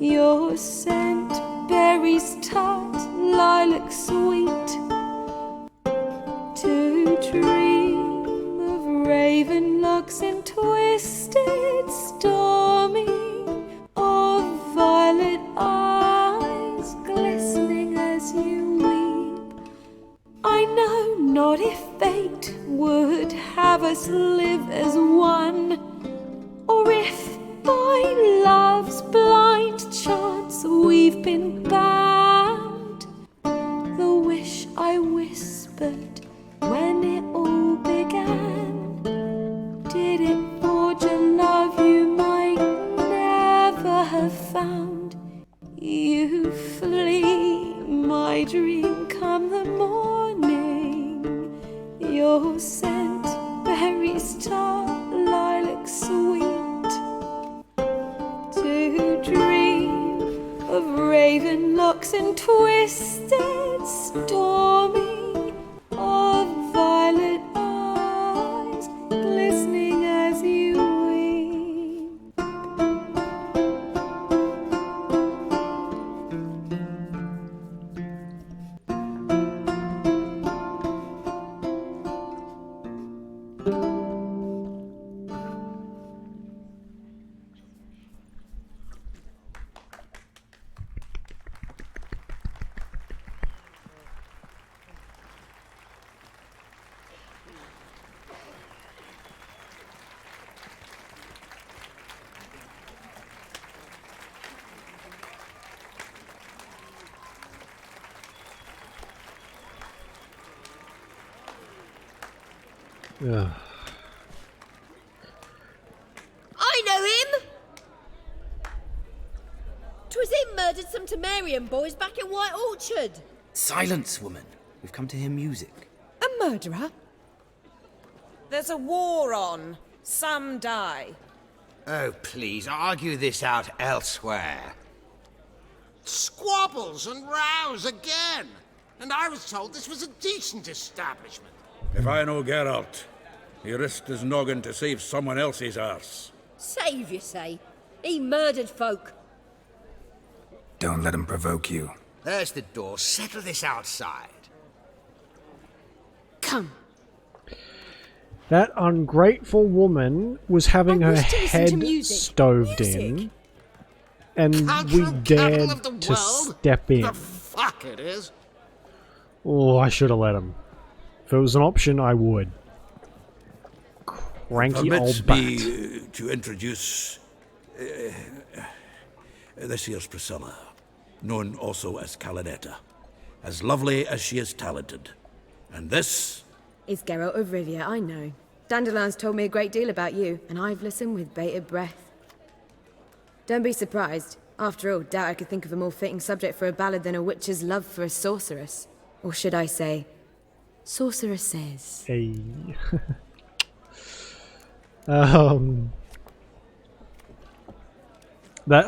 your scent, berries tart, lilac sweet. To dream of raven locks and twisted, stormy, of violet eyes glistening as you weep. I know not if fate would have us live as one, or if by love's blind chance we've been bound. The wish I whispered when it all began, did it forge a love you might never have found? You flee, my dream come the morning, your scent, berries tart, lilac sweet. To dream raven locks and twisted, stormy, of violet eyes, glistening as you weep. Ugh. I know him! 'Twas him murdered some Temerian boys back in White Orchard. Silence, woman. We've come to hear music. A murderer? There's a war on. Some die. Oh, please, argue this out elsewhere. Squabbles and rows again. And I was told this was a decent establishment. If I know Geralt, he risked his noggin to save someone else's arse. Save, you say? He murdered folk. Don't let him provoke you. There's the door. Settle this outside. Come. That ungrateful woman was having her head stoved in, and we dared to step in. The fuck it is. Oh, I should have let him. If it was an option, I would. Cranky Permits old bat. me to introduce this here's Priscilla, known also as Calinetta, as lovely as she is talented. And this is Geralt of Rivia, I know. Dandelion's told me a great deal about you, and I've listened with bated breath. Don't be surprised. After all, doubt I could think of a more fitting subject for a ballad than a witch's love for a sorceress. Or should I say, sorceresses. Hey. That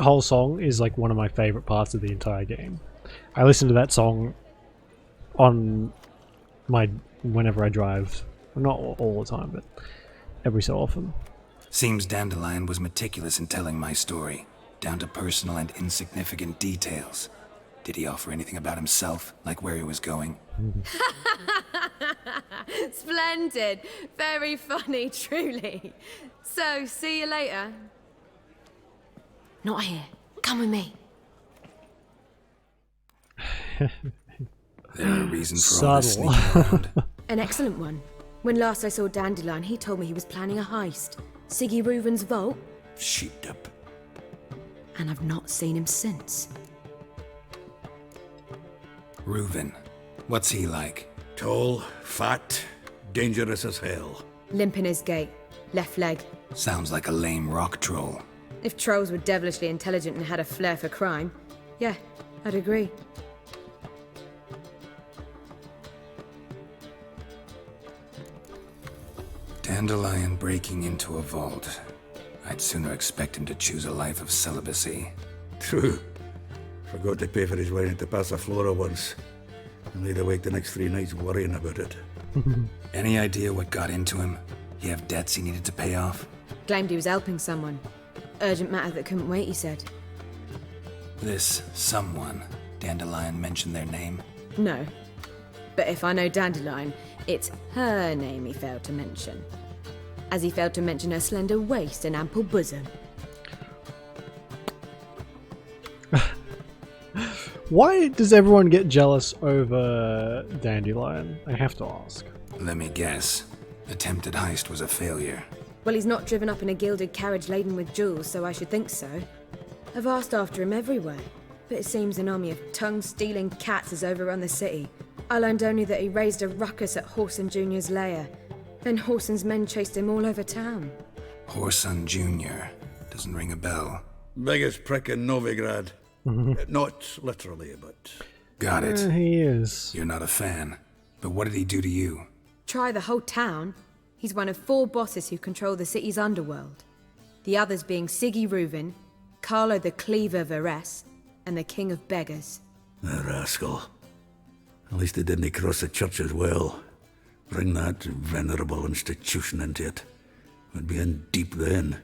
whole song is like one of my favorite parts of the entire game. I listen to that song on my whenever I drive. Not all the time, but every so often. Seems Dandelion was meticulous in telling my story, down to personal and insignificant details. Did he offer anything about himself, like where he was going? Splendid. Very funny, truly. So, see you later. Not here. Come with me. There are reasons for all this sneaking around. An excellent one. When last I saw Dandelion, he told me he was planning a heist. Siggy Reuven's vault. sheeped up. And I've not seen him since. Reuven. What's he like? Tall, fat, dangerous as hell. Limp in his gait. Left leg. Sounds like a lame rock troll. If trolls were devilishly intelligent and had a flair for crime, yeah, I'd agree. Dandelion breaking into a vault. I'd sooner expect him to choose a life of celibacy. True. Forgot to pay for his wine at the Passaflora once. And laid awake the next 3 nights worrying about it. Any idea what got into him? He have debts he needed to pay off? Claimed he was helping someone. Urgent matter that couldn't wait, he said. This someone, Dandelion mentioned their name? No. But if I know Dandelion, it's her name he failed to mention. As he failed to mention her slender waist and ample bosom. Why does everyone get jealous over Dandelion? I have to ask. Let me guess. Attempted heist was a failure. Well, he's not driven up in a gilded carriage laden with jewels, so I should think so. I've asked after him everywhere, but it seems an army of tongue-stealing cats has overrun the city. I learned only that he raised a ruckus at Whoreson Jr.'s lair. Then Whoreson's men chased him all over town. Whoreson Jr. Doesn't ring a bell. Biggest prick in Novigrad. Not literally, but... Got it. He is. You're not a fan. But what did he do to you? Try the whole town. He's one of 4 bosses who control the city's underworld. The others being Siggy Reuven, Carlo the Cleaver Varese, and the king of beggars. The rascal. At least he didn't cross the church as well. Bring that venerable institution into it. We'd be in deep then.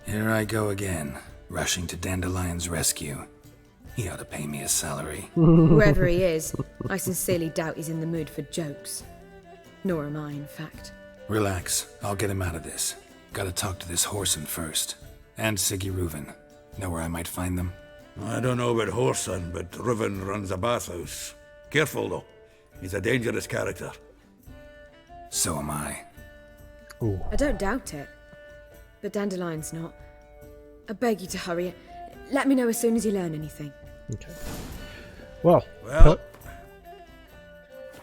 Here I go again, rushing to Dandelion's rescue. He ought to pay me a salary. Whoever he is, I sincerely doubt he's in the mood for jokes. Nor am I, in fact. Relax, I'll get him out of this. Gotta talk to this Whoreson first. And Siggy Reuven. Know where I might find them? I don't know about Whoreson, but Reuven runs a bathhouse. Careful though, he's a dangerous character. So am I. Ooh. I don't doubt it. But Dandelion's not. I beg you to hurry. Let me know as soon as you learn anything. Okay. Well,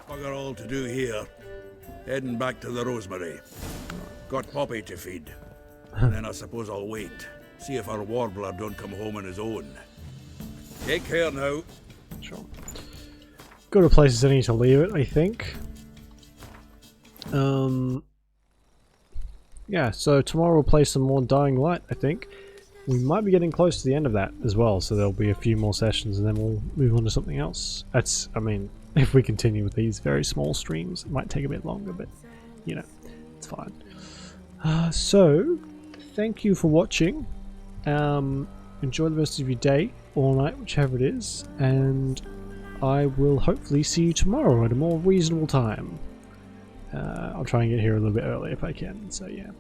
bugger all to do here. Heading back to the Rosemary. Got Poppy to feed. And then I suppose I'll wait. See if our warbler don't come home on his own. Take care now. Sure. Go to places I need to leave it, I think. Yeah, so tomorrow we'll play some more Dying Light, I think. We might be getting close to the end of that as well, so there'll be a few more sessions and then we'll move on to something else. That's, I mean, if we continue with these very small streams, it might take a bit longer, but, you know, it's fine. So, thank you for watching. Enjoy the rest of your day, or night, whichever it is, and I will hopefully see you tomorrow at a more reasonable time. I'll try and get here a little bit early if I can, so yeah.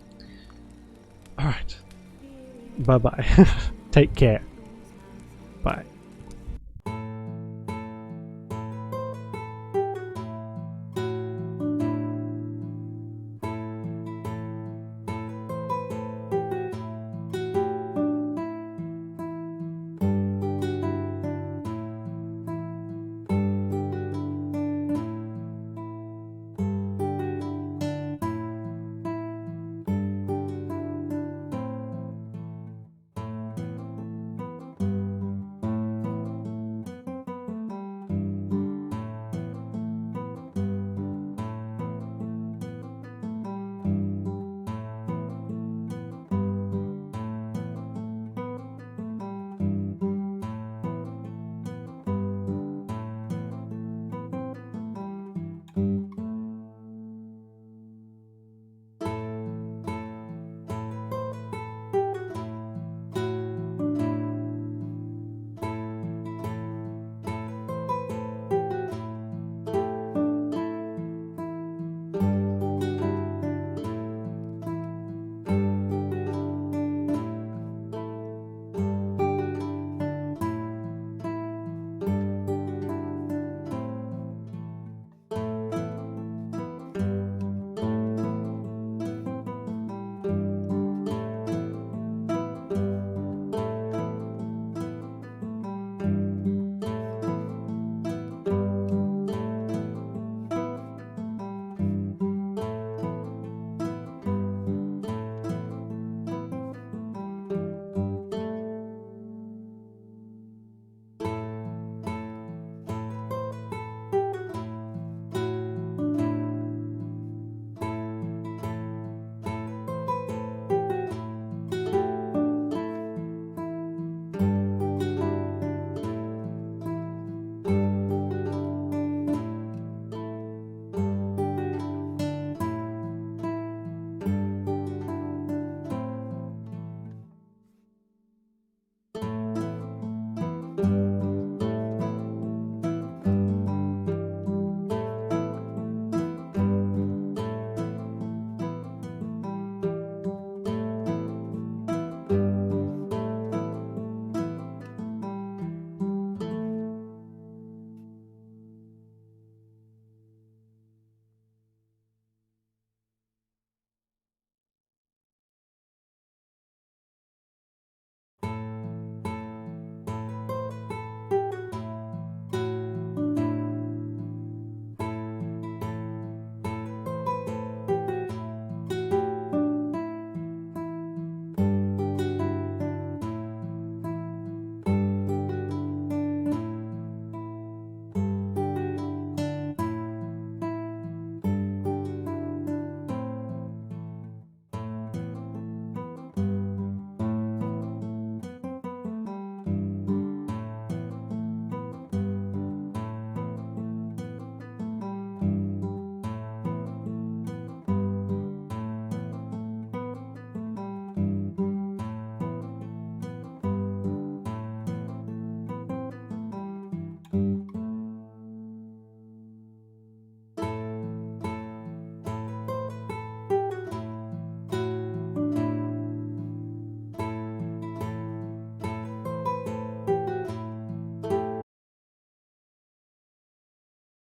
Alright. Bye-bye. Take care. Bye.